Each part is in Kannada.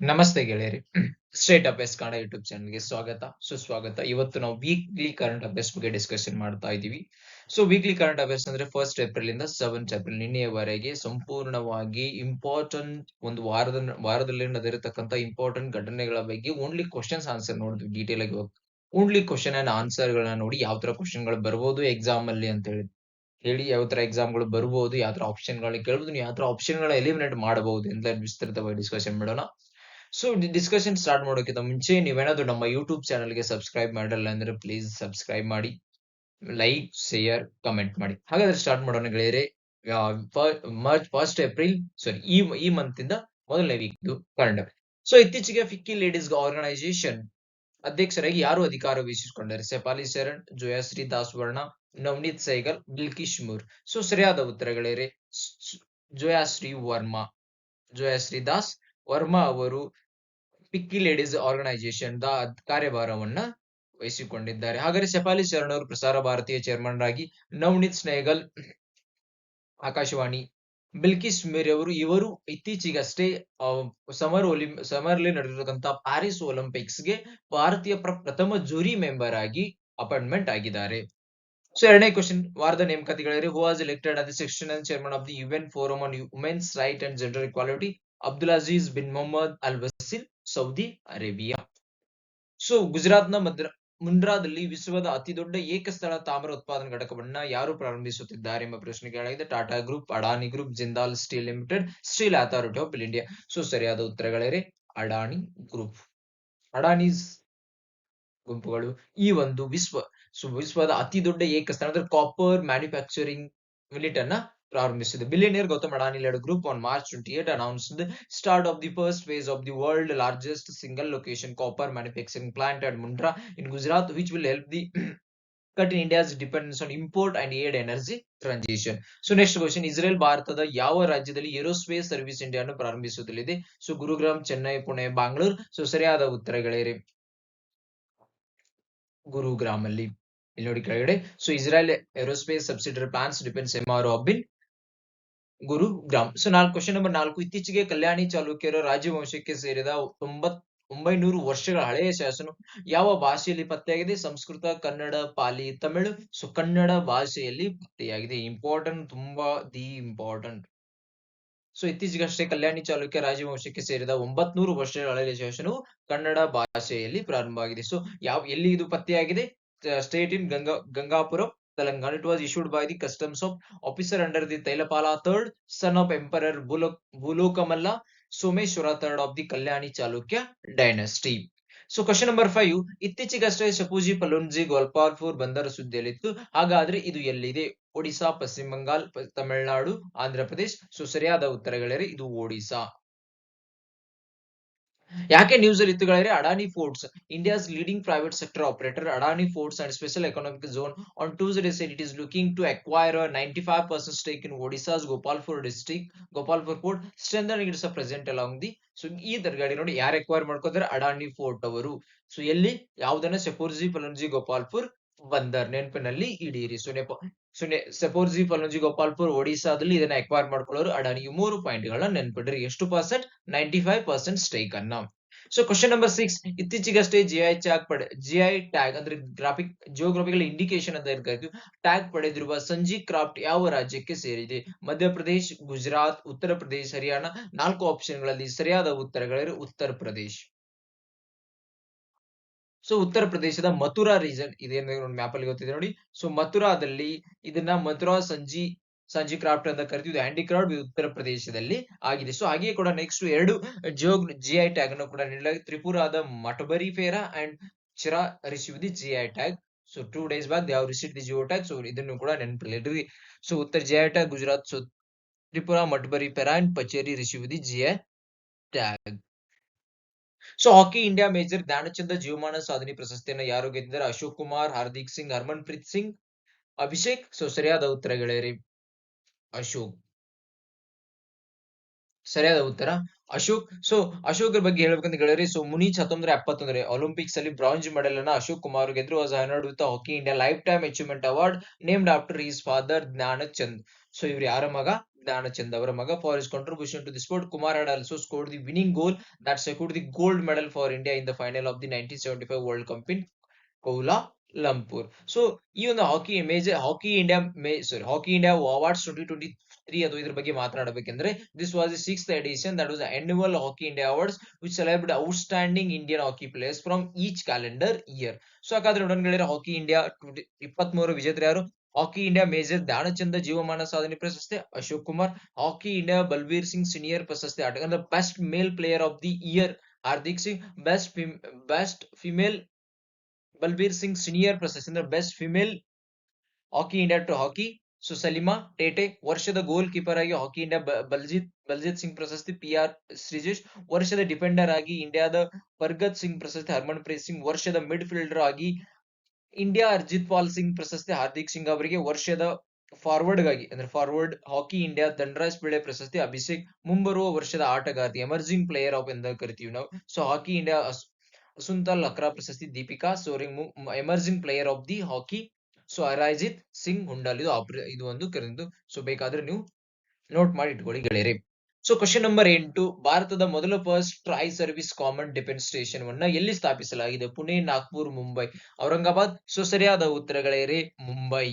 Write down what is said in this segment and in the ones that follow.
ನಮಸ್ತೆ ಗೆಳೆಯರಿ. ಸ್ಟೇಟ್ ಅಫೇರ್ಸ್ ಕನ್ನಡ ಯೂಟ್ಯೂಬ್ ಚಾನಲ್‌ಗೆ ಸ್ವಾಗತ, ಸುಸ್ವಾಗತ. ಇವತ್ತು ನಾವು ವೀಕ್ಲಿ ಕರೆಂಟ್ ಅಫೇರ್ಸ್ ಬಗ್ಗೆ ಡಿಸ್ಕಷನ್ ಮಾಡ್ತಾ ಇದ್ದೀವಿ. ವೀಕ್ಲಿ ಕರೆಂಟ್ ಅಫೇರ್ಸ್ ಅಂದ್ರೆ 1 ಏಪ್ರಿಲ್ ಇಂದ 7 ಏಪ್ರಿಲ್ ನಿನ್ನೆಯವರೆಗೆ ಸಂಪೂರ್ಣವಾಗಿ ಇಂಪಾರ್ಟೆಂಟ್ ಒಂದು ವಾರದಲ್ಲಿ ನಡೆದಿರತಕ್ಕಂತ ಇಂಪಾರ್ಟೆಂಟ್ ಘಟನೆಗಳ ಬಗ್ಗೆ ಓನ್ಲಿ ಕ್ವೆಶ್ಚನ್ಸ್ ಆನ್ಸರ್ ನೋಡಿದ್ವಿ ಡೀಟೇಲ್ ಆಗಿ. ಓನ್ಲಿ ಕ್ವೆಶ್ಚನ್ ಅಂಡ್ ಆನ್ಸರ್ ಗಳನ್ನ ನೋಡಿ ಯಾವ ತರ ಕ್ವೆಶ್ಚನ್‌ಗಳು ಬರ್ಬೋದು ಎಕ್ಸಾಮ್ ಅಲ್ಲಿ ಅಂತ ಹೇಳಿ ಯಾವ ತರ ಎಕ್ಸಾಮ್‌ಗಳು ಬರ್ಬೋದು, ಯಾವ ತರ ಆಪ್ಷನ್‌ಗಳನ್ನ ಕೇಳ್ಬೋದು, ನೀವು ಯಾವ ತರ ಆಪ್ಷನ್‌ಗಳನ್ನ ಎಲಿಮಿನೇಟ್ ಮಾಡಬಹುದು ಅಂತ ವಿಸ್ತೃತವಾಗಿ ಡಿಸ್ಕಷನ್ ಮಾಡೋಣ. ಡಿಸ್ಕಷನ್ ಸ್ಟಾರ್ಟ್ ಮಾಡೋಕ್ಕಿಂತ ಮುಂಚೆ ನೀವೇನಾದ್ರೂ ನಮ್ಮ ಯೂಟ್ಯೂಬ್ ಚಾನಲ್‌ಗೆ ಸಬ್ಸ್ಕ್ರೈಬ್ ಮಾಡಿಲ್ಲ ಅಂದ್ರೆ ಪ್ಲೀಸ್ ಸಬ್ಸ್ಕ್ರೈಬ್ ಮಾಡಿ, ಲೈಕ್, ಶೇರ್, ಕಮೆಂಟ್ ಮಾಡಿ. ಹಾಗಾದ್ರೆ ಸ್ಟಾರ್ಟ್ ಮಾಡೋಣ ಗೆಳೆಯರೆ. ಮಾರ್ಚ್ 1 ಏಪ್ರಿಲ್ ಈ ಮಂತ್ ಇಂದ ಮೊದಲನೇ ವೀಕ್ ಇದು ಕರೆಂಟ್ ಅಫೇರ್. ಇತ್ತೀಚೆಗೆ ಫಿಕ್ಕಿ ಲೇಡೀಸ್ ಆರ್ಗನೈಸೇಷನ್ ಅಧ್ಯಕ್ಷರಾಗಿ ಯಾರು ಅಧಿಕಾರ ವಹಿಸಿಕೊಂಡಿದ್ದಾರೆ? ಸೆಫಾಲಿ ಶರಣ್, ಜೋಯಾಶ್ರೀ ದಾಸ್ ವರ್ಣ, ನವನೀತ್ ಸೈಗಲ್, ಬಿಲ್ಕಿಶ್ ಮೂರ್. ಸರಿಯಾದ ಉತ್ತರ ಗೆಳೆಯರೆ ಜೋಯಾಶ್ರೀ ವರ್ಮಾ. ಜೋಯಾಶ್ರೀ ದಾಸ್ ವರ್ಮಾ ಅವರು ಫಿಕ್ಕಿ ಲೇಡೀಸ್ ಆರ್ಗನೈಸೇಷನ್ ದ ಕಾರ್ಯಭಾರವನ್ನ ವಹಿಸಿಕೊಂಡಿದ್ದಾರೆ. ಹಾಗಾದ್ರೆ ಶೆಫಾಲಿ ಶರಣ್ ಅವರು ಪ್ರಸಾರ ಭಾರತೀಯ ಚೇರ್ಮನ್ ಆಗಿ, ನವನೀತ್ ಸ್ನೇಗಲ್ ಆಕಾಶವಾಣಿ, ಬಿಲ್ಕಿಸ್ ಮೀರ್ ಇವರು ಇತ್ತೀಚೆಗಷ್ಟೇ ಸಮರ್ ಅಲ್ಲಿ ನಡೆದಿರತಕ್ಕಂತ ಪ್ಯಾರಿಸ್ ಒಲಿಂಪಿಕ್ಸ್ ಗೆ ಭಾರತೀಯ ಪ್ರಥಮ ಜೂರಿ ಮೆಂಬರ್ ಆಗಿ ಅಪಾಯಿಂಟ್ಮೆಂಟ್ ಆಗಿದ್ದಾರೆ. ಎರಡನೇ ಕ್ವಶನ್, ವಾರದ ನೇಮಕಾತಿಗಳಲ್ಲಿ who was elected as the 16th chairman of the UN forum on women's right and gender equality? Abdul Aziz bin Mohammed Al Wasil, Saudi Arabia. ಗುಜರಾತ್ನ ಮುಂಡ್ರಾದಲ್ಲಿ ವಿಶ್ವದ ಅತಿ ದೊಡ್ಡ ಏಕಸ್ಥಳ ತಾಮ್ರ ಉತ್ಪಾದನಾ ಘಟಕವನ್ನ ಯಾರು ಪ್ರಾರಂಭಿಸುತ್ತಿದ್ದಾರೆ ಎಂಬ ಪ್ರಶ್ನೆ ಕೇಳಲಾಗಿದೆ. Tata group, Adani group, Jindal steel limited, steel authority of India. ಸರಿಯಾದ ಉತ್ತರಗಳೇ ಅಡಾನಿ ಗ್ರೂಪ್. ಅಡಾನೀಸ್ ಗುಂಪುಗಳು ಈ ಒಂದು ವಿಶ್ವದ ಅತಿ ದೊಡ್ಡ ಏಕಸ್ಥಳ ಅಂದ್ರೆ ಕಾಪರ್ ಮ್ಯಾನುಫ್ಯಾಕ್ಚರಿಂಗ್ ಯೂನಿಟ್ ಅನ್ನ ಪ್ರಾರಂಭಿಸಿದೆ. Billionaire Gautam Adani led group on March 28 announced the start of the first phase of the world largest single location copper manufacturing plant at Mundra in Gujarat, which will help the cut in India's dependence on import and aid energy transition. Next question, Israel ಭಾರತದ ಯಾವ ರಾಜ್ಯದಲ್ಲಿ ಏರೋಸ್ಪೇಸ್ ಸರ್ವಿಸ್ ಇಂಡಿಯಾ ಅನ್ನು ಪ್ರಾರಂಭಿಸುತ್ತಲಿದೆ? ಗುರುಗ್ರಾಮ್, ಚೆನ್ನೈ, ಪುಣೆ, ಬಾಂಗ್ಳೂರ್. ಸರಿಯಾದ ಉತ್ತರಗಳೇ ಗುರುಗ್ರಾಮ್ ಅಲ್ಲಿ. ಇಲ್ಲಿ ನೋಡಿ ಕೆಳಗಡೆ. Israel aerospace subsidiary plans defence MRO hub in Gurugram. Question number 4, ಇತ್ತೀಚೆಗೆ ಕಲ್ಯಾಣಿ ಚಾಲುಕ್ಯರ ರಾಜವಂಶಕ್ಕೆ ಸೇರಿದ 900 ವರ್ಷಗಳ ಹಳೆಯ ಶಾಸನ ಯಾವ ಭಾಷೆಯಲ್ಲಿ ಪತ್ತೆಯಾಗಿದೆ? ಸಂಸ್ಕೃತ, ಕನ್ನಡ, ಪಾಲಿ, ತಮಿಳು. ಕನ್ನಡ ಭಾಷೆಯಲ್ಲಿ ಪತ್ತೆಯಾಗಿದೆ. ಇಂಪಾರ್ಟೆಂಟ್, ತುಂಬಾ ಇಂಪಾರ್ಟೆಂಟ್. ಇತ್ತೀಚೆಗಷ್ಟೇ ಕಲ್ಯಾಣಿ ಚಾಲುಕ್ಯ ರಾಜವಂಶಕ್ಕೆ ಸೇರಿದ 900 ವರ್ಷಗಳ ಹಳೆಯ ಶಾಸನವು ಕನ್ನಡ ಭಾಷೆಯಲ್ಲಿ ಪ್ರಾರಂಭವಾಗಿದೆ. ಎಲ್ಲಿ ಇದು ಪತ್ತೆಯಾಗಿದೆ? State in Gangapuram, Telangana. It was issued by the customs officer under the Tailapala III, son of Emperor Bulokamalla Someshwara III of the Kalyani Chalukya dynasty. Question number 5, ಇತ್ತೀಚೆಗಷ್ಟೇ ಶಪೂಜಿ ಪಲುನ್ಜಿ ಗೋಪಾಲ್ಪುರ್ ಬಂದರು ಸುದ್ದಿಯಲ್ಲಿತ್ತು. ಹಾಗಾದ್ರೆ ಇದು ಎಲ್ಲಿದೆ? ಒಡಿಶಾ, ಪಶ್ಚಿಮ ಬಂಗಾಲ್, ತಮಿಳುನಾಡು, ಆಂಧ್ರ ಪ್ರದೇಶ್. ಸರಿಯಾದ ಉತ್ತರಗಳೇ ಇದು ಒಡಿಶಾ. ಯಾಕೆ ನ್ಯೂಸ್ ಅಲ್ಲಿ ಇತ್ತು ಗೆಳೆಯರೆ? Adani ports, India's leading private sector operator Adani ports and special economic zone on Tuesday said it is looking to acquire a 95% stake in Odisha's Gopalpur port, strengthening its presence along the. ಈ ಗಾಡಿ ನೋಡಿ ಯಾರು ಎಕ್ವೈರ್ ಮಾಡ್ಕೋತಾರೆ? ಅಡಾನಿ ಪೋರ್ಟ್ ಅವರು. ಎಲ್ಲಿ? ಯಾವ್ದನ್ನ? ಶಪೂರ್ಜಿ ಪಲುನ್ಜಿ ಗೋಪಾಲ್ಪುರ್ ಬಂದರ್. ನೆನಪಿನಲ್ಲಿ ಇಡೀರಿ. ಸಪೋರ್ಜಿ ಪಲುನ್ಜಿ ಗೋಪಾಲ್ಪುರ್ ಒಡಿಶಾದಲ್ಲಿ ಇದನ್ನ ಎಕ್ವೈರ್ ಮಾಡ್ಕೊಳ್ಳೋರು ಅಡಾನಿ. 3 ಪಾಯಿಂಟ್ ಗಳನ್ನ ನೆನ್ಪಿಡ್ರಿ. ಎಷ್ಟು ಪರ್ಸೆಂಟ್? 95% ಸ್ಟೇಕ್ ಅನ್ನ. ಕ್ವಶನ್ ನಂಬರ್ 6, ಇತ್ತೀಚೆಗಷ್ಟೇ ಜಿಐ ಟ್ಯಾಗ್ ಅಂದ್ರೆ ಜಿಯೋಗ್ರಫಿಕಲ್ ಇಂಡಿಕೇಶನ್ ಅಂತ ಕರಿತೀವಿ, ಟ್ಯಾಗ್ ಪಡೆದಿರುವ ಸಂಜಿ ಕ್ರಾಫ್ಟ್ ಯಾವ ರಾಜ್ಯಕ್ಕೆ ಸೇರಿದೆ? ಮಧ್ಯಪ್ರದೇಶ್, ಗುಜರಾತ್, ಉತ್ತರ ಪ್ರದೇಶ್, ಹರಿಯಾಣ. 4 ಆಪ್ಷನ್ ಗಳಲ್ಲಿ ಸರಿಯಾದ ಉತ್ತರಗಳೇ ಉತ್ತರ ಪ್ರದೇಶ್. ಉತ್ತರ ಪ್ರದೇಶದ ಮಥುರಾ ರೀಜನ್ ಇದೇನು ಮ್ಯಾಪ್ ಅಲ್ಲಿ ಗೊತ್ತಿದೆ ನೋಡಿ. ಮಥುರಾದಲ್ಲಿ ಇದನ್ನ ಮಥುರಾ ಸಂಜಿ ಕ್ರಾಫ್ಟ್ ಅಂತ ಕರಿತೀವಿ. ಹ್ಯಾಂಡಿಕ್ರಾಫ್ಟ್ ಉತ್ತರ ಪ್ರದೇಶದಲ್ಲಿ ಆಗಿದೆ. ಹಾಗೆಯೇ ಕೂಡ ನೆಕ್ಸ್ಟ್ 2 ಜಿಐ ಟ್ಯಾಗ್ ಅನ್ನು ಕೂಡ ನೀಡಲಾಗಿದೆ. ತ್ರಿಪುರಾದ Matabari Pera and Chira receive the GI tag. 2 days back they have received the GI tag. ಇದನ್ನು ಕೂಡ ನೆನಪಿಲ್ಲಿಡ್ರಿ. ಉತ್ತರ GI tag Gujarat, Tripura, Matabari Pera and Pachra receive the GI tag. Hockey India Major Dhyanchand ಜೀವಮಾನ ಸಾಧನೆ ಪ್ರಶಸ್ತಿಯನ್ನು ಯಾರು ಗೆದ್ದಿದ್ದಾರೆ? ಅಶೋಕ್ ಕುಮಾರ್, ಹಾರ್ದಿಕ್ ಸಿಂಗ್, ಹರ್ಮನ್ ಪ್ರೀತ್ ಸಿಂಗ್, ಅಭಿಷೇಕ್. ಸರಿಯಾದ ಉತ್ತರಗಳೇ ಅಶೋಕ್. ಸರಿಯಾದ ಉತ್ತರ ಅಶೋಕ್. ಅಶೋಕ್ ಬಗ್ಗೆ ಹೇಳ್ಬೇಕಂತ ಹೇಳಿದ್ರೆ ಮುನೀಚ್ 1971 ಒಲಿಂಪಿಕ್ಸ್ ಅಲ್ಲಿ ಬ್ರಾಂಜ್ ಮೆಡಲ್ ಅನ್ನ ಅಶೋಕ್ ಕುಮಾರ್ ಗೆದ್ರು. Was honoured with Hockey India lifetime achievement award named after his father Gyanchand. ಇವ್ರು ಯಾರ ಮಗ? ಧ್ಯಾನಚಂದ್ ಅವರ ಮಗ. For his contribution to the sport, Kumar had also scored the winning goal that secured the gold medal for India in the final of the 1975 World Cup in Kuala Lumpur. So ಈ ಒಂದು ಹಾಕಿ ಇಂಡಿಯಾ ಅವಾರ್ಡ್ಸ್ 2023 ಅದು ಇದ್ರ ಬಗ್ಗೆ ಮಾತನಾಡಬೇಕೆಂದ್ರೆ, this was the 6th edition, that was annual Hockey India awards which celebrate outstanding Indian hockey players from each calendar year. So ಹಾಗಾದ್ರೆ ನೋಡೋಣ, ಹಾಕಿ ಇಂಡಿಯಾ 23 ವಿಜೇತರು ಯಾರು? ಹಾಕಿ ಇಂಡಿಯಾ ಮೇಜರ್ ಧ್ಯಾನಚಂದ ಜೀವಮಾನ ಸಾಧನೆ ಪ್ರಶಸ್ತಿ Ashok Kumar. Hockey India Balbir Singh senior ಪ್ರಶಸ್ತಿ ಆಟಗಾರ. Best male player of the year Hardik Singh. Best female Balbir Singh senior ಪ್ರಶಸ್ತಿ ಅಂದ್ರೆ best female Hockey India to hockey. So Salima Tete. ವರ್ಷದ ಗೋಲ್ ಕೀಪರ್ ಆಗಿ ಹಾಕಿ ಇಂಡಿಯಾ ಬಲ್ಜಿತ್ ಸಿಂಗ್ ಪ್ರಶಸ್ತಿ PR ಶ್ರೀಜೇಶ್. ವರ್ಷದ ಡಿಫೆಂಡರ್ ಆಗಿ ಇಂಡಿಯಾದ ಪರ್ಗತ್ ಸಿಂಗ್ ಪ್ರಶಸ್ತಿ ಹರ್ಮನ್ ಪ್ರೀತ್ ಸಿಂಗ್. ವರ್ಷದ ಮಿಡ್ ಫೀಲ್ಡರ್ ಆಗಿ ಇಂಡಿಯಾ ಅರ್ಜಿತ್ ಪಾಲ್ ಸಿಂಗ್ ಪ್ರಶಸ್ತಿ ಹಾರ್ದಿಕ್ ಸಿಂಗ್ ಅವರಿಗೆ. ವರ್ಷದ ಫಾರ್ವರ್ಡ್ ಗಾಗಿ ಅಂದ್ರೆ forward hockey India Dhanraj Pillai ಪ್ರಶಸ್ತಿ ಅಭಿಷೇಕ್. ಮುಂಬರುವ ವರ್ಷದ ಆಟಗಾರ್ತಿ ಎಮರ್ಜಿಂಗ್ ಪ್ಲೇಯರ್ ಆಫ್ ಎಂದು ಕರಿತೀವಿ ನಾವು. So hockey India Asunta Lakra ಪ್ರಶಸ್ತಿ Deepika Soreng. Emerging player of the hockey so Araijeet Singh Hundal. ಇದು ಒಂದು ಕರೆದು. ಸೊ ಬೇಕಾದ್ರೆ ನೀವು ನೋಟ್ ಮಾಡಿ ಇಟ್ಕೊಳ್ಳಿ ಗೆಳೆಯರೆ. ಸೊ ಕ್ವಶನ್ ನಂಬರ್ 8, ಭಾರತದ ಮೊದಲ first tri service common defence station ವನ್ನ ಎಲ್ಲಿ ಸ್ಥಾಪಿಸಲಾಗಿದೆ? ಪುಣೆ, ನಾಗ್ಪುರ್, ಮುಂಬೈ, ಔರಂಗಾಬಾದ್. ಸೊ ಸರಿಯಾದ ಉತ್ತರ ಗೆಳೆಯರೆ ಮುಂಬೈ.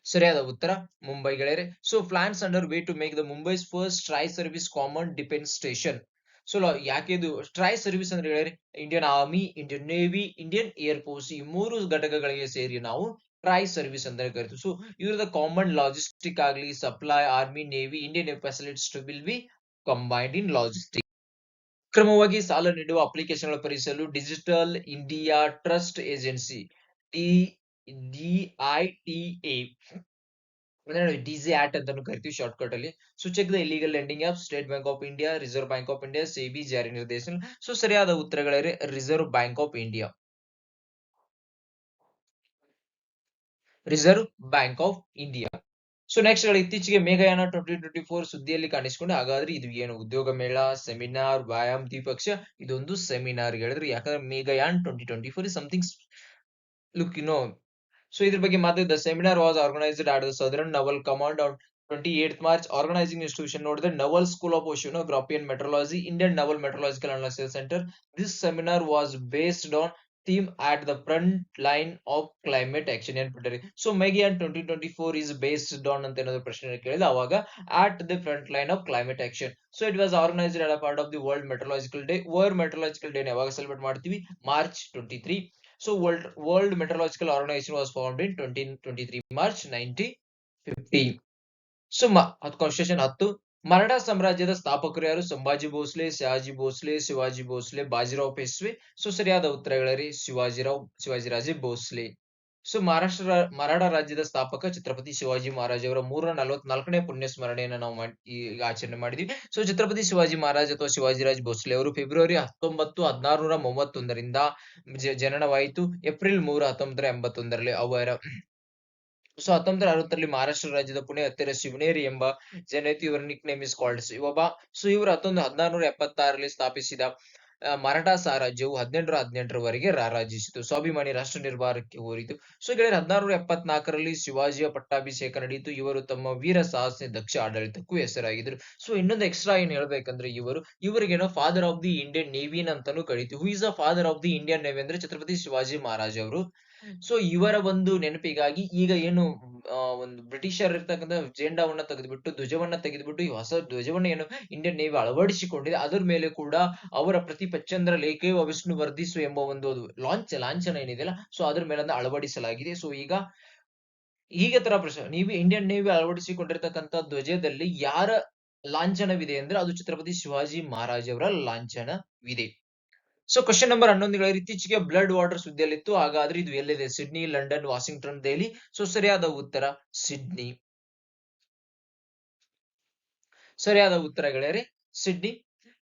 ಸರಿಯಾದ ಉತ್ತರ ಮುಂಬೈ ಗೆಳೆಯರೆ. So plans under way to make the Mumbai's first tri service common defence station. So ಯಾಕೆ ಇದು ಟ್ರೈ ಸರ್ವಿಸ್ ಅಂದ್ರೆ ಗೆಳೆಯರೆ, Indian Army, Indian Navy, Indian Air Force ಈ 3 ಘಟಕಗಳಿಗೆ ಸೇರಿ ನಾವು ಟ್ರೈ ಸರ್ವಿಸ್ ಅಂತ ಕರಿತೀವಿ. ಸೊ ಇವ್ರದ ಕಾಮನ್ ಲಾಜಿಸ್ಟಿಕ್ ಆಗ್ಲಿ, supply, army, navy, Indian facilities will be combined in logistic. ಕ್ರಮವಾಗಿ ಸಾಲ ನೀಡುವ ಅಪ್ಲಿಕೇಶನ್ಗಳ ಪರಿಹರಿಸಲು Digital India Trust Agency DITA DZAT ಅಂತಾನು ಕರಿತೀವಿ ಶಾರ್ಟ್ ಕಟ್ ಅಲ್ಲಿ. So check the illegal lending of State Bank of India, Reserve Bank of India, SEBI ಜಾರಿ ನಿರ್ದೇಶನ. ಸೊ ಸರಿಯಾದ ಉತ್ತರಗಳೇ Reserve Bank of India. Reserve Bank of India. So next ಇತ್ತೀಚೆಗೆ ಮೇಘಯಾನ 2024 ಸುದ್ದಿಯಲ್ಲಿ ಕಾಣಿಸಿಕೊಂಡು, ಹಾಗಾದ್ರೆ ಇದು ಏನು? ಉದ್ಯೋಗ ಮೇಳ, ಸೆಮಿನಾರ್, ವ್ಯಾಯಾಮ್, ದ್ವಿಪಕ್ಷ. ಇದೊಂದು ಸೆಮಿನಾರ್ ಹೇಳಿದ್ರು, ಯಾಕಂದ್ರೆ ಮೇಘಯಾನ್ 2024 is something ಲುಕ್ ಸೊ ಇದ್ರ ಬಗ್ಗೆ ಮಾತಾಡಿದ. Seminar was organised at the southern naval command on 28th March. Organising institution ನೋಡಿದ್ರೆ naval school of oceanography and meteorology, Indian naval meteorological analysis centre. This seminar was based on theme at the front line of climate action ಏನ್ ಬಿಟ್ಟರಿ. ಸೊ ಮೇಘಯಾನ್ 2024 is based on ಅಂತ ಏನಾದ್ರು ಪ್ರಶ್ನೆ ಕೇಳಿದ ಅವಾಗ at the front line of climate action. So it was organised as a part of the world metrological day. World metrological day ಯಾವಾಗ ಸೆಲೆಬ್ರೇಟ್ ಮಾಡ್ತೀವಿ? March 23. So World Meteorological Organization was formed in 23 March 1950. So question 10, Maratha ಸಾಮ್ರಾಜ್ಯದ ಸ್ಥಾಪಕರು ಯಾರು? ಸಂಭಾಜಿ ಭೋಸ್ಲೆ, ಶಹಾಜಿ ಭೋಸ್ಲೆ, ಶಿವಾಜಿ ಭೋಸ್ಲೆ, ಬಾಜಿರಾವ್ ಪೇಶ್ವೆ. ಸೊ ಸರಿಯಾದ ಉತ್ತರಗಳೇ ಶಿವಾಜಿರಾಜೇ ಭೋಸ್ಲೆ. ಸೊ ಮರಾಠಾ ರಾಜ್ಯದ ಸ್ಥಾಪಕ ಛತ್ರಪತಿ ಶಿವಾಜಿ ಮಹಾರಾಜ್ ಅವರ 344ನೇ ಪುಣ್ಯ ಸ್ಮರಣೆಯನ್ನು ನಾವು ಈಗ ಆಚರಣೆ ಮಾಡಿದ್ವಿ. ಸೊ ಛತ್ರಪತಿ ಶಿವಾಜಿ ಮಹಾರಾಜ್ ಅಥವಾ ಶಿವಾಜಿರಾಜ್ ಭೋಸ್ಲೆ ಅವರು ಫೆಬ್ರವರಿ 19, 1631ರಿಂದ ಜನನವಾಯಿತು. ಏಪ್ರಿಲ್ 3, 1981ರಲ್ಲಿ ಅವರ. ಸೊ 1960ರಲ್ಲಿ ಮಹಾರಾಷ್ಟ್ರ ರಾಜ್ಯದ ಪುಣೆ ಹತ್ತಿರ ಶಿವನೇರಿ ಎಂಬ ಜನತೆ ಇವರ nickname is called Shivaba. So ಇವರು 1676ರಲ್ಲಿ ಸ್ಥಾಪಿಸಿದ ಮರಾಠಾ ಸಾಮ್ರಾಜ್ಯವು 1818ರವರೆಗೆ ರಾರಾಜಿಸಿತು. ಸ್ವಾಭಿಮಾನಿ ರಾಷ್ಟ್ರ ನಿರ್ಮಾಣಕ್ಕೆ ಹೋರಿತು. ಸೊ ಗೆಳೆಯರೆ 1674ರಲ್ಲಿ ಶಿವಾಜಿಯ ಪಟ್ಟಾಭಿಷೇಕ ನಡೆಯಿತು. ಇವರು ತಮ್ಮ ವೀರ ಸಾಹಸ ದಕ್ಷ ಆಡಳಿತಕ್ಕೂ ಹೆಸರಾಗಿದ್ರು. ಸೊ ಇನ್ನೊಂದು ಎಕ್ಸ್ಟ್ರಾ ಏನ್ ಹೇಳ್ಬೇಕಂದ್ರೆ, ಇವರಿಗೇನೋ father of the Indian Navy ಅಂತಾನು ಕರೀತೀವಿ. Who is a father of the Indian Navy ಅಂದ್ರೆ ಛತ್ರಪತಿ ಶಿವಾಜಿ ಮಹಾರಾಜ್ ಅವರು. ಸೊ ಇವರ ಒಂದು ನೆನಪಿಗಾಗಿ ಈಗ ಏನು ಒಂದು ಬ್ರಿಟಿಷರ್ ಇರ್ತಕ್ಕಂಥ ಜೆಂಡಾವನ್ನ ತೆಗೆದುಬಿಟ್ಟು, ಧ್ವಜವನ್ನ ತೆಗೆದುಬಿಟ್ಟು ಈ ಹೊಸ ಧ್ವಜವನ್ನ ಏನು ಇಂಡಿಯನ್ ನೇವಿ ಅಳವಡಿಸಿಕೊಂಡಿದೆ, ಅದರ ಮೇಲೆ ಕೂಡ ಅವರ ಪ್ರತಿ ಪಚ್ಚಂದ್ರ ಲೇಖೇವ ವಿಷ್ಣು ವರ್ಧಿಸು ಎಂಬ ಒಂದು ಲಾಂಛನ ಏನಿದೆಯಲ್ಲ, ಸೊ ಅದ್ರ ಮೇಲೆ ಅಳವಡಿಸಲಾಗಿದೆ. ಸೊ ಈಗ ಹೀಗೆ ತರ ಪ್ರಶ್ನೆ, ನೀವು ಇಂಡಿಯನ್ ನೇವಿ ಅಳವಡಿಸಿಕೊಂಡಿರ್ತಕ್ಕಂಥ ಧ್ವಜದಲ್ಲಿ ಯಾರ ಲಾಂಛನವಿದೆ ಅಂದ್ರೆ ಅದು ಛತ್ರಪತಿ ಶಿವಾಜಿ ಮಹಾರಾಜ್ ಅವರ ಲಾಂಛನವಿದೆ. ಸೊ ಕ್ವಶನ್ ನಂಬರ್ 11, ಇತ್ತೀಚೆಗೆ ಬ್ಲಡ್ ವಾಟರ್ ಸುದ್ದಿಯಲ್ಲಿತ್ತು, ಹಾಗಾದ್ರೆ ಇದು ಎಲ್ಲಿದೆ? Sydney, London, Washington, Delhi. So ಸರಿಯಾದ ಉತ್ತರ ಸಿಡ್ನಿ. ಸರಿಯಾದ ಉತ್ತರ ಗೆಳೆಯರೆ ಸಿಡ್ನಿ.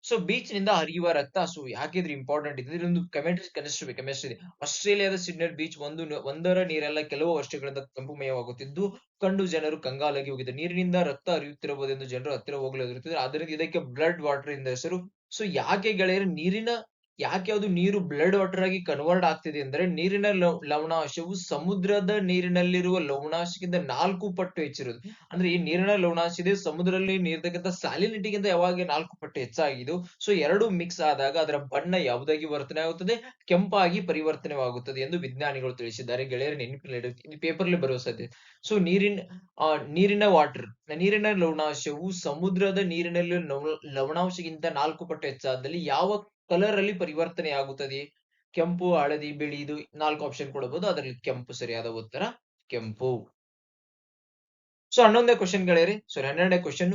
ಸೊ ಬೀಚ್ ನಿಂದ ಹರಿಯುವ ರಕ್ತ. ಸೊ ಯಾಕಿದ್ರೆ ಇಂಪಾರ್ಟೆಂಟ್ ಇದೆ, ಇದೊಂದು ಕೆಮಿಸ್ಟ್ರಿ ಇದೆ. ಆಸ್ಟ್ರೇಲಿಯಾದ ಸಿಡ್ನಿ ಬೀಚ್ ಒಂದರ ನೀರೆಲ್ಲ ಕೆಲವು ವರ್ಷಗಳಿಂದ ಕೆಂಪುಮಯವಾಗುತ್ತಿದ್ದು ಕಂಡು ಜನರು ಕಂಗಾಲಾಗಿ ಹೋಗಿದ್ದಾರೆ. ನೀರಿನಿಂದ ರಕ್ತ ಹರಿಯುತ್ತಿರಬಹುದೆಂದು ಜನರು ಹತ್ತಿರ ಹೋಗಲು ಹೆದರುತ್ತಿದ್ದಾರೆ. ಆದ್ದರಿಂದ ಇದಕ್ಕೆ ಬ್ಲಡ್ ವಾಟರ್ ಎಂದ ಹೆಸರು. ಸೊ ಯಾಕೆ ಗೆಳೆಯರೆ ನೀರಿನ ಯಾಕೆ ಅದು ನೀರು ಬ್ಲಡ್ ವಾಟರ್ ಆಗಿ ಕನ್ವರ್ಟ್ ಆಗ್ತಿದೆ ಅಂದ್ರೆ ನೀರಿನ ಲವಣಾಂಶವು ಸಮುದ್ರದ ನೀರಿನಲ್ಲಿರುವ ಲವಣಾಂಶಕ್ಕಿಂತ 4 ಪಟ್ಟು ಹೆಚ್ಚಿರುವುದು. ಅಂದ್ರೆ ಈ ನೀರಿನ ಲವಣಾಂಶ ಇದೆ, ಸಮುದ್ರದಲ್ಲಿ ನೀರ್ತಕ್ಕಂಥ ಸಾಲಿನಿಟಿಗಿಂತ ಯಾವಾಗ 4 ಪಟ್ಟು ಹೆಚ್ಚಾಗಿದೆಯೋ, ಸೊ ಎರಡು ಮಿಕ್ಸ್ ಆದಾಗ ಅದರ ಬಣ್ಣ ಯಾವುದಾಗಿ ವರ್ತನೆ ಆಗುತ್ತದೆ, ಕೆಂಪಾಗಿ ಪರಿವರ್ತನೆವಾಗುತ್ತದೆ ಎಂದು ವಿಜ್ಞಾನಿಗಳು ತಿಳಿಸಿದ್ದಾರೆ. ಗೆಳೆಯರ ನೆನಪಿನಲ್ಲಿಡಿ, ಇದು ಪೇಪರ್ ಅಲ್ಲಿ ಬರುವ ಸಾಧ್ಯತೆ. ಸೊ ನೀರಿನ ವಾಟರ್ ನೀರಿನ ಲವಣಾಂಶವು ಸಮುದ್ರದ ನೀರಿನಲ್ಲಿ ಲವಣಾಂಶಕ್ಕಿಂತ 4 ಪಟ್ಟು ಹೆಚ್ಚಾದಲ್ಲಿ ಯಾವ ಕಲರ್ ಅಲ್ಲಿ ಪರಿವರ್ತನೆ ಆಗುತ್ತದೆ? ಕೆಂಪು, ಹಳದಿ, ಬಿಳಿ, ಇದು 4 ಆಪ್ಷನ್ ಕೊಡಬಹುದು. ಅದರಲ್ಲಿ ಕೆಂಪು ಸರಿಯಾದ ಉತ್ತರ, ಕೆಂಪು. ಸೊ 11ನೇ ಕ್ವಶನ್ ಗೆಳೆಯರೆ, 12ನೇ ಕ್ವಶನ್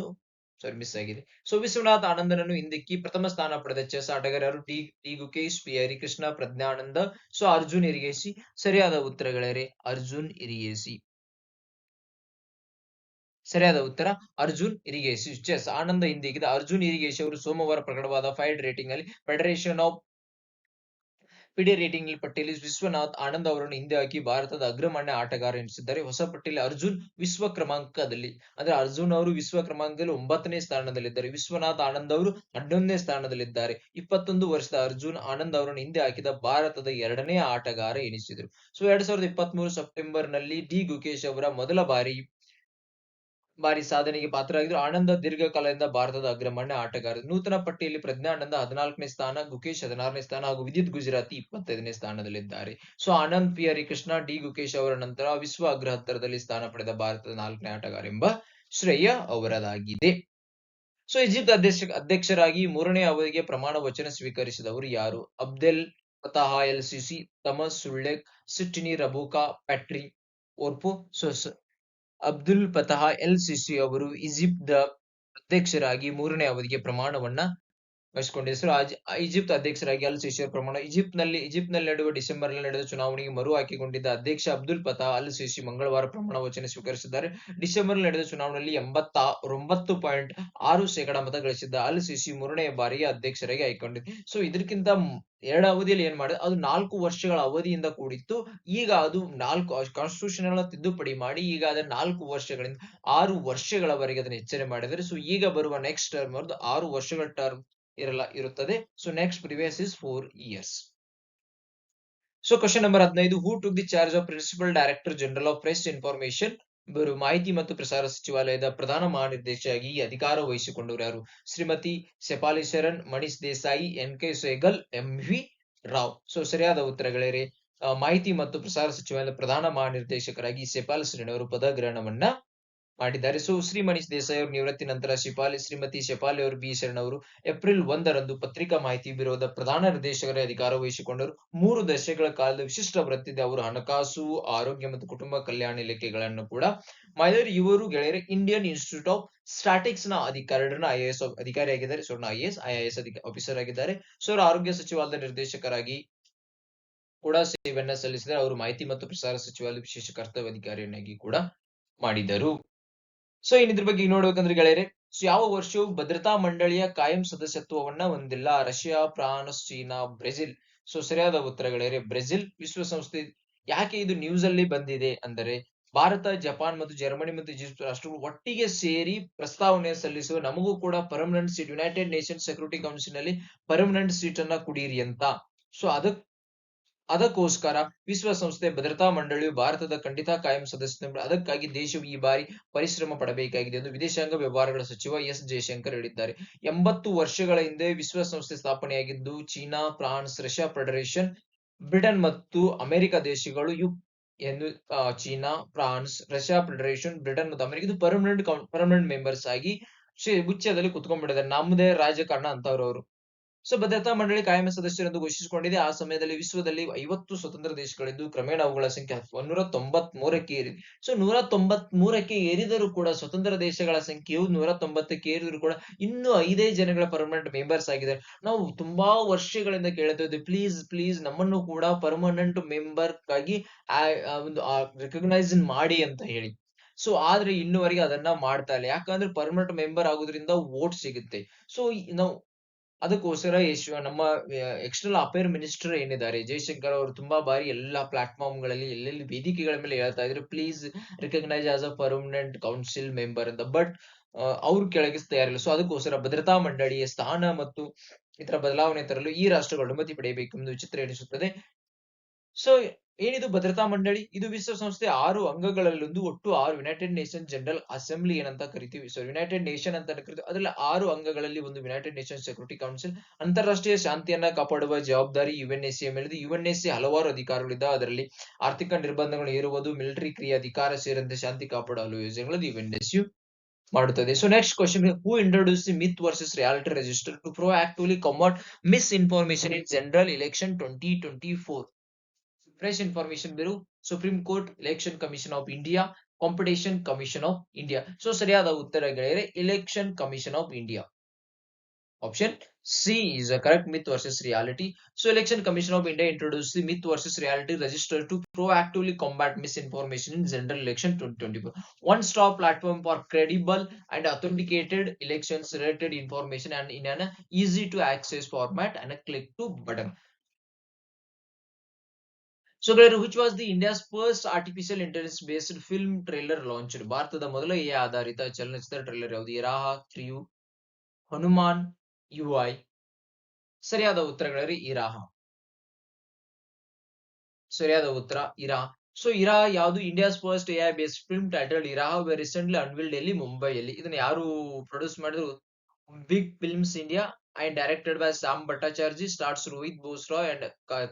ಮಿಸ್ ಆಗಿದೆ. ಸೊ ವಿಶ್ವನಾಥ್ ಆನಂದನನ್ನು ಹಿಂದಿಕ್ಕಿ ಪ್ರಥಮ ಸ್ಥಾನ ಪಡೆದ ಚೆಸ್ ಆಟಗಾರರು D Gukesh, P Harikrishna, Praggnanandhaa, so Arjun Erigaisi. ಸರಿಯಾದ ಉತ್ತರ ಗೆಳೆಯರೆ, ಅರ್ಜುನ್ ಇರಿಗೇಸಿ. ಸರಿಯಾದ ಉತ್ತರ ಅರ್ಜುನ್ ಇರಿಗೇಸಿ. ಚೆಸ್ ಆನಂದ ಹಿಂದಿಕ್ಕಿದ ಅರ್ಜುನ್ ಇರಿಗೇಸಿ ಅವರು ಸೋಮವಾರ ಪ್ರಕಟವಾದ ಫೈಡ್ ರೇಟಿಂಗ್ ಅಲ್ಲಿ ಫೆಡರೇಷನ್ ಆಫ್ ಫಿಡೆ ರೇಟಿಂಗ್ ಪಟ್ಟಿಯಲ್ಲಿ ವಿಶ್ವನಾಥ್ ಆನಂದ್ ಅವರನ್ನು ಹಿಂದೆ ಹಾಕಿ ಭಾರತದ ಅಗ್ರಮಾನ್ಯ ಆಟಗಾರ ಎನಿಸಿದ್ದಾರೆ. ಹೊಸ ಪಟ್ಟಿಯಲ್ಲಿ ಅರ್ಜುನ್ ವಿಶ್ವ ಕ್ರಮಾಂಕದಲ್ಲಿ, ಅಂದ್ರೆ ಅರ್ಜುನ್ ಅವರು ವಿಶ್ವ ಕ್ರಮಾಂಕದಲ್ಲಿ 9ನೇ ಸ್ಥಾನದಲ್ಲಿದ್ದಾರೆ. ವಿಶ್ವನಾಥ್ ಆನಂದ್ ಅವರು 11ನೇ ಸ್ಥಾನದಲ್ಲಿದ್ದಾರೆ. 21 ವರ್ಷದ ಅರ್ಜುನ್ ಆನಂದ್ ಅವರನ್ನು ಹಿಂದೆ ಹಾಕಿದ ಭಾರತದ 2ನೇ ಆಟಗಾರ ಎನಿಸಿದರು. ಸೊ 2023 ಸೆಪ್ಟೆಂಬರ್ ನಲ್ಲಿ ಡಿ ಗುಕೇಶ್ ಅವರ ಮೊದಲ ಬಾರಿ ಸಾಧನೆಗೆ ಪಾತ್ರರಾಗಿದ್ರು. ಆನಂದ ದೀರ್ಘಕಾಲದಿಂದ ಭಾರತದ ಅಗ್ರಮಾನ್ಯ ಆಟಗಾರ. ನೂತನ ಪಟ್ಟಿಯಲ್ಲಿ ಪ್ರಜ್ಞಾನಂದ 14ನೇ ಸ್ಥಾನ, ಗುಕೇಶ್ 16ನೇ ಸ್ಥಾನ ಹಾಗೂ ವಿದಿತ್ ಗುಜರಾತಿ 25ನೇ ಸ್ಥಾನದಲ್ಲಿದ್ದಾರೆ. So Anand, P Harikrishna, D Gukesh ಅವರ ನಂತರ ವಿಶ್ವ ಅಗ್ರ 10ರಲ್ಲಿ ಸ್ಥಾನ ಪಡೆದ ಭಾರತದ 4ನೇ ಆಟಗಾರ ಎಂಬ ಶ್ರೇಯ ಅವರದಾಗಿದೆ. ಸೊ ಈಜಿಪ್ಟ್ ಅಧ್ಯಕ್ಷರಾಗಿ 3ನೇ ಅವಧಿಗೆ ಪ್ರಮಾಣ ವಚನ ಸ್ವೀಕರಿಸಿದವರು ಯಾರು? Abdel Fattah el Sisi, Tamas Sulyok, Sitiveni Rabuka, Petteri Orpo. Abdul Fattah el Sisi ಅವರು ಈಜಿಪ್ಟ್ ಅಧ್ಯಕ್ಷರಾಗಿ 3ನೇ ಅವಧಿಗೆ ಪ್ರಮಾಣವನ್ನ ವಹಿಸಿಕೊಂಡಿದ್ದರು. ಈಜಿಪ್ಟ್ ಅಧ್ಯಕ್ಷರಾಗಿ ಅಲ್ ಸಿಸಿ ಅವರ ಪ್ರಮಾಣ ಈಜಿಪ್ಟ್ ನಲ್ಲಿ ನಡೆಯುವ ಡಿಸೆಂಬರ್ ನಲ್ಲಿ ನಡೆದ ಚುನಾವಣೆಗೆ ಮರು ಆಯ್ಕೆಗೊಂಡಿದ್ದ ಅಧ್ಯಕ್ಷ ಅಬ್ದುಲ್ ಫತಾಹ್ ಅಲ್ ಸಿಸಿ ಮಂಗಳವಾರ ಪ್ರಮಾಣ ವಚನ ಸ್ವೀಕರಿಸಿದ್ದಾರೆ. ಡಿಸೆಂಬರ್ ನಲ್ಲಿ ನಡೆದ ಚುನಾವಣೆಯಲ್ಲಿ 89.6% ಮತ ಗಳಿಸಿದ್ದ ಅಲ್ ಸಿಸಿ 3ನೇ ಬಾರಿಗೆ ಅಧ್ಯಕ್ಷರಾಗಿ ಆಯ್ಕೆಗೊಂಡಿದೆ. ಸೊ ಇದಕ್ಕಿಂತ 2 ಅವಧಿಯಲ್ಲಿ ಏನ್ ಮಾಡಿದೆ, ಅದು 4 ವರ್ಷಗಳ ಅವಧಿಯಿಂದ ಕೂಡಿತ್ತು. ಈಗ ಅದು 4 ಕಾನ್ಸ್ಟಿಟ್ಯೂಷನ್ ತಿದ್ದುಪಡಿ ಮಾಡಿ ಈಗ ಅದ 4 ವರ್ಷಗಳಿಂದ 6 ವರ್ಷಗಳವರೆಗೆ ಅದನ್ನು ಹೆಚ್ಚಳ ಮಾಡಿದರೆ. ಸೊ ಈಗ ಬರುವ ನೆಕ್ಸ್ಟ್ ಟರ್ಮ್ 6 ವರ್ಷಗಳ ಟರ್ಮ್ ಇರುತ್ತದೆ. So next previous is 4 years. So question number 15, who took the charge of principal director general of press information? ಇವರು ಮಾಹಿತಿ ಮತ್ತು ಪ್ರಸಾರ ಸಚಿವಾಲಯದ ಪ್ರಧಾನ ಮಹಾನಿರ್ದೇಶಕಿಯಾಗಿ ಅಧಿಕಾರ ವಹಿಸಿಕೊಂಡವರು ಯಾರು? ಶ್ರೀಮತಿ ಶೆಫಾಲಿ ಶರಣ್, ಮನೀಶ್ ದೇಸಾಯಿ, ಎನ್.ಕೆ. ಸೆಹಗಲ್, ಎಂ.ವಿ. ರಾವ್. ಸೊ ಸರಿಯಾದ ಉತ್ತರಗಳೇ ಮಾಹಿತಿ ಮತ್ತು ಪ್ರಸಾರ ಸಚಿವಾಲಯದ ಪ್ರಧಾನ ಮಹಾನಿರ್ದೇಶಕರಾಗಿ ಶೆಫಾಲಿ ಶರಣ್ ಅವರು ಪದಗ್ರಹಣವನ್ನ ಮಾಡಿದ್ದಾರೆ. ಸೊ ಶ್ರೀ ಮನೀಶ್ ದೇಸಾಯಿ ಅವರು ನಿವೃತ್ತಿ ನಂತರ ಶ್ರೀಮತಿ ಶೆಫಾಲಿ ಅವರು ಬಿ ಶರಣ್ ಅವರು ಏಪ್ರಿಲ್ 1ರಂದು ಪತ್ರಿಕಾ ಮಾಹಿತಿ ಬ್ಯೂರೋದ ಪ್ರಧಾನ ನಿರ್ದೇಶಕರ ಅಧಿಕಾರ ವಹಿಸಿಕೊಂಡರು. 3 ದಶಕಗಳ ಕಾಲದ ವಿಶಿಷ್ಟ ವೃತ್ತಿದೆ. ಅವರು ಹಣಕಾಸು, ಆರೋಗ್ಯ ಮತ್ತು ಕುಟುಂಬ ಕಲ್ಯಾಣ ಇಲಾಖೆಗಳನ್ನು ಕೂಡ ಮಾಡಿದ್ದಾರೆ. ಇವರು ಗೆಳೆಯರೆ ಇಂಡಿಯನ್ ಇನ್ಸ್ಟಿಟ್ಯೂಟ್ ಆಫ್ ಸ್ಟಾಟಿಕ್ಸ್ ನ IAS ಅಧಿಕಾರಿಯಾಗಿದ್ದಾರೆ. ಸೊ IAS ಆಫೀಸರ್ ಆಗಿದ್ದಾರೆ. ಸೊ ಅವರು ಆರೋಗ್ಯ ಸಚಿವಾಲಯದ ನಿರ್ದೇಶಕರಾಗಿ ಕೂಡ ಸೇವೆಯನ್ನ ಸಲ್ಲಿಸಿದ್ದಾರೆ. ಅವರು ಮಾಹಿತಿ ಮತ್ತು ಪ್ರಸಾರ ಸಚಿವಾಲಯದ ವಿಶೇಷ ಕರ್ತವ್ಯ ಅಧಿಕಾರಿಯನ್ನಾಗಿ ಕೂಡ ಮಾಡಿದರು. ಸೊ ಇದ್ರ ಬಗ್ಗೆ ನೋಡ್ಬೇಕಂದ್ರೆ ಗೆಳೆಯರೆ, ಯಾವ ವರ್ಷವು ಭದ್ರತಾ ಮಂಡಳಿಯ ಕಾಯಂ ಸದಸ್ಯತ್ವವನ್ನ ಹೊಂದಿಲ್ಲ? Russia, France, China, Brazil. So ಸರಿಯಾದ ಉತ್ತರ ಗೆಳೆಯರೆ ಬ್ರೆಜಿಲ್. ವಿಶ್ವಸಂಸ್ಥೆ ಯಾಕೆ ಇದು ನ್ಯೂಸ್ ಅಲ್ಲಿ ಬಂದಿದೆ ಅಂದರೆ, ಭಾರತ, ಜಪಾನ್ ಮತ್ತು ಜರ್ಮನಿ ಮತ್ತು ಈಜಿಪ್ಟ್ ರಾಷ್ಟ್ರಗಳು ಒಟ್ಟಿಗೆ ಸೇರಿ ಪ್ರಸ್ತಾವನೆ ಸಲ್ಲಿಸುವ ನಮಗೂ ಕೂಡ permanent seat United Nations Security Council ನಲ್ಲಿ ಪರ್ಮನೆಂಟ್ ಸೀಟ್ ಅನ್ನ ಕುಡೀರಿ ಅಂತ. ಸೊ ಅದಕ್ಕೋಸ್ಕರ ವಿಶ್ವಸಂಸ್ಥೆ ಭದ್ರತಾ ಮಂಡಳಿಯು ಭಾರತದ ಖಂಡಿತ ಕಾಯಂ ಸದಸ್ಯ. ಅದಕ್ಕಾಗಿ ದೇಶವು ಈ ಬಾರಿ ಪರಿಶ್ರಮ ಪಡಬೇಕಾಗಿದೆ ಎಂದು ವಿದೇಶಾಂಗ ವ್ಯವಹಾರಗಳ ಸಚಿವ ಎಸ್ ಜಯಶಂಕರ್ ಹೇಳಿದ್ದಾರೆ. 80 ವರ್ಷಗಳ ಹಿಂದೆ ವಿಶ್ವಸಂಸ್ಥೆ ಸ್ಥಾಪನೆಯಾಗಿದ್ದು China, France, Russia Federation, Britain ಮತ್ತು ಅಮೆರಿಕ ದೇಶಗಳು ಎಂದು China, France, Russia Federation, Britain ಮತ್ತು ಅಮೆರಿಕ ಇದು ಪರ್ಮನೆಂಟ್ ಮೆಂಬರ್ಸ್ ಆಗಿ ಗುಚ್ಛದಲ್ಲಿ ಕುತ್ಕೊಂಡ್ಬಿಟ್ಟಿದ್ದಾರೆ. ನಮ್ಮದೇ ರಾಜಕಾರಣ ಅಂತವ್ರವರು. ಸೊ ಭದ್ರತಾ ಮಂಡಳಿ ಕಾಯಂ ಸದಸ್ಯರೆಂದು ಘೋಷಿಸಿಕೊಂಡಿದೆ. ಆ ಸಮಯದಲ್ಲಿ ವಿಶ್ವದಲ್ಲಿ 50 ಸ್ವತಂತ್ರ ದೇಶಗಳಿದ್ದು ಕ್ರಮೇಣ ಅವುಗಳ ಸಂಖ್ಯೆ 193ಕ್ಕೆ ಏರಿದೆ. ಸೊ 193ಕ್ಕೆ ಏರಿದರೂ ಕೂಡ ಸ್ವತಂತ್ರ ದೇಶಗಳ ಸಂಖ್ಯೆಯು 190ಕ್ಕೆ ಏರಿದರೂ ಕೂಡ ಇನ್ನೂ 5 ಜನಗಳ ಪರ್ಮನೆಂಟ್ ಮೆಂಬರ್ಸ್ ಆಗಿದ್ದಾರೆ. ನಾವು ತುಂಬಾ ವರ್ಷಗಳಿಂದ ಕೇಳ್ತಾ ಪ್ಲೀಸ್ ನಮ್ಮನ್ನು ಕೂಡ ಪರ್ಮನೆಂಟ್ ಮೆಂಬರ್ ಆಗಿ ಒಂದು ರೆಕಗ್ನೈಸ್ ಮಾಡಿ ಅಂತ ಹೇಳಿ. ಸೊ ಆದ್ರೆ ಇನ್ನುವರೆಗೆ ಅದನ್ನ ಮಾಡ್ತಾ ಇಲ್ಲ. ಯಾಕಂದ್ರೆ ಪರ್ಮನೆಂಟ್ ಮೆಂಬರ್ ಆಗೋದ್ರಿಂದ ವೋಟ್ ಸಿಗುತ್ತೆ. ಸೊ ನಾವು ಅದಕ್ಕೋಸ್ಕರ ನಮ್ಮ ಎಕ್ಸ್ಟರ್ನಲ್ ಅಫೇರ್ ಮಿನಿಸ್ಟರ್ ಏನಿದ್ದಾರೆ ಜಯಶಂಕರ್ ಅವರು ತುಂಬಾ ಬಾರಿ ಎಲ್ಲಾ ಪ್ಲಾಟ್ಫಾರ್ಮ್ ಗಳಲ್ಲಿ ಎಲ್ಲೆಲ್ಲಿ ವೇದಿಕೆಗಳ ಮೇಲೆ ಹೇಳ್ತಾ ಇದ್ರು, please recognise us a permanent council member ಅಂತ. ಬಟ್ ಅವ್ರು ಕೆಳಗಿಸ್ತಾ ಇರಲಿಲ್ಲ. ಸೊ ಅದಕ್ಕೋಸ್ಕರ ಭದ್ರತಾ ಮಂಡಳಿಯ ಸ್ಥಾನ ಮತ್ತು ಇದರ ಬದಲಾವಣೆ ತರಲು ಈ ರಾಷ್ಟ್ರಗಳು ಅನುಮತಿ ಪಡೆಯಬೇಕೆಂದು ವಿಚಿತ್ರ ಎನಿಸುತ್ತದೆ. ಸೊ ಏನಿದು ಭದ್ರತಾ ಮಂಡಳಿ? ಇದು ವಿಶ್ವಸಂಸ್ಥೆ 6 ಅಂಗಗಳಲ್ಲೊಂದು. ಒಟ್ಟು 6 ಯುನೈಟೆಡ್ ನೇಷನ್ ಜನರಲ್ ಅಸೆಂಬ್ಲಿ ಏನಂತ ಕರಿತೀವಿ. ಸೊ ಯುನೈಟೆಡ್ ನೇಷನ್ ಅಂತ ಕರಿತೀವಿ. ಅದರಲ್ಲಿ 6 ಅಂಗಗಳಲ್ಲಿ ಒಂದು ಯುನೈಟೆಡ್ ನೇಷನ್ ಸೆಕ್ಯೂರಿಟಿ ಕೌನ್ಸಿಲ್. ಅಂತಾರಾಷ್ಟ್ರೀಯ ಶಾಂತಿಯನ್ನ ಕಾಪಾಡುವ ಜವಾಬ್ದಾರಿ ಯುಎನ್ಎಸ್ಸಿ ಮೇಲಿದೆ. ಯುಎನ್ಎಸ್ಸಿ ಹಲವಾರು ಅಧಿಕಾರಗಳಿದೆ. ಅದರಲ್ಲಿ ಆರ್ಥಿಕ ನಿರ್ಬಂಧಗಳು ಹೇರುವುದು, ಮಿಲಿಟರಿ ಕ್ರಿಯೆ ಅಧಿಕಾರ ಸೇರಿದಂತೆ ಶಾಂತಿ ಕಾಪಾಡಲು ಯೋಜನೆಗಳು ಯುಎನ್ಎಸ್ಸಿ ಮಾಡುತ್ತದೆ. So next question, who introduce the myth versus reality register to proactively combat misinformation in general election 2024? Press information bureau supreme court, election commission of India, competition commission of India. So ಸರಿಯಾದ ಉತ್ತರ ಗೆಳೆಯರೆ election commission of India. Option C is a correct. Myth versus reality. So Election Commission of India introduced the Myth versus Reality Register to proactively combat misinformation in general election 2024. One-stop platform for credible and authenticated elections related information and in an easy to access format and a click to button. So which was the India's first artificial intelligence based film trailer launched? ಭಾರತದ ಮೊದಲ AI ಆಧಾರಿತ ಚಲನಚಿತ್ರ ಟ್ರೇಲರ್ ಯಾವುದು? ಇರಾಹ 3, ಹನುಮಾನ್, UI. ಸರಿಯಾದ ಉತ್ತರಗಳಲ್ಲಿ ಇರಾಹ. ಸರಿಯಾದ ಉತ್ತರ ಇರಾ. ಸೊ ಇರಾ ಯಾವುದು? India's first AI based film title Irah were recently unveiled ಎಲ್ಲಿ? ಮುಂಬೈಯಲ್ಲಿ. ಇದನ್ನ ಯಾರು ಪ್ರೊಡ್ಯೂಸ್ ಮಾಡಿದ್ರು? Big films India and directed by Sam Bhattacharjee. Stars Rohit Bosra and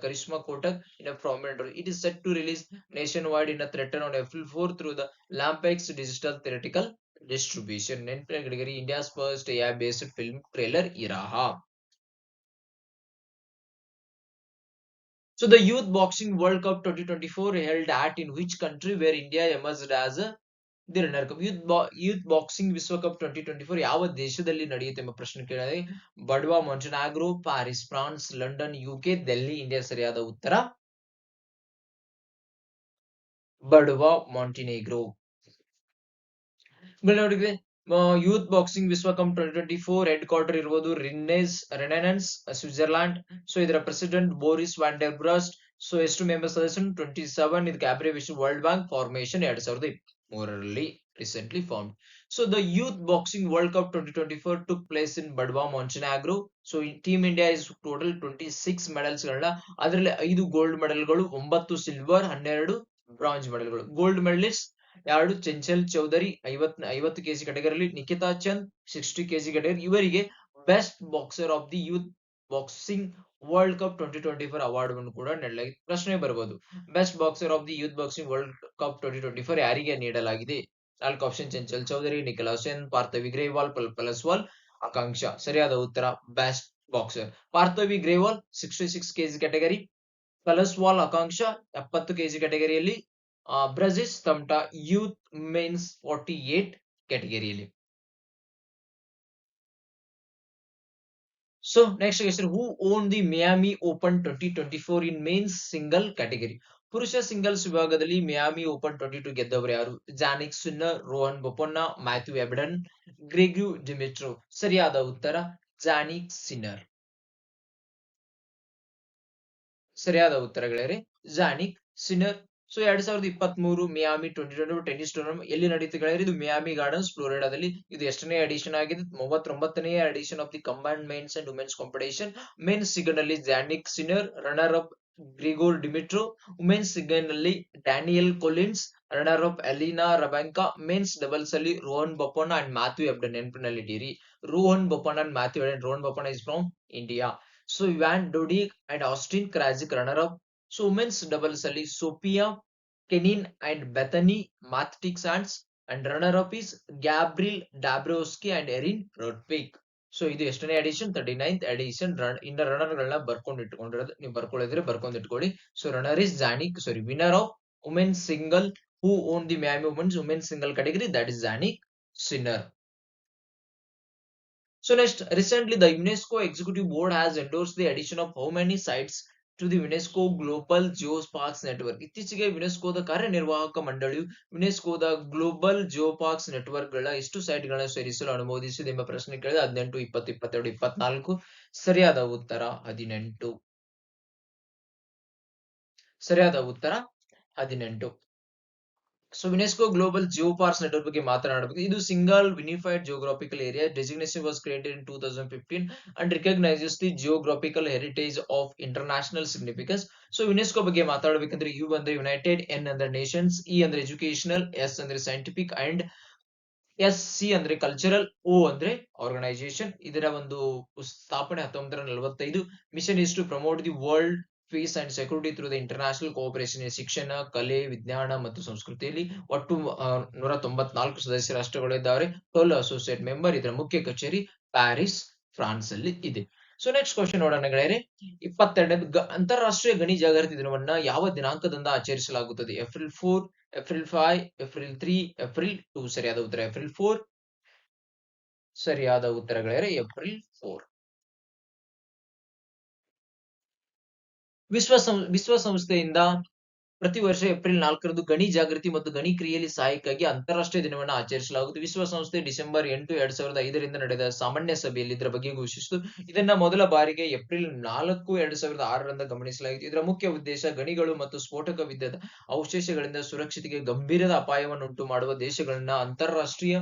Karishma Kotak in a prominent role. It is set to release nationwide in a theater on April 4 through the Lampex digital theatrical distribution. ನೆನಪಿನ category India's first AI based film trailer ಇರಾಹ. So the Youth Boxing World Cup 2024 held at in which country where India emerged as the runner cup? Youth Boxing ವಿಶ್ವಕಪ್ 2024 ಯಾವ ದೇಶದಲ್ಲಿ ನಡೆಯುತ್ತೆ ಎಂಬ ಪ್ರಶ್ನೆ ಕೇಳಿದೆ. Budva, Montenegro, Paris France, London UK, Delhi India. ಸರಿಯಾದ ಉತ್ತರ ಬಡ್ವಾ ಮಾಂಟಿನೆಗ್ರೋ. ನೋಡಿದ್ರೆ ಯೂತ್ ಬಾಕ್ಸಿಂಗ್ ವಿಶ್ವಕಪ್ 2024 ಹೆಡ್ ಕ್ವಾರ್ಟರ್ ಇರುವುದು ರೆನೆನ್ಸ್ ಸ್ವಿಟ್ಜರ್ಲ್ಯಾಂಡ್. ಸೊ ಇದರ president Boris van der Brust. So ಎಷ್ಟು ಮೆಂಬರ್ ಸದಸ್ಯರು? 27. ಇದಕ್ಕೆ ಅಬ್ರಿವೇಷನ್ ವರ್ಲ್ಡ್ ಬ್ಯಾಂಕ್. ಫಾರ್ಮೇಶನ್ 2023ರಲ್ಲಿ recently formed. So the Youth Boxing World Cup 2024 took place in Badwa, Montenegro. So Team India is total 26 medals ಗಳನ್ನ, ಅದರಲ್ಲಿ 5 ಗೋಲ್ಡ್ ಮೆಡಲ್ಗಳು, 9 ಸಿಲ್ವರ್, 12 ಬ್ರಾಂಜ್ ಮೆಡಲ್ಗಳು. ಗೋಲ್ಡ್ ಮೆಡಲಿಸ್ಟ್ ಯಾರು? ಚಂಚಲ್ ಚೌಧರಿ 50 ಕೆಜಿ ಕೆಟಗರಿಯಲ್ಲಿ, ನಿಖಿತಾ ಚಂದ್ 60 ಕೆಜಿ ಕೆಟಗರಿ. ಇವರಿಗೆ best boxer of the youth boxing world cup 2024 award ಅನ್ನು ಕೂಡ ನೀಡಲಾಗಿದೆ. ಪ್ರಶ್ನೆ ಬರಬಹುದು, best boxer of the youth boxing world cup 2024 ಯಾರಿಗೆ ನೀಡಲಾಗಿದೆ? 4 ಆಪ್ಷನ್: ಚಂಚಲ್ ಚೌಧರಿ, ನಿಖಿಲ್ ಹುಸೇನ್, ಪಾರ್ಥವಿ ಗ್ರೇವಾಲ್, ಪಲಸ್ವಾಲ್, ಆಕಾಂಕ್ಷ. ಸರಿಯಾದ ಉತ್ತರ best boxer Parthavi Grewal 66 KG category, ಪಲಸ್ವಾಲ್ Akanksha 70 KG ಕೆಟಗರಿಯಲ್ಲಿ, ಬ್ರಜಿಸ್ ತಮ್ಟಾ ಯೂತ್ ಮೇನ್ಸ್ 48 ಕ್ಯಾಟಗರಿಯಲ್ಲಿ. So next question, who won the Miami Open 2024 in men's single category? ಪುರುಷ ಸಿಂಗಲ್ಸ್ ವಿಭಾಗದಲ್ಲಿ ಮಿಯಾಮಿ ಓಪನ್ 22 ಗೆದ್ದವರು ಯಾರು? Jannik Sinner, Rohan Bopanna, Matthew Ebden, Grigor Dimitrov. ಸರಿಯಾದ ಉತ್ತರ ಜಾನಿಕ್ ಸಿನ್ನರ್. ಸರಿಯಾದ ಉತ್ತರಗಳೇ Jannik Sinner. So 2023 Miami 2022 tennis tournament ಎಲ್ಲಿ ನಡೀತು ಗೆಳೆಯರೆ? ಇದು ಮಿಯಾಮಿ ಗಾರ್ಡನ್ಸ್ ಫ್ಲೋರಿಡಾದಲ್ಲಿ. ಇದು ಎಷ್ಟನೇ ಎಡಿಷನ್ ಆಗಿದೆ? 39ನೇ edition of the combined men's and women's competition. Men's single ನಲ್ಲಿ Jannik Sinner, runner up Grigor Dimitrov. Women's single ನಲ್ಲಿ Danielle Collins, runner up Elena Rybakina. Men's doubles ಅಲ್ಲಿ Rohan Bopanna and Matthew Ebden. ನೆನಪಿನಲ್ಲಿ ಇಟ್ಟಿರಿ, Rohan Bopanna and Matthew Ebden. Rohan Bopanna is from India. So Ivan Dodig and Austin Krajicek runner up. So women's doubles ಅಲ್ಲಿ Sofia Kenin and Bethanie Mattek Sands and runner up is Gabriela Dabrowski and Erin Routliffe. So ಇದು ಎಷ್ಟನೇ ಎಡಿಷನ್? 39th edition. ಇನ್ನ ರನ್ನರ್ ಗಳನ್ನ ಬರ್ಕೊಂಡು ಇಟ್ಕೊಂಡಿರೋದು, ನೀವು ಬರ್ಕೊಳ್ಳಿದ್ರೆ ಬರ್ಕೊಂಡು ಇಟ್ಕೊಳ್ಳಿ. So runner is Jannik winner of women's single who won the Miami women's single category, that is Jannik Sinner. So next, recently the UNESCO Executive Board has endorsed the addition of how many sites to the UNESCO Global Geoparks Network? ಇತ್ತೀಚೆಗೆ ಯುನೆಸ್ಕೋದ ಕಾರ್ಯನಿರ್ವಾಹಕ ಮಂಡಳಿಯು ಯುನೆಸ್ಕೋದ ಗ್ಲೋಬಲ್ ಜಿಯೋಪಾರ್ಕ್ಸ್ ನೆಟ್ವರ್ಕ್ ಗಳ ಎಷ್ಟು ಸೈಟ್ ಗಳನ್ನ ಸೇರಿಸಲು ಅನುಮೋದಿಸಿದೆ ಎಂಬ ಪ್ರಶ್ನೆ ಕೇಳಿದೆ. 18, 20, 22, 24. ಸರಿಯಾದ ಉತ್ತರ 18. ಸರಿಯಾದ ಉತ್ತರ 18. So UNESCO global geo parks network ಬಗ್ಗೆ ಮಾತನಾಡಬೇಕು. ಇದು single unified geographical area designation was created in 2015 and recognises the geographical heritage of international significance. So UNESCO ಬಗ್ಗೆ ಮಾತಾಡಬೇಕಂದ್ರೆ ಯು ಅಂದ್ರೆ ಯುನೈಟೆಡ್, ಎನ್ ಅಂದ್ರೆ ನೇಷನ್ಸ್, ಇ ಅಂದ್ರೆ ಎಜುಕೇಶನಲ್, ಎಸ್ ಅಂದ್ರೆ ಸೈಂಟಿಫಿಕ್ ಅಂಡ್ ಎಸ್ ಸಿ ಅಂದ್ರೆ ಕಲ್ಚರಲ್, ಓ ಅಂದ್ರೆ ಆರ್ಗನೈಸೇಷನ್. ಇದರ ಒಂದು ಸ್ಥಾಪನೆ 1945. Mission is to promote the world peace and security through the international cooperation ಶಿಕ್ಷಣ, ಕಲೆ, ವಿಜ್ಞಾನ ಮತ್ತು ಸಂಸ್ಕೃತಿಯಲ್ಲಿ. ಒಟ್ಟು 194 ಸದಸ್ಯ ರಾಷ್ಟ್ರಗಳಿದ್ದಾರೆ. 12 ಅಸೋಸಿಯೇಟ್ ಮೆಂಬರ್. ಇದರ ಮುಖ್ಯ ಕಚೇರಿ ಪ್ಯಾರಿಸ್, ಫ್ರಾನ್ಸ್ ಅಲ್ಲಿ ಇದೆ. ಸೊ ನೆಕ್ಸ್ಟ್ ಕ್ವಶನ್ ನೋಡೋಣ ಗೆಳೆಯರೆ. 22ನೇ ಅಂತಾರಾಷ್ಟ್ರೀಯ ಗಣಿ ಜಾಗೃತಿ ದಿನವನ್ನ ಯಾವ ದಿನಾಂಕದಿಂದ ಆಚರಿಸಲಾಗುತ್ತದೆ? April 4, April 5, April 3, April 2. ಸರಿಯಾದ ಉತ್ತರ ಏಪ್ರಿಲ್ 4. ಸರಿಯಾದ ಉತ್ತರ ಗೆಳೆಯರೆ ಏಪ್ರಿಲ್ 4. ವಿಶ್ವಸಂಸ್ಥೆಯಿಂದ ಪ್ರತಿ ವರ್ಷ ಏಪ್ರಿಲ್ 4ರಂದು ಗಣಿ ಜಾಗೃತಿ ಮತ್ತು ಗಣಿ ಕ್ರಿಯೆಯಲ್ಲಿ ಸಹಾಯಕ್ಕಾಗಿ ಅಂತಾರಾಷ್ಟ್ರೀಯ ದಿನವನ್ನು ಆಚರಿಸಲಾಗುತ್ತದೆ. ವಿಶ್ವಸಂಸ್ಥೆ ಡಿಸೆಂಬರ್ 8, 2005ರಿಂದ ನಡೆದ ಸಾಮಾನ್ಯ ಸಭೆಯಲ್ಲಿ ಇದರ ಬಗ್ಗೆ ಘೋಷಿಸಿತು. ಇದನ್ನ ಮೊದಲ ಬಾರಿಗೆ ಏಪ್ರಿಲ್ 4, 2006ರಿಂದ ಗಮನಿಸಲಾಗಿತ್ತು. ಇದರ ಮುಖ್ಯ ಉದ್ದೇಶ ಗಣಿಗಳು ಮತ್ತು ಸ್ಫೋಟಕ ವಿದ್ಯುತ್ ಅವಶೇಷಗಳಿಂದ ಸುರಕ್ಷತೆಗೆ ಗಂಭೀರದ ಅಪಾಯವನ್ನುಂಟು ಮಾಡುವ ದೇಶಗಳನ್ನ ಅಂತಾರಾಷ್ಟ್ರೀಯ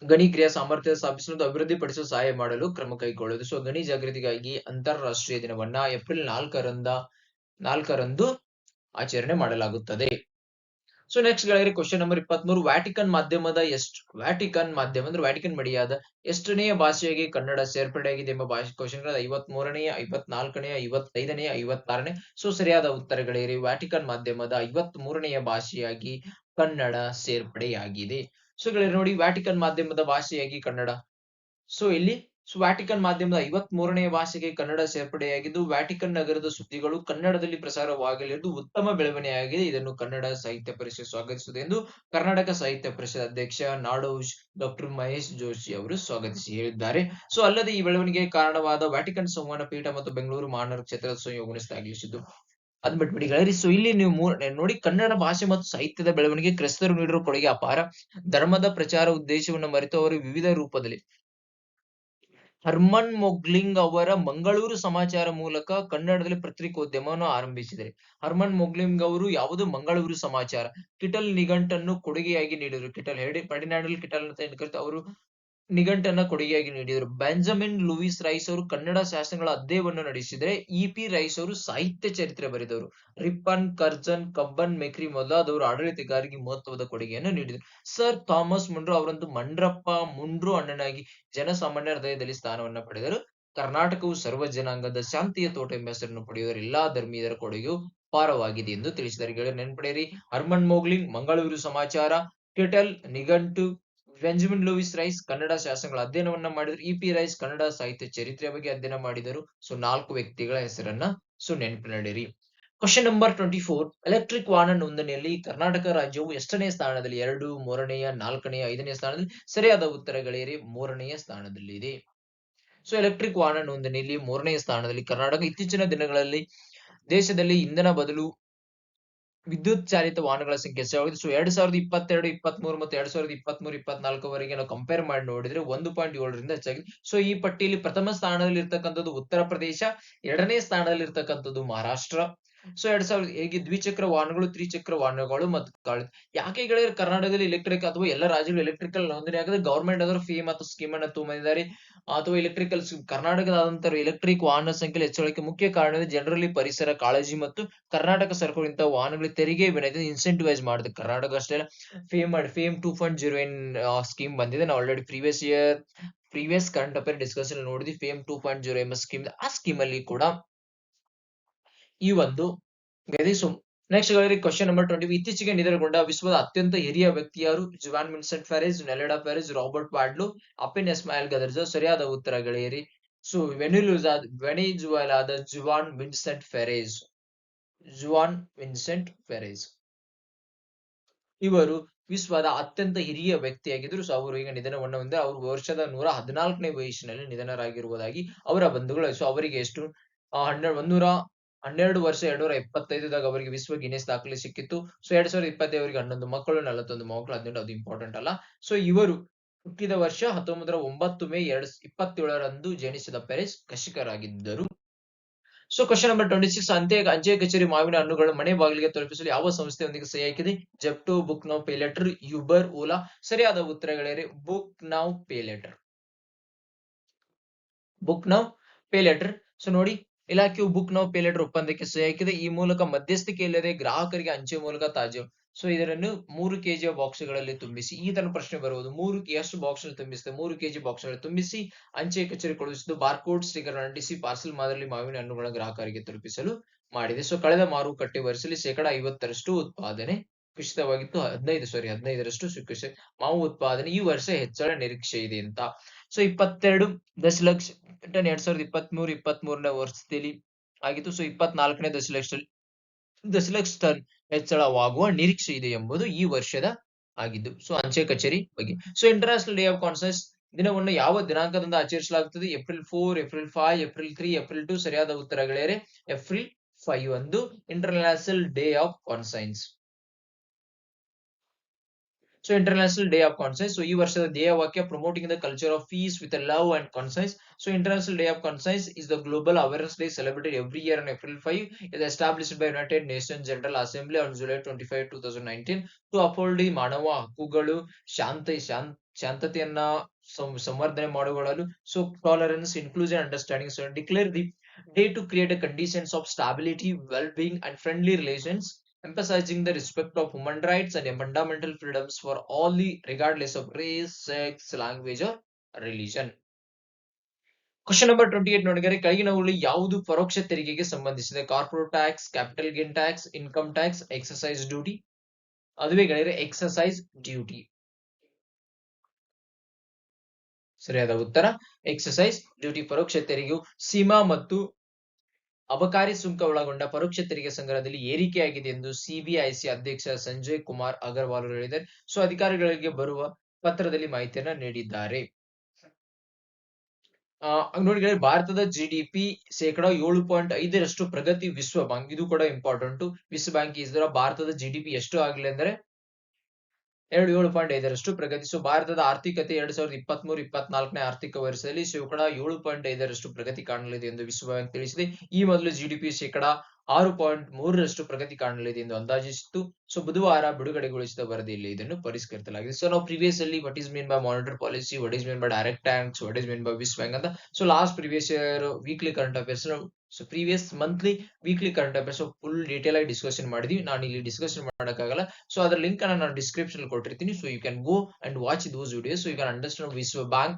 ಗಣಿ ಕ್ರಿಯಾ ಸಾಮರ್ಥ್ಯ ಸ್ಥಾಪಿಸಲು ಅಭಿವೃದ್ಧಿಪಡಿಸಲು ಸಹಾಯ ಮಾಡಲು ಕ್ರಮ ಕೈಗೊಳ್ಳುವುದು. ಸೊ ಗಣಿ ಜಾಗೃತಿಗಾಗಿ ಅಂತಾರಾಷ್ಟ್ರೀಯ ದಿನವನ್ನ ಏಪ್ರಿಲ್ 4ರಂದು ಆಚರಣೆ ಮಾಡಲಾಗುತ್ತದೆ. ಸೊ ನೆಕ್ಸ್ಟ್ ಗೆಳೆಯರೆ ಕ್ವಶನ್ ನಂಬರ್ 23. ವ್ಯಾಟಿಕನ್ ಮಾಧ್ಯಮ ಅಂದ್ರೆ ವ್ಯಾಟಿಕನ್ ಮಡಿಯಾದ ಎಷ್ಟನೆಯ ಭಾಷೆಯಾಗಿ ಕನ್ನಡ ಸೇರ್ಪಡೆಯಾಗಿದೆ ಎಂಬ ಕ್ವಶನ್ 53ನೆಯ, 54ನೆಯ, 55ನೆಯ, 56ನೇ. ಸೊ ಸರಿಯಾದ ಉತ್ತರ ಗೆಳೆಯರೆ ವ್ಯಾಟಿಕನ್ ಮಾಧ್ಯಮದ 53ನೆಯ ಭಾಷೆಯಾಗಿ ಕನ್ನಡ ಸೇರ್ಪಡೆಯಾಗಿದೆ. ಸೊ ಗೆಳೆಯರೆ ನೋಡಿ, ವ್ಯಾಟಿಕನ್ ಮಾಧ್ಯಮದ ಭಾಷೆಯಾಗಿ ಕನ್ನಡ. ಸೊ ಇಲ್ಲಿ ವ್ಯಾಟಿಕನ್ ಮಾಧ್ಯಮದ 53ನೆಯ ಭಾಷೆಗೆ ಕನ್ನಡ ಸೇರ್ಪಡೆಯಾಗಿದ್ದು, ವ್ಯಾಟಿಕನ್ ನಗರದ ಸುದ್ದಿಗಳು ಕನ್ನಡದಲ್ಲಿ ಪ್ರಸಾರವಾಗಲಿದ್ದು ಉತ್ತಮ ಬೆಳವಣಿಗೆಯಾಗಿದೆ. ಇದನ್ನು ಕನ್ನಡ ಸಾಹಿತ್ಯ ಪರಿಷತ್ ಸ್ವಾಗತಿಸುತ್ತದೆ ಎಂದು ಕರ್ನಾಟಕ ಸಾಹಿತ್ಯ ಪರಿಷತ್ ಅಧ್ಯಕ್ಷ ನಾಡೋಜ್ ಡಾಕ್ಟರ್ ಮಹೇಶ್ ಜೋಶಿ ಅವರು ಸ್ವಾಗತಿಸಿ ಹೇಳಿದ್ದಾರೆ. ಸೊ ಅಲ್ಲದೆ ಈ ಬೆಳವಣಿಗೆಗೆ ಕಾರಣವಾದ ವ್ಯಾಟಿಕನ್ ಸಂವಹನ ಪೀಠ ಮತ್ತು ಬೆಂಗಳೂರು ಮಹಾನಗರ ಕ್ಷೇತ್ರದ ಸಂಯೋಗವನ್ನು ಶ್ಲಾಘಿಸಿದ್ದು. ಅದ್ ಬಿಟ್ಬಿಡಿ ಗೆಳೆಯರಿ. ಸೊ ಇಲ್ಲಿ ನೀವು ನೋಡಿ, ಕನ್ನಡ ಭಾಷೆ ಮತ್ತು ಸಾಹಿತ್ಯದ ಬೆಳವಣಿಗೆ ಕ್ರೈಸ್ತರು ನೀಡಿರುವ ಕೊಡುಗೆ ಅಪಾರ. ಧರ್ಮದ ಪ್ರಚಾರ ಉದ್ದೇಶವನ್ನು ಮರೆತು ಅವರು ವಿವಿಧ ರೂಪದಲ್ಲಿ ಹರ್ಮನ್ ಮೊಗ್ಲಿಂಗ್ ಅವರ ಮಂಗಳೂರು ಸಮಾಚಾರ ಮೂಲಕ ಕನ್ನಡದಲ್ಲಿ ಪತ್ರಿಕೋದ್ಯಮವನ್ನು ಆರಂಭಿಸಿದರು. ಹರ್ಮನ್ ಮೊಗ್ಲಿಂಗ್ ಅವರು ಯಾವುದು ಮಂಗಳೂರು ಸಮಾಚಾರ, ಕಿಟಲ್ ನಿಘಂಟನ್ನು ಕೊಡುಗೆಯಾಗಿ ನೀಡಿದರು. ಕಿಟಲ್ ಫರ್ಡಿನಾಂಡ್ ಕಿಟಲ್ ಅಂತ ಏನ್ ಕರೀತಾರೆ, ಅವರು ನಿಘಂಟನ್ನ ಕೊಡುಗೆಯಾಗಿ ನೀಡಿದರು. ಬೆಂಜಮಿನ್ ಲೂಯಿಸ್ ರೈಸ್ ಅವರು ಕನ್ನಡ ಶಾಸನಗಳ ಅಧ್ಯಯನವನ್ನು ನಡೆಸಿದರೆ, ಇ.ಪಿ. ರೈಸ್ ಅವರು ಸಾಹಿತ್ಯ ಚರಿತ್ರೆ ಬರೆದವರು. ರಿಪ್ಪನ್, ಕರ್ಜನ್, ಕಬ್ಬನ್ ಮೆಕ್ರಿ ಮೊದಲಾದವರು ಆಡಳಿತಗಾರರಿಗೆ ಮಹತ್ವದ ಕೊಡುಗೆಯನ್ನು ನೀಡಿದರು. ಸರ್ ಥಾಮಸ್ ಮುನ್ರೋ ಅವರಂತೂ ಮಂಡ್ರಪ್ಪ ಮುನ್ರೋ ಅಣ್ಣನಾಗಿ ಜನಸಾಮಾನ್ಯರ ಹೃದಯದಲ್ಲಿ ಸ್ಥಾನವನ್ನ ಪಡೆದರು. ಕರ್ನಾಟಕವು ಸರ್ವ ಜನಾಂಗದ ಶಾಂತಿಯ ತೋಟ ಎಂಬ ಹೆಸರನ್ನು ಪಡೆಯುವ ಎಲ್ಲಾ ಧರ್ಮೀಯರ ಕೊಡುಗೆಯು ಅಪಾರವಾಗಿದೆ ಎಂದು ತಿಳಿಸಿದ್ದಾರೆ. ಗೆಳೆಯರು ನೆನಪಿಡಿರಿ, ಹರ್ಮನ್ ಮೊಗ್ಲಿಂಗ್ ಮಂಗಳೂರು ಸಮಾಚಾರ, ಕಿಟಲ್ ನಿಘಂಟು, ಬೆಂಜಮಿನ್ ಲೂಯಿಸ್ ರೈಸ್ ಕನ್ನಡ ಶಾಸನಗಳ ಅಧ್ಯಯನವನ್ನ ಮಾಡಿದರು. ಇ.ಪಿ. ರೈಸ್ ಕನ್ನಡ ಸಾಹಿತ್ಯ ಚರಿತ್ರೆಯ ಬಗ್ಗೆ ಅಧ್ಯಯನ ಮಾಡಿದರು. ಸೊ 4 ವ್ಯಕ್ತಿಗಳ ಹೆಸರನ್ನ ನೆನಪಿನಲ್ಲಿಡಿ. Question number 24. ಎಲೆಕ್ಟ್ರಿಕ್ ವಾಹನ ನೋಂದಣಿಯಲ್ಲಿ ಕರ್ನಾಟಕ ರಾಜ್ಯವು ಎಷ್ಟನೇ ಸ್ಥಾನದಲ್ಲಿ? 2, 3ನೆಯ, 4ನೆಯ, 5ನೇ ಸ್ಥಾನದಲ್ಲಿ? ಸರಿಯಾದ ಉತ್ತರ ಗೆಳೆಯರಿ 3ನೆಯ ಸ್ಥಾನದಲ್ಲಿದೆ. ಸೊ ಎಲೆಕ್ಟ್ರಿಕ್ ವಾಹನ ನೋಂದಣಿಯಲ್ಲಿ 3ನೆಯ ಸ್ಥಾನದಲ್ಲಿ ಕರ್ನಾಟಕ. ಇತ್ತೀಚಿನ ದಿನಗಳಲ್ಲಿ ದೇಶದಲ್ಲಿ ಇಂಧನ ಬದಲು ವಿದ್ಯುತ್ ಚಾಲಿತ ವಾಹನಗಳ ಸಂಖ್ಯೆ ಹೆಚ್ಚಾಗಿದೆ. ಸೊ 2022, 23 ಮತ್ತು 2023, 24ವರೆಗೆ ನಾವು ಕಂಪೇರ್ ಮಾಡಿ ನೋಡಿದ್ರೆ 1.7ರಿಂದ ಹೆಚ್ಚಾಗಿದೆ. ಸೊ ಈ ಪಟ್ಟಿಯಲ್ಲಿ ಪ್ರಥಮ ಸ್ಥಾನದಲ್ಲಿ ಇರ್ತಕ್ಕಂಥದ್ದು ಉತ್ತರ ಪ್ರದೇಶ, 2ನೇ ಸ್ಥಾನದಲ್ಲಿ ಇರ್ತಕ್ಕಂಥದ್ದು ಮಹಾರಾಷ್ಟ್ರ. ಸೊ 2000 ಹೇಗೆ ದ್ವಿಚಕ್ರ ವಾಹನಗಳು, ತ್ರಿಚಕ್ರ ವಾಹನಗಳು ಮತ್ತು ಯಾಕೆ ಗೆಳೆಯರು ಕರ್ನಾಟಕದಲ್ಲಿ ಎಲೆಕ್ಟ್ರಿಕ್ ಅಥವಾ ಎಲ್ಲ ರಾಜ್ಯಗಳು ಎಲೆಕ್ಟ್ರಿಕಲ್ ನೋಂದಣಿ ಆಗಿದೆ? ಗವರ್ಮೆಂಟ್ ಅದರ ಫೀ ಮತ್ತು ಸ್ಕೀಮ್ ಅನ್ನ ತಗೊಂಡಿದ್ದಾರೆ. ಅಥವಾ ಎಲೆಕ್ಟ್ರಿಕಲ್ ಕರ್ನಾಟಕದಾದಂತಹ ಎಲೆಕ್ಟ್ರಿಕ್ ವಾಹನ ಸಂಖ್ಯೆ ಹೆಚ್ಚಳಕ್ಕೆ ಮುಖ್ಯ ಕಾರಣ ಜನರಲ್ಲಿ ಪರಿಸರ ಕಾಳಜಿ ಮತ್ತು ಕರ್ನಾಟಕ ಸರ್ಕಾರ ಇಂತಹ ವಾಹನಗಳಿಗೆ ತೆರಿಗೆ ವಿನಾಯಿತಿ ಇನ್ಸೆಂಟಿವೈಸ್ ಮಾಡಿದೆ. ಕರ್ನಾಟಕ ಅಷ್ಟೇ ಫೇಮ್ 2.0 ಏನ್ ಸ್ಕೀಮ್ ಬಂದಿದೆ. ನಾವು already previous current affair discussion ನೋಡಿದ್ವಿ. ಫೇಮ್ 2.0 ಎಂಬ ಸ್ಕೀಮ್, ಆ ಸ್ಕೀಮ್ ಅಲ್ಲಿ ಕೂಡ ಈ ಒಂದು ನೆಕ್ಸ್ಟ್ ಕ್ವಶನ್ ನಂಬರ್ 20. ಇತ್ತೀಚೆಗೆ ನಿಧನಗೊಂಡ ವಿಶ್ವದ ಅತ್ಯಂತ ಹಿರಿಯ ವ್ಯಕ್ತಿ ಯಾರು? ಜುವಾನ್ ವಿನ್ಸೆಂಟ್ ಫೆರೇಜ್, ನೆಲೆಡಾ ಫೆರೇಜ್, ರಾಬರ್ಟ್ ಪಾಡ್ಲು, ಅಪಿನ್ ಇಸ್ಮಾಯಿಲ್ ಗದರ್ಜ. ಸರಿಯಾದ ಉತ್ತರ ಗೆಳೆಯರಿ ಸೊ ವೆನಿಜುವೆಲಾದ ಜುವಾನ್ ವಿನ್ಸೆಂಟ್ ಫೆರೇಜ್ ಇವರು ವಿಶ್ವದ ಅತ್ಯಂತ ಹಿರಿಯ ವ್ಯಕ್ತಿಯಾಗಿದ್ರು. ಸೊ ಅವರು ಈಗ ನಿಧನವನ್ನು ಹೊಂದಿದ್ದಾರೆ. ಅವರು ವರ್ಷದ 114ನೇ ವಯಸ್ಸಿನಲ್ಲಿ ನಿಧನರಾಗಿರುವುದಾಗಿ ಅವರ ಬಂಧುಗಳು. ಸೊ ಅವರಿಗೆ ಎಷ್ಟು 12 ವರ್ಷ 225ದಾಗ ಅವರಿಗೆ ವಿಶ್ವ ಗಿನ್ನೆಸ್ ದಾಖಲೆ ಸಿಕ್ಕಿತ್ತು. ಸೊ 2025 ಅವರಿಗೆ 11 ಮಕ್ಕಳು, 41 ಮಕ್ಕಳು, 18 ಅದು ಇಂಪಾರ್ಟೆಂಟ್ ಅಲ್ಲ. ಸೊ ಇವರು ಹುಟ್ಟಿದ ವರ್ಷ 1909 ಮೇ 27ರಂದು ಜನಿಸಿದ ಪೆರೇಜ್ ಕೃಷಿಕರಾಗಿದ್ದರು. ಸೊ ಕ್ವಶನ್ ನಂಬರ್ 26, ಅಂಚೆ ಕಚೇರಿ ಮಾವಿನ ಹಣ್ಣುಗಳು ಮನೆ ಬಾಗಿಲಿಗೆ ತಲುಪಿಸಲು ಯಾವ ಸಂಸ್ಥೆಯೊಂದಿಗೆ ಸಹಿ ಹಾಕಿದೆ? Zepto, book now, pay later, Uber, Ola. ಸರಿಯಾದ ಉತ್ತರಗಳೇ book now, pay later. Book now, pay later. So ನೋಡಿ, ಇಲಾಖೆಯು ಬುಕ್ ನೌ, ಪೇ ಲೆಟರ್ ಒಪ್ಪಂದಕ್ಕೆ ಸಹಿ ಹಾಕಿದೆ. ಈ ಮೂಲಕ ಮಧ್ಯಸ್ಥಿಕೆ ಇಲ್ಲದೆ ಗ್ರಾಹಕರಿಗೆ ಅಂಚೆ ಮೂಲಕ ತಾಜಾ. ಸೊ ಇದನ್ನು 3 ಕೆಜಿಯ ಬಾಕ್ಸ್ಗಳಲ್ಲಿ ತುಂಬಿಸಿ. ಈ ತರ ಪ್ರಶ್ನೆ ಬರುವುದು. ಎಷ್ಟು ಬಾಕ್ಸ್ ತುಂಬಿಸಿದೆ? 3 ಕೆಜಿ ಬಾಕ್ಸ್ಗಳಲ್ಲಿ ತುಂಬಿಸಿ ಅಂಚೆ ಕಚೇರಿ ಕಳುಹಿಸಿದ್ದು ಬಾರ್ಕೋಡ್ ಸ್ಟಿಕರ್ ಅಂಟಿಸಿ ಪಾರ್ಸಲ್ ಮಾದರಿ ಮಾವಿನ ಹಣ್ಣುಗಳ ಗ್ರಾಹಕರಿಗೆ ತಲುಪಿಸಲು ಮಾಡಿದೆ. ಸೊ ಕಳೆದ ಮಾರುಕಟ್ಟೆ ವರ್ಷದಲ್ಲಿ 50% ಉತ್ಪಾದನೆ ಕುಸಿತವಾಗಿತ್ತು. 15% ಮಾವು ಉತ್ಪಾದನೆ ಈ ವರ್ಷ ಹೆಚ್ಚಳ ನಿರೀಕ್ಷೆ ಇದೆ ಅಂತ. ಸೊ 22 ದಶಲಕ್ಷ ಟನ್ 2023-24ನೇ ವರ್ಷದಲ್ಲಿ ಆಗಿತ್ತು. ಸೊ 24ನೇ ದಶಲಕ್ಷ ಟನ್ ಹೆಚ್ಚಳವಾಗುವ ನಿರೀಕ್ಷೆ ಇದೆ ಎಂಬುದು ಈ ವರ್ಷದ ಆಗಿದ್ದು. ಸೊ ಅಂಚೆ ಕಚೇರಿ ಬಗ್ಗೆ. So international day of conscience ದಿನವನ್ನು ಯಾವ ದಿನಾಂಕದಿಂದ ಆಚರಿಸಲಾಗುತ್ತದೆ? April 4, April 5, April 3, April 2. ಸರಿಯಾದ ಉತ್ತರಗಳೇ ಏಪ್ರಿಲ್ 5 ಒಂದು international day of conscience. So international day of conscience. So ಈ ವರ್ಷದ ಧ್ಯೇಯ ವಾಕ್ಯ promoting the culture of peace with love and conscience. So international day of conscience is the global awareness day celebrated every year on April 5. It is established by United Nations General Assembly on July 25, 2019 to uphold the ಮಾನವ ಹಕ್ಕುಗಳು, ಶಾಂತತೆಯನ್ನ ಸಂವರ್ಧನೆ ಮಾಡಿಕೊಳ್ಳಲು. So tolerance, inclusion, understanding. So declare the day to create a conditions of stability, well-being and friendly relations, emphasizing the respect of human rights and fundamental freedoms for all, regardless of race, sex, language or religion. Question number 28 ನೋಡಿದರೆ ಕೆಳಗಿನವುಗಳಲ್ಲಿ ಯಾವುದು ಪರೋಕ್ಷ ತೆರಿಗೆಗೆ ಸಂಬಂಧಿಸಿದೆ? Corporate tax, capital gain tax, income tax, exercise duty. ಅದುವೇ ಗೆಳೆಯರೆ ಎಕ್ಸರ್ಸೈಸ್ ಡ್ಯೂಟಿ. ಸರಿಯಾದ ಉತ್ತರ ಎಕ್ಸರ್ಸೈಸ್ ಡ್ಯೂಟಿ. ಪರೋಕ್ಷ ತೆರಿಗೆಯು ಸೀಮಾ ಮತ್ತು ಅಬಕಾರಿ ಸುಂಕ ಒಳಗೊಂಡ ಪರೋಕ್ಷ ತೆರಿಗೆ ಸಂಗ್ರಹದಲ್ಲಿ ಏರಿಕೆಯಾಗಿದೆ ಎಂದು ಸಿಬಿಐಸಿ ಅಧ್ಯಕ್ಷ ಸಂಜಯ್ ಕುಮಾರ್ ಅಗರ್ವಾಲ್ ಹೇಳಿದ್ದಾರೆ. ಸೊ ಅಧಿಕಾರಿಗಳಿಗೆ ಬರುವ ಪತ್ರದಲ್ಲಿ ಮಾಹಿತಿಯನ್ನ ನೀಡಿದ್ದಾರೆ. ನೋಡಿ, ಭಾರತದ ಜಿಡಿಪಿ 7.5% ಪ್ರಗತಿ. ವಿಶ್ವ ಬ್ಯಾಂಕ್, ಇದು ಕೂಡ ಇಂಪಾರ್ಟೆಂಟ್. ವಿಶ್ವ ಬ್ಯಾಂಕ್ ಭಾರತದ ಜಿಡಿಪಿ ಎಷ್ಟು ಆಗಲಿ ಅಂದ್ರೆ 7.5% ಪ್ರಗತಿ. ಸೊ ಭಾರತದ ಆರ್ಥಿಕತೆ 2023-24ನೇ ಆರ್ಥಿಕ ವರ್ಷದಲ್ಲಿ 7.5% ಪ್ರಗತಿ ಕಾಣಲಿದೆ ಎಂದು ವಿಶ್ವ ಬ್ಯಾಂಕ್ ತಿಳಿಸಿದೆ. ಈ ಮೊದಲು ಜಿಡಿಪಿ 6.3% ಪ್ರಗತಿ ಕಾಣಲಿದೆ ಎಂದು ಅಂದಾಜಿಸಿತ್ತು. ಸೊ ಬುಧವಾರ ಬಿಡುಗಡೆಗೊಳಿಸಿದ ವರದಿಯಲ್ಲಿ ಇದನ್ನು ಪರಿಷ್ಕರಿಸಲಾಗಿದೆ. ಸೊ ನಾವು ಪ್ರಿವಿಯಸ್ ಅಲ್ಲಿ what is mean by monetary policy, what is mean by direct tax, what is mean by ವಿಶ್ವ ಬ್ಯಾಂಕ್ ಅಂತ. So last previous year weekly current affairs, so previous monthly weekly current affairs full detail ಆಗಿ ಡಿಸ್ಕಷನ್ ಮಾಡಿದ್ವಿ. ನಾನು ಇಲ್ಲಿ ಡಿಸ್ಕಷನ್ ಮಾಡಕ್ಕಾಗಲ್ಲ. ಸೊ ಅದರ ಲಿಂಕ್ ಅನ್ನ ನಾನು ಡಿಸ್ಕ್ರಿಪ್ಷನ್ ಕೊಟ್ಟಿರ್ತೀನಿ. So you can go and watch those videos. So you can understand ವಿಶ್ವ ಬ್ಯಾಂಕ್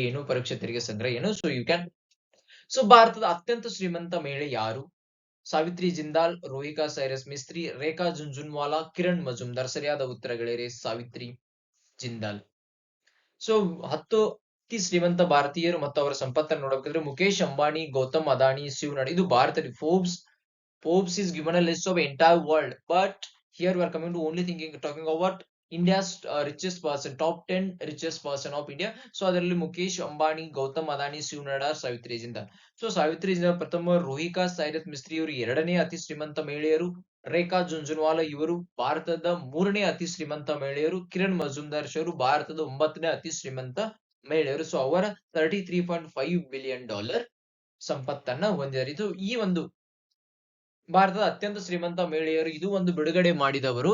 ಏನು, ಪರೋಕ್ಷ ತೆರಿಗೆ ಸಂಗ್ರಹ ಏನು. So you can. ಸೊ ಭಾರತದ ಅತ್ಯಂತ ಶ್ರೀಮಂತ ಮಹಿಳೆ ಯಾರು? ಸಾವಿತ್ರಿ ಜಿಂದಾಲ್, ರೋಹಿಕಾ ಸೈರಸ್ ಮಿಸ್ತ್ರಿ, ರೇಖಾ ಜುಂಜುನ್ವಾಲಾ, ಕಿರಣ್ ಮಜುಮ್ದಾರ್. ಸರಿಯಾದ ಉತ್ತರಗಳೇ ಸಾವಿತ್ರಿ ಜಿಂದಾಲ್. ಸೊ 10 ಅತಿ ಶ್ರೀಮಂತ ಭಾರತೀಯರು ಮತ್ತು ಅವರ ಸಂಪತ್ತನ್ನು ನೋಡಬೇಕಾದ್ರೆ ಮುಖೇಶ್ ಅಂಬಾನಿ, ಗೌತಮ್ ಅದಾನಿ, ಶಿವ್ ನಾಡಿ. ಇದು ಭಾರತದ Forbes is given a list of entire world, but here we are coming to only talking about India's richest person, top 10 richest person of India. So ಅದರಲ್ಲಿ ಮುಖೇಶ್ ಅಂಬಾನಿ, ಗೌತಮ್ ಅದಾನಿ, ಶಿವ್ ನಾಡಾ, ಸಾವಿತ್ರಿ ಜಿಂದಾಲ್. ಸೊ ಸಾವಿತ್ರಿ ಜಿಂದಾಲ್ ಪ್ರಥಮ, ರೋಹಿಕಾ ಸೈರತ್ ಮಿಸ್ತ್ರಿ ಇವರು 2ನೇ ಅತಿ ಶ್ರೀಮಂತ ಮಹಿಳೆಯರು, ರೇಖಾ ಜುಂಜುನ್ವಾಲಾ ಇವರು ಭಾರತದ 3ನೇ ಅತಿ ಶ್ರೀಮಂತ ಮಹಿಳೆಯರು, ಕಿರಣ್ ಮಜುಮ್ದಾರ್ ಅವರು ಭಾರತದ 9ನೇ ಅತಿ ಶ್ರೀಮಂತ ಮಹಿಳೆಯರು. ಸೊ ಅವರ $33.5 ಬಿಲಿಯನ್ ಸಂಪತ್ತನ್ನ ಹೊಂದಿದ್ದಾರೆ. ಇದು ಈ ಒಂದು ಭಾರತದ ಅತ್ಯಂತ ಶ್ರೀಮಂತ ಮಹಿಳೆಯರು. ಇದು ಒಂದು ಬಿಡುಗಡೆ ಮಾಡಿದವರು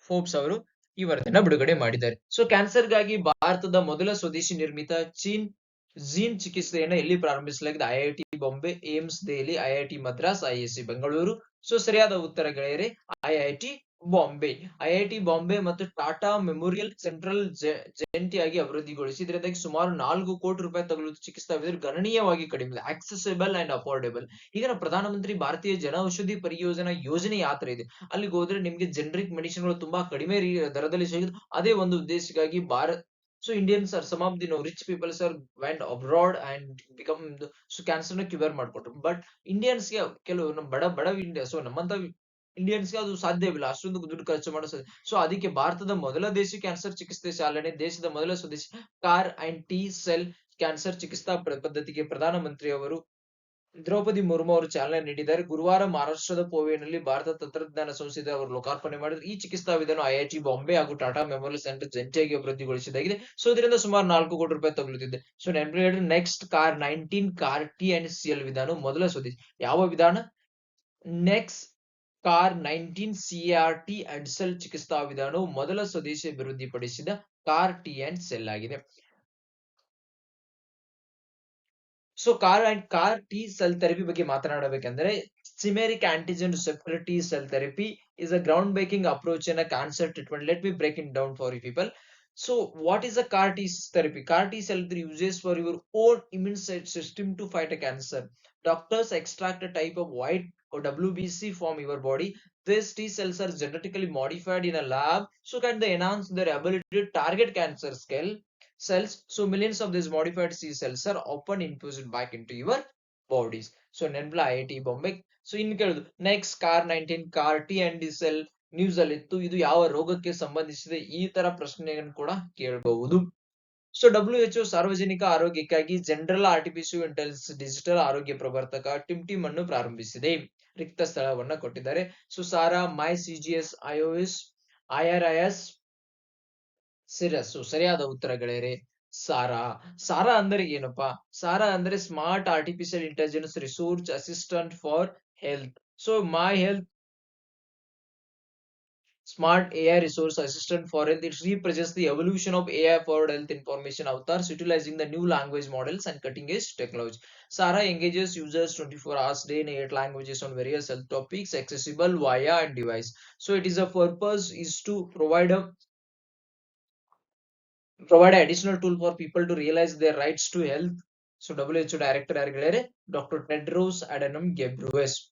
ಫೋರ್ಬ್ಸ್ ಅವರು ಈ ವರದಿಯನ್ನ ಬಿಡುಗಡೆ ಮಾಡಿದ್ದಾರೆ. ಸೊ ಕ್ಯಾನ್ಸರ್ಗಾಗಿ ಭಾರತದ ಮೊದಲ ಸ್ವದೇಶಿ ನಿರ್ಮಿತ ಜೀನ್ ಚಿಕಿತ್ಸೆಯನ್ನ ಎಲ್ಲಿ ಪ್ರಾರಂಭಿಸಲಾಗಿದೆ? IIT Bombay, AIIMS Delhi, IIT Madras, ISC Bengaluru. So ಸರಿಯಾದ ಉತ್ತರಗಳೇ ಐಐಟಿ ಬಾಂಬೆ. ಐಐಟಿ ಬಾಂಬೆ ಮತ್ತು ಟಾಟಾ ಮೆಮೋರಿಯಲ್ ಸೆಂಟ್ರಲ್ ಜಂಟಿಯಾಗಿ ಅಭಿವೃದ್ಧಿಗೊಳಿಸಿ ಇದರಿಂದಾಗಿ ಸುಮಾರು 4 ಕೋಟಿ ರೂಪಾಯಿ ತಗಲುವ ಚಿಕಿತ್ಸಾ ವೆಚ್ಚ ಗಣನೀಯವಾಗಿ ಕಡಿಮೆ, ಆಕ್ಸೆಸಿಬಲ್ ಅಂಡ್ ಅಫೋರ್ಡೆಬಲ್. ಈಗ ಪ್ರಧಾನಮಂತ್ರಿ ಭಾರತೀಯ ಜನೌಷಧಿ ಪರಿಯೋಜನಾ ಯೋಜನೆ ಯಾತ್ರೆ ಇದೆ. ಅಲ್ಲಿಗೆ ಹೋದ್ರೆ ನಿಮ್ಗೆ ಜನರಿಕ್ ಮೆಡಿಸಿನ್ ಗಳು ತುಂಬಾ ಕಡಿಮೆ ದರದಲ್ಲಿ ಸಿಗುತ್ತೆ. ಅದೇ ಒಂದು ಉದ್ದೇಶಕ್ಕಾಗಿ So Indians are some of the rich people went abroad and become so cancer ನ ಕ್ಯೂರ್ ಮಾಡ್ಕೊಟ್ರು. ಬಟ್ ಇಂಡಿಯನ್ಸ್ ಗೆ ಕೆಲವು ಬಡ ಇಂಡಿಯಾ, ಸೊ ನಮ್ಮಂತ ಇಂಡಿಯನ್ಸ್ ಗೆ ಅದು ಸಾಧ್ಯವಿಲ್ಲ, ಅಷ್ಟೊಂದು ದುಡ್ಡು ಖರ್ಚು ಮಾಡೋ. ಸೊ ಅದಕ್ಕೆ ಭಾರತದ ಮೊದಲ ದೇಶಿ ಕ್ಯಾನ್ಸರ್ ಚಿಕಿತ್ಸೆ ಶಾಲೆನೆ ದೇಶದ ಮೊದಲ ಸ್ವದೇಶಿ car and T cell cancer ಚಿಕಿತ್ಸಾ ಪದ್ಧತಿಗೆ ಪ್ರಧಾನಮಂತ್ರಿ ಅವರು ದ್ರೌಪದಿ ಮುರ್ಮು ಅವರು ಚಾಲನೆ ನೀಡಿದ್ದಾರೆ. ಗುರುವಾರ ಮಹಾರಾಷ್ಟ್ರದ ಪೋವೆನಲ್ಲಿ ಭಾರತ ತಂತ್ರಜ್ಞಾನ ಸಂಸ್ಥೆ ಅವರು ಲೋಕಾರ್ಪಣೆ ಮಾಡಿದ್ರು. ಈ ಚಿಕಿತ್ಸಾ ವಿಧಾನ ಐಐಟಿ ಬಾಂಬೆ ಹಾಗೂ ಟಾಟಾ ಮೆಮೋರಿಯಲ್ ಸೆಂಟರ್ ಜಂಟಿಯಾಗಿ ಅಭಿವೃದ್ಧಿಗೊಳಿಸಿದಾಗಿದೆ. ಸೊ ಇದರಿಂದ ಸುಮಾರು 4 ಕೋಟಿ ರೂಪಾಯಿ ತಗುಲುತ್ತಿದೆ. ಸೊ ನೆನಪಿಡಿ, next car 19 car T and CL ವಿಧಾನ ಮೊದಲ ಸ್ವದೇಶಿ. ಯಾವ ವಿಧಾನ? Next car 19 CRT and cell ಚಿಕಿತ್ಸಾ ವಿಧಾನವು ಮೊದಲ ಸ್ವದೇಶಿ ಅಭಿವೃದ್ಧಿಪಡಿಸಿದ ಕಾರ್ ಟಿ ಅಂಡ್ ಸೆಲ್ ಆಗಿದೆ. So car T cell therapy ಬಗ್ಗೆ ಮಾತನಾಡಬೇಕೆಂದರೆ, chimeric antigen receptor T cell therapy is a groundbreaking approach in a cancer treatment. Let me break it down for you people. So what is a CAR T therapy? CAR T cell uses for your own immune system to fight a cancer. Doctors extract a type of white or WBC from your body. These T cells are genetically modified in a lab, so can they enhance their ability to target cancer cells. So millions of these modified C cells are often infused back into your bodies. So ನೆನ್ಪಲ IIT Bombay. So ಇನ್ನು ಕೇಳುದು, next car 19 car T and cell news ಅಲ್ಲಿ ಇತ್ತು. ಇದು ಯಾವ ರೋಗಕ್ಕೆ ಸಂಬಂಧಿಸಿದೆ? ಈ ತರ ಪ್ರಶ್ನೆಯನ್ನು ಕೂಡ ಕೇಳಬಹುದು. ಸೊ WHO ಸಾರ್ವಜನಿಕ ಆರೋಗ್ಯಕ್ಕಾಗಿ ಜನರಲ್ ಆರ್ಟಿಫಿಷಿಯಲ್ ಇಂಟೆಲಿಜೆನ್ಸ್ ಡಿಜಿಟಲ್ ಆರೋಗ್ಯ ಪ್ರವರ್ತಕ ಟಿಮ್ ಅನ್ನು ಪ್ರಾರಂಭಿಸಿದೆ. ರಿಕ್ತ ಸ್ಥಳವನ್ನ ಕೊಟ್ಟಿದ್ದಾರೆ. ಸೊ ಸಾರಾ ಮೈ CGS IRIS ಸಿರಸ್. ಸರಿಯಾದ ಉತ್ತರ ಗೆಳೆಯರೆ ಸಾರಾ ಅಂದ್ರೆ ಏನಪ್ಪಾ? ಸಾರಾ ಅಂದ್ರೆ smart artificial intelligence resource assistant for health. So my health Smart AI resource assistant for health. It represents the evolution of AI powered health information avatars utilizing the new language models and cutting edge technology. Sara engages users 24 hours a day in 8 languages on various health topics accessible via and device. So it is a purpose is to provide an additional tool for people to realize their rights to health. So WHO director ಯಾರು? Dr. Tedros Adhanom Ghebreyesus.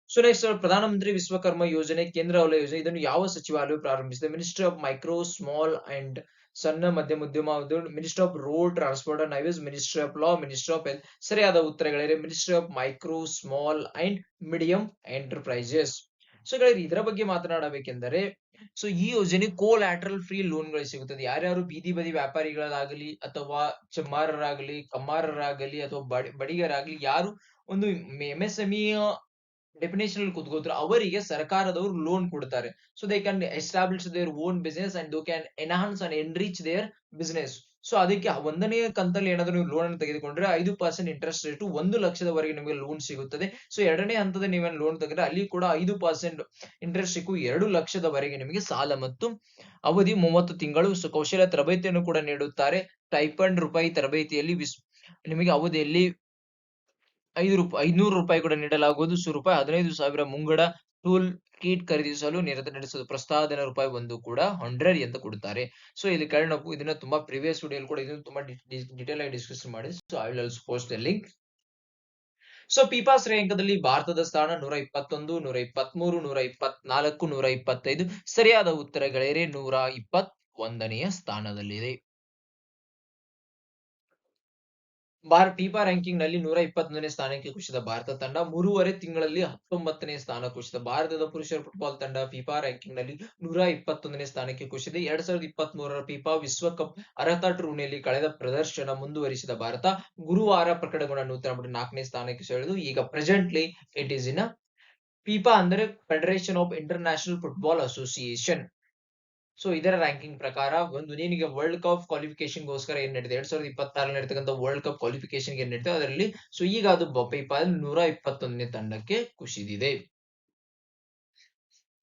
So next ಪ್ರಧಾನಮಂತ್ರಿ ವಿಶ್ವಕರ್ಮ ಯೋಜನೆ ಕೇಂದ್ರ ವಲಯ ಯೋಜನೆ. ಇದನ್ನು ಯಾವ ಸಚಿವಾಲಯ ಪ್ರಾರಂಭಿಸಿದೆ? Ministry of micro small and ಸಣ್ಣ ಮಧ್ಯಮ ಉದ್ಯಮ, ministry of road transport and highways, ministry of law, ministry of health. ಸರಿಯಾದ ಉತ್ತರಗಳಿವೆ ministry of micro small and medium enterprises. So ಇದರ ಬಗ್ಗೆ ಮಾತನಾಡಬೇಕೆಂದರೆ, ಸೊ ಈ ಯೋಜನೆ ಕೋಲ್ಯಾಟ್ರಲ್ ಫ್ರೀ ಲೋನ್ಗಳು ಸಿಗುತ್ತದೆ. ಯಾರ್ಯಾರು ಬೀದಿ ಬದಿ ವ್ಯಾಪಾರಿಗಳಾಗಲಿ ಅಥವಾ ಚಮ್ಮಾರರಾಗಲಿ, ಕಮ್ಮಾರರಾಗಲಿ ಅಥವಾ ಬಡಿಗರಾಗಲಿ, ಯಾರು ಒಂದು MSME ಡೆಫಿನೇಷನ್ ಅಲ್ಲಿ ಕೂತ್ಕೋದ್ರು ಅವರಿಗೆ ಸರ್ಕಾರದವರು ಲೋನ್ ಕೊಡ್ತಾರೆ. So they can establish their own business and they can enhance and enrich their business. So ಅದಕ್ಕೆ ಒಂದನೇ ಕಂತಲ್ಲಿ ಏನಾದ್ರು ನೀವು ಲೋನ್ ಅನ್ನು ತೆಗೆದುಕೊಂಡ್ರೆ 5% ಇಂಟ್ರೆಸ್ಟ್ ರೇಟ್ 1 ಲಕ್ಷದವರೆಗೆ ನಿಮಗೆ ಲೋನ್ ಸಿಗುತ್ತದೆ. ಸೊ ಎರಡನೇ ಹಂತದ ನೀವೇನು ಲೋನ್ ತೆಗೆದ್ರೆ ಅಲ್ಲಿ ಕೂಡ 5% ಇಂಟ್ರೆಸ್ಟ್ ಸಿಕ್ಕು 2 ಲಕ್ಷದವರೆಗೆ ನಿಮಗೆ ಸಾಲ ಮತ್ತು ಅವಧಿ 30 ತಿಂಗಳು. ಸೊ ಕೌಶಲ್ಯ ತರಬೇತಿಯನ್ನು ಕೂಡ ನೀಡುತ್ತಾರೆ. ರೂಪಾಯಿ ತರಬೇತಿಯಲ್ಲಿ ನಿಮಗೆ ಅವಧಿಯಲ್ಲಿ 500 ರೂಪಾಯಿ ಕೂಡ ನೀಡಲಾಗುವುದು. ಸೊ ರೂಪಾಯಿ 15,000 ಮುಂಗಡ ಟೂಲ್ ಕಿಟ್ ಖರೀದಿಸಲು ನಿರತ ನಡೆಸುವುದು. ಪ್ರಸ್ತಾವನೆ ರೂಪಾಯಿ 1 ಕೂಡ 100 ಅಂತ ಕೊಡುತ್ತಾರೆ. ಸೊ ಇಲ್ಲಿ ನಾವು ಇದನ್ನ ತುಂಬಾ ಪ್ರಿವಿಯಸ್ ವಿಡಿಯೋ ಕೂಡ ಇದನ್ನು ತುಂಬಾ ಡಿಟೇಲ್ ಆಗಿ ಡಿಸ್ಕಸ್ ಮಾಡಿ. So I will also post the link. So FIFA ಶ್ರೇಯಾಂಕದಲ್ಲಿ ಭಾರತದ ಸ್ಥಾನ 121, 123, 124, 125. ಸರಿಯಾದ ಉತ್ತರಗಳೇರೆ 121ನೆಯ ಸ್ಥಾನದಲ್ಲಿದೆ. ಫಿಫಾ ರ್ಯಾಂಕಿಂಗ್ ನಲ್ಲಿ 121ನೇ ಸ್ಥಾನಕ್ಕೆ ಕುಸಿದ ಭಾರತ ತಂಡ 3.5 ತಿಂಗಳಲ್ಲಿ 19ನೇ ಸ್ಥಾನ ಕುಸಿದ. ಭಾರತದ ಪುರುಷರ ಫುಟ್ಬಾಲ್ ತಂಡ ಫಿಫಾ ರ್ಯಾಂಕಿಂಗ್ ನಲ್ಲಿ 121ನೇ ಸ್ಥಾನಕ್ಕೆ ಕುಸಿದೆ. 2023ರ ಫಿಫಾ ವಿಶ್ವಕಪ್ ಅರ್ಹತಾ ಟೂರ್ನಿಯಲ್ಲಿ ಕಳೆದ ಪ್ರದರ್ಶನ ಮುಂದುವರಿಸಿದ ಭಾರತ ಗುರುವಾರ ಪ್ರಕಟಗೊಂಡ ನೂತನ 4ನೇ ಸ್ಥಾನಕ್ಕೆ ಸರಿದು ಈಗ presently it is in FIFA ಅಂದರೆ federation of international football association. So ಇದರ ರ್ಯಾಂಕಿಂಗ್ ಪ್ರಕಾರ ಒಂದು ನಿನಗೆ ವರ್ಲ್ಡ್ ಕಪ್ ಕ್ವಾಲಿಫಿಕೇಶನ್ ಗೋಸ್ಕರ ಏನ್ ನಡೀತಿದೆ 2026 ನಡೀತಕ್ಕಂಥ ವರ್ಲ್ಡ್ ಕಪ್ ಕ್ವಾಲಿಫಿಕೇಶನ್ ಏನ್ ನಡೀತದೆ ಅದರಲ್ಲಿ ಸೊ ಈಗ ಅದು ಫಿಫಾ 121ನೇ ತಂಡಕ್ಕೆ ಕುಸಿದಿದೆ.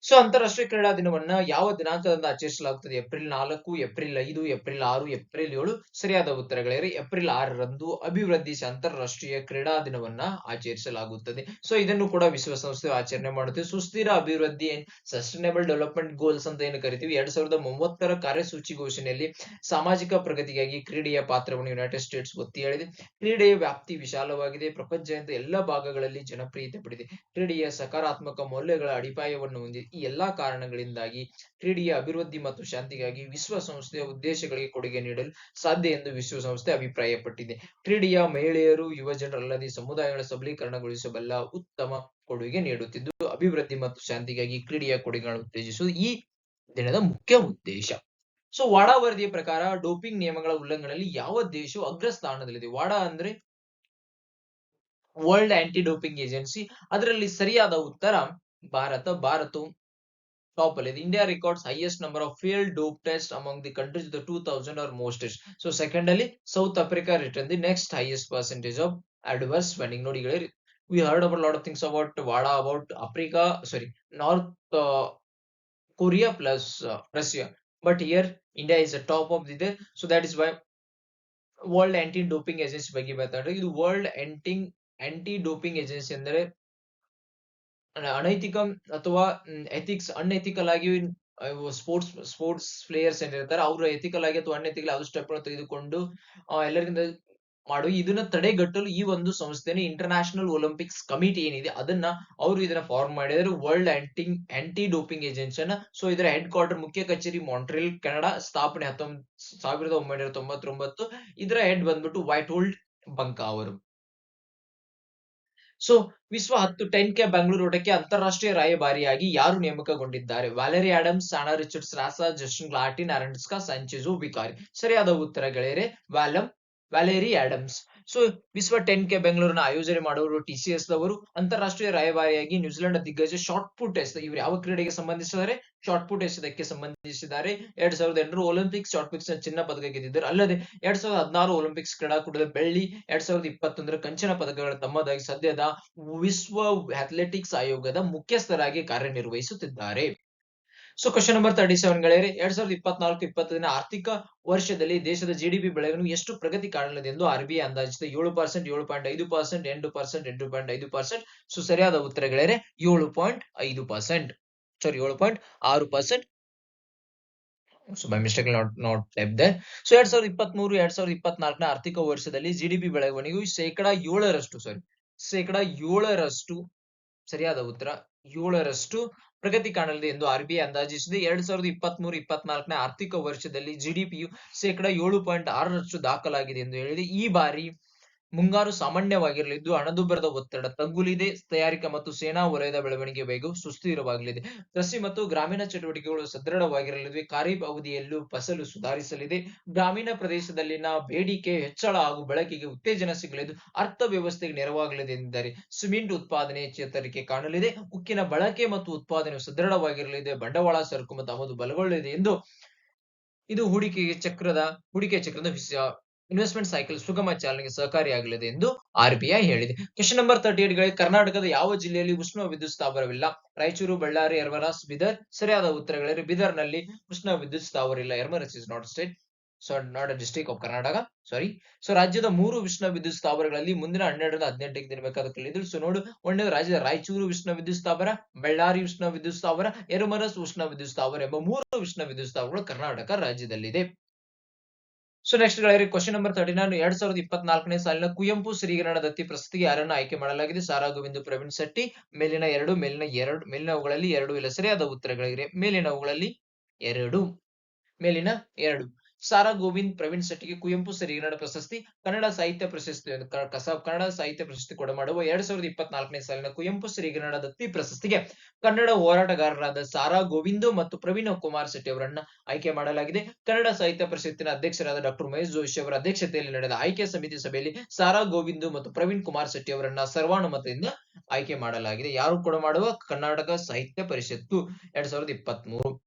ಸೊ ಅಂತಾರಾಷ್ಟ್ರೀಯ ಕ್ರೀಡಾ ದಿನವನ್ನ ಯಾವ ದಿನಾಂಕದಿಂದ ಆಚರಿಸಲಾಗುತ್ತದೆ? April 4, April 5, April 6, April 7. ಸರಿಯಾದ ಉತ್ತರಗಳೇರಿ ಏಪ್ರಿಲ್ 6ರಂದು ಅಭಿವೃದ್ಧಿ ಅಂತಾರಾಷ್ಟ್ರೀಯ ಕ್ರೀಡಾ ದಿನವನ್ನ ಆಚರಿಸಲಾಗುತ್ತದೆ. ಸೊ ಇದನ್ನು ಕೂಡ ವಿಶ್ವಸಂಸ್ಥೆ ಆಚರಣೆ ಮಾಡುತ್ತೆ. ಸುಸ್ಥಿರ ಅಭಿವೃದ್ಧಿ ಸಸ್ಟೈನಬಲ್ ಡೆವಲಪ್ಮೆಂಟ್ ಗೋಲ್ಸ್ ಅಂತ ಏನು ಕರಿತೀವಿ 2030ರ ಕಾರ್ಯಸೂಚಿ ಘೋಷಣೆಯಲ್ಲಿ ಸಾಮಾಜಿಕ ಪ್ರಗತಿಗಾಗಿ ಕ್ರೀಡೆಯ ಪಾತ್ರವನ್ನು ಯುನೈಟೆಡ್ ಸ್ಟೇಟ್ಸ್ ಒತ್ತಿ ಹೇಳಿದೆ. ಕ್ರೀಡೆಯ ವ್ಯಾಪ್ತಿ ವಿಶಾಲವಾಗಿದೆ. ಪ್ರಪಂಚದ ಎಲ್ಲ ಭಾಗಗಳಲ್ಲಿ ಜನಪ್ರಿಯತೆ ಪಡೆದಿದೆ. ಕ್ರೀಡೆಯ ಸಕಾರಾತ್ಮಕ ಮೌಲ್ಯಗಳ ಅಡಿಪಾಯವನ್ನು ಹೊಂದಿದೆ. ಈ ಎಲ್ಲಾ ಕಾರಣಗಳಿಂದಾಗಿ ಕ್ರೀಡೆಯ ಅಭಿವೃದ್ಧಿ ಮತ್ತು ಶಾಂತಿಗಾಗಿ ವಿಶ್ವಸಂಸ್ಥೆಯ ಉದ್ದೇಶಗಳಿಗೆ ಕೊಡುಗೆ ನೀಡಲು ಸಾಧ್ಯ ಎಂದು ವಿಶ್ವಸಂಸ್ಥೆ ಅಭಿಪ್ರಾಯಪಟ್ಟಿದೆ. ಕ್ರೀಡೆಯ ಮಹಿಳೆಯರು, ಯುವಜನರಲ್ಲದೆ ಸಮುದಾಯಗಳ ಸಬಲೀಕರಣಗೊಳಿಸಬಲ್ಲ ಉತ್ತಮ ಕೊಡುಗೆ ನೀಡುತ್ತಿದ್ದು ಅಭಿವೃದ್ಧಿ ಮತ್ತು ಶಾಂತಿಗಾಗಿ ಕ್ರೀಡೆಯ ಕೊಡುಗೆಗಳನ್ನು ಉತ್ತೇಜಿಸುವುದು ಈ ದಿನದ ಮುಖ್ಯ ಉದ್ದೇಶ. ಸೊ ವಾಡಾ ವರದಿಯ ಪ್ರಕಾರ ಡೋಪಿಂಗ್ ನಿಯಮಗಳ ಉಲ್ಲಂಘನೆಯಲ್ಲಿ ಯಾವ ದೇಶವು ಅಗ್ರಸ್ಥಾನದಲ್ಲಿದೆ? ವಾಡಾ ಅಂದ್ರೆ ವರ್ಲ್ಡ್ ಆಂಟಿ ಡೋಪಿಂಗ್ ಏಜೆನ್ಸಿ. ಅದರಲ್ಲಿ ಸರಿಯಾದ ಉತ್ತರ ಭಾರತವು ಟಾಪ್ ಅಲ್ಲಿ ಇದೆ. India records highest number of failed dope test among the countries the 2000 are mostest. So second ಅಲ್ಲಿ South Africa return the next highest percentage of adverse spending. ನೋಡಿ ಗೆಳೆಯರಿ, we heard about a lot of things about WADA, about Africa, sorry, North Korea plus Russia, but here India is the top of the, so that is why world anti doping agency ಬಗ್ಗೆ ಮಾತಾಡಿದ್ರೆ, ಇದು ವರ್ಲ್ಡ್ ಆಂಟಿ ಡೋಪಿಂಗ್ ಏಜೆನ್ಸಿ ಅಂದ್ರೆ ಅನೈತಿಕ ಅಥವಾ ಎಥಿಕ್ಸ್ ಅನ್ಎಥಿಕಲ್ ಆಗಿ ಸ್ಪೋರ್ಟ್ಸ್ ಪ್ಲೇಯರ್ಸ್ ಏನಿರ್ತಾರೆ ಅವರು ಎಥಿಕಲ್ ಆಗಿ ಅಥವಾ ಅನ್ಎಥಿಕಲ್ ಯಾವ್ದು ಸ್ಟೆಪ್ ತೆಗೆದುಕೊಂಡು ಎಲ್ಲರಿಗಿಂತ ಮಾಡು ಇದನ್ನ ತಡೆಗಟ್ಟಲು ಈ ಒಂದು ಸಂಸ್ಥೆನ ಇಂಟರ್ನ್ಯಾಷನಲ್ ಒಲಿಂಪಿಕ್ಸ್ ಕಮಿಟಿ ಏನಿದೆ ಅದನ್ನ ಅವರು ಇದನ್ನ ಫಾರ್ಮ್ ಮಾಡಿದ್ರು, ವರ್ಲ್ಡ್ ಆಂಟಿ ಡೋಪಿಂಗ್ ಏಜೆನ್ಸಿಯನ್ನ. ಸೊ ಇದರ ಹೆಡ್ ಕ್ವಾರ್ಟರ್ ಮುಖ್ಯ ಕಚೇರಿ ಮಾಂಟ್ರಿಯಲ್ ಕೆನಡಾ, ಸ್ಥಾಪನೆ 1999. ಇದರ ಹೆಡ್ ಬಂದ್ಬಿಟ್ಟು ವೈಟ್ ಹೋಲ್ಡ್ ಬಂಕಾ ಅವರು. ಸೊ ವಿಶ್ವ 10K ಬೆಂಗಳೂರು ಓಟಕ್ಕೆ ಅಂತಾರಾಷ್ಟ್ರೀಯ ರಾಯಭಾರಿಯಾಗಿ ಯಾರು ನೇಮಕಗೊಂಡಿದ್ದಾರೆ? Valerie Adams, Sanya Richards Ross, Justin Gatlin, Arantxa Sanchez Vicario. ಸರಿಯಾದ ಉತ್ತರ ಗೆಳೆಯರೆ ವ್ಯಾಲೆರಿ ಆಡಮ್ಸ್. ಸೊ ವಿಶ್ವ 10K ಬೆಂಗಳೂರಿನ ಆಯೋಜನೆ ಮಾಡುವರು TCS ದವರು. ಅಂತಾರಾಷ್ಟ್ರೀಯ ರಾಯಭಾರಿಯಾಗಿ ನ್ಯೂಜಿಲೆಂಡ್ ದಿಗ್ಗಜ ಶಾರ್ಟ್ ಪುಟ್ ಎಸೆತ, ಇವರು ಯಾವ ಕ್ರೀಡೆಗೆ ಸಂಬಂಧಿಸಿದ್ದಾರೆ? ಶಾರ್ಟ್ ಪುಟ್ ಎಸೆತಕ್ಕೆ ಸಂಬಂಧಿಸಿದ್ದಾರೆ. 2008 ಒಲಿಂಪಿಕ್ಸ್ ಶಾರ್ಟ್ ಪುಟ್ ಚಿನ್ನ ಪದಕ ಗೆದ್ದಿದ್ದಾರೆ. ಅಲ್ಲದೆ 2016 ಒಲಿಂಪಿಕ್ಸ್ ಕ್ರೀಡಾಕೂಟದ ಬೆಳ್ಳಿ, 2021 ಕಂಚಿನ ಪದಕಗಳ ತಮ್ಮದಾಗಿ ಸದ್ಯದ ವಿಶ್ವ ಅಥ್ಲೆಟಿಕ್ಸ್ ಆಯೋಗದ ಮುಖ್ಯಸ್ಥರಾಗಿ ಕಾರ್ಯನಿರ್ವಹಿಸುತ್ತಿದ್ದಾರೆ. ಸೊ ಕ್ವಶನ್ ನಂಬರ್ 37 ಗೆಳೆಯರೆ, 2024-25 ಆರ್ಥಿಕ ವರ್ಷದಲ್ಲಿ ದೇಶದ GDP ಬೆಳವಣಿಗೆ ಎಷ್ಟು ಪ್ರಗತಿ ಕಾಣಲಿದೆ ಎಂದು RBI ಅಂದಾಜಿಸಿದೆ? 7%, 7.5%, 8%, 8.5%. ಸೊ ಸರಿಯಾದ ಉತ್ತರ ಗೆಳೆಯರೆ 7.5%, ಸಾರಿ 7.6%. So by mistake not type they. So 2023-2024 ಆರ್ಥಿಕ ವರ್ಷದಲ್ಲಿ GDP ಬೆಳವಣಿಗೆಯು ಶೇಕಡ 7%, ಸರಿಯಾದ ಉತ್ತರ 7% ಪ್ರಗತಿ ಕಾಣಲಿದೆ ಎಂದು RBI ಅಂದಾಜಿಸಿದೆ. 2023-24 ಆರ್ಥಿಕ ವರ್ಷದಲ್ಲಿ GDPಯು ಶೇಕಡ 7.6% ದಾಖಲಾಗಿದೆ ಎಂದು ಹೇಳಿದೆ. ಈ ಬಾರಿ ಮುಂಗಾರು ಸಾಮಾನ್ಯವಾಗಿರಲಿದ್ದು ಹಣದುಬ್ಬರದ ಒತ್ತಡ ತಗ್ಗಲಿದೆ. ತಯಾರಿಕಾ ಮತ್ತು ಸೇನಾ ವಲಯದ ಬೆಳವಣಿಗೆ ವೇಗವು ಸುಸ್ಥಿರವಾಗಲಿದೆ. ಕೃಷಿ ಮತ್ತು ಗ್ರಾಮೀಣ ಚಟುವಟಿಕೆಗಳು ಸದೃಢವಾಗಿರಲಿವೆ. ಖಾರಿಫ್ ಅವಧಿಯಲ್ಲೂ ಫಸಲು ಸುಧಾರಿಸಲಿದೆ. ಗ್ರಾಮೀಣ ಪ್ರದೇಶದಲ್ಲಿನ ಬೇಡಿಕೆ ಹೆಚ್ಚಳ ಹಾಗೂ ಬಳಕೆಗೆ ಉತ್ತೇಜನ ಸಿಗಲಿದ್ದು ಅರ್ಥವ್ಯವಸ್ಥೆಗೆ ನೆರವಾಗಲಿದೆ ಎಂದಿದ್ದಾರೆ. ಸಿಮೆಂಟ್ ಉತ್ಪಾದನೆ ಚೇತರಿಕೆ ಕಾಣಲಿದೆ. ಉಕ್ಕಿನ ಬಳಕೆ ಮತ್ತು ಉತ್ಪಾದನೆ ಸದೃಢವಾಗಿರಲಿದೆ. ಬಂಡವಾಳ ಸರಕು ಮತ್ತು ಆಮದು ಬಲಗೊಳ್ಳಲಿದೆ ಎಂದು ಇದು ಹೂಡಿಕೆ ಚಕ್ರದ ಇನ್ವೆಸ್ಟ್ಮೆಂಟ್ ಸೈಕಲ್ ಸುಗಮ ಚಾಲನೆಗೆ ಸಹಕಾರಿಯಾಗಲಿದೆ ಎಂದು RBI ಹೇಳಿದೆ. ಕ್ವೆಶ್ಚನ್ ನಂಬರ್ 38 ಗಳಿಗೆ, ಕರ್ನಾಟಕದ ಯಾವ ಜಿಲ್ಲೆಯಲ್ಲಿ ಉಷ್ಣ ವಿದ್ಯುತ್ ಸ್ಥಾವರವಿಲ್ಲ? ರಾಯಚೂರು, ಬಳ್ಳಾರಿ, ಯರಮರಸ್, ಬೀದರ್. ಸರಿಯಾದ ಉತ್ತರಗಳಿವೆ. ಬೀದರ್ ನಲ್ಲಿ ಉಷ್ಣ ವಿದ್ಯುತ್ ಸ್ಥಾವರ ಇಲ್ಲ. Yermarus is not state, not a district of Karnataka, sorry. So ರಾಜ್ಯದ 3 ಉಷ್ಣ ವಿದ್ಯುತ್ ಸ್ಥಾವರಗಳಲ್ಲಿ ಮುಂದಿನ 12ರಿಂದ 18ಕ್ಕೆ ದಿನಬೇಕಾದ ಕಲಿಯಿದ್ರು. ಸೊ ನೋಡು, ಒಂದೇ ರಾಜ್ಯದ ರಾಯಚೂರು ಉಷ್ಣ ವಿದ್ಯುತ್ ಸ್ಥಾವರ, ಬಳ್ಳಾರಿ ಉಷ್ಣ ವಿದ್ಯುತ್ ಸ್ಥಾವರ, ಯರಮರಸ್ ಉಷ್ಣ ವಿದ್ಯುತ್ ಸ್ಥಾವರ ಎಂಬ 3 ಉಷ್ಣ ವಿದ್ಯುತ್ ಸ್ಥಾವರಗಳು ಕರ್ನಾಟಕ ರಾಜ್ಯದಲ್ಲಿದೆ. ಸೊ ನೆಕ್ಸ್ಟ್ ಗೆಳೆಯರೆ, ಕ್ವಶನ್ ನಂಬರ್ 39, 2024ನೇ ಸಾಲಿನ ಕುವೆಂಪು ಸಿರಿಗನ್ನಡ ದತ್ತಿ ಪ್ರಶಸ್ತಿಗೆ ಯಾರನ್ನು ಆಯ್ಕೆ ಮಾಡಲಾಗಿದೆ? ಸಾರಾ ಗೋವಿಂದ್, ಪ್ರವೀಣ್ ಶೆಟ್ಟಿ. ಮೇಲಿನವುಗಳಲ್ಲಿ 2 ಇಲ್ಲ. ಸರಿಯಾದ ಉತ್ತರಗಳಿವೆ. ಮೇಲಿನ 2. ಸಾರಾ ಗೋವಿಂದ್, ಪ್ರವೀಣ್ ಶೆಟ್ಟಿಗೆ ಕುವೆಂಪು ಸಿರಿಗನ್ನಡ ಪ್ರಶಸ್ತಿ, ಕನ್ನಡ ಸಾಹಿತ್ಯ ಪ್ರಶಸ್ತಿ ಕೊಡಮಾಡುವ 2024ನೇ ಸಾಲಿನ ಕುವೆಂಪು ಸಿರಿಗನ್ನಡ ದತ್ತಿ ಪ್ರಶಸ್ತಿಗೆ ಕನ್ನಡ ಹೋರಾಟಗಾರರಾದ ಸಾರಾ ಗೋವಿಂದ್ ಮತ್ತು ಪ್ರವೀಣ್ ಕುಮಾರ್ ಶೆಟ್ಟಿ ಅವರನ್ನ ಆಯ್ಕೆ ಮಾಡಲಾಗಿದೆ. ಕನ್ನಡ ಸಾಹಿತ್ಯ ಪರಿಷತ್ತಿನ ಅಧ್ಯಕ್ಷರಾದ ಡಾಕ್ಟರ್ ಮಹೇಶ್ ಜೋಶಿ ಅವರ ಅಧ್ಯಕ್ಷತೆಯಲ್ಲಿ ನಡೆದ ಆಯ್ಕೆ ಸಮಿತಿ ಸಭೆಯಲ್ಲಿ ಸಾರಾ ಗೋವಿಂದ್ ಮತ್ತು ಪ್ರವೀಣ್ ಕುಮಾರ್ ಶೆಟ್ಟಿ ಅವರನ್ನ ಸರ್ವಾನುಮತದಿಂದ ಆಯ್ಕೆ ಮಾಡಲಾಗಿದೆ. ಯಾರು ಕೊಡಮಾಡುವ? ಕರ್ನಾಟಕ ಸಾಹಿತ್ಯ ಪರಿಷತ್ತು 2023.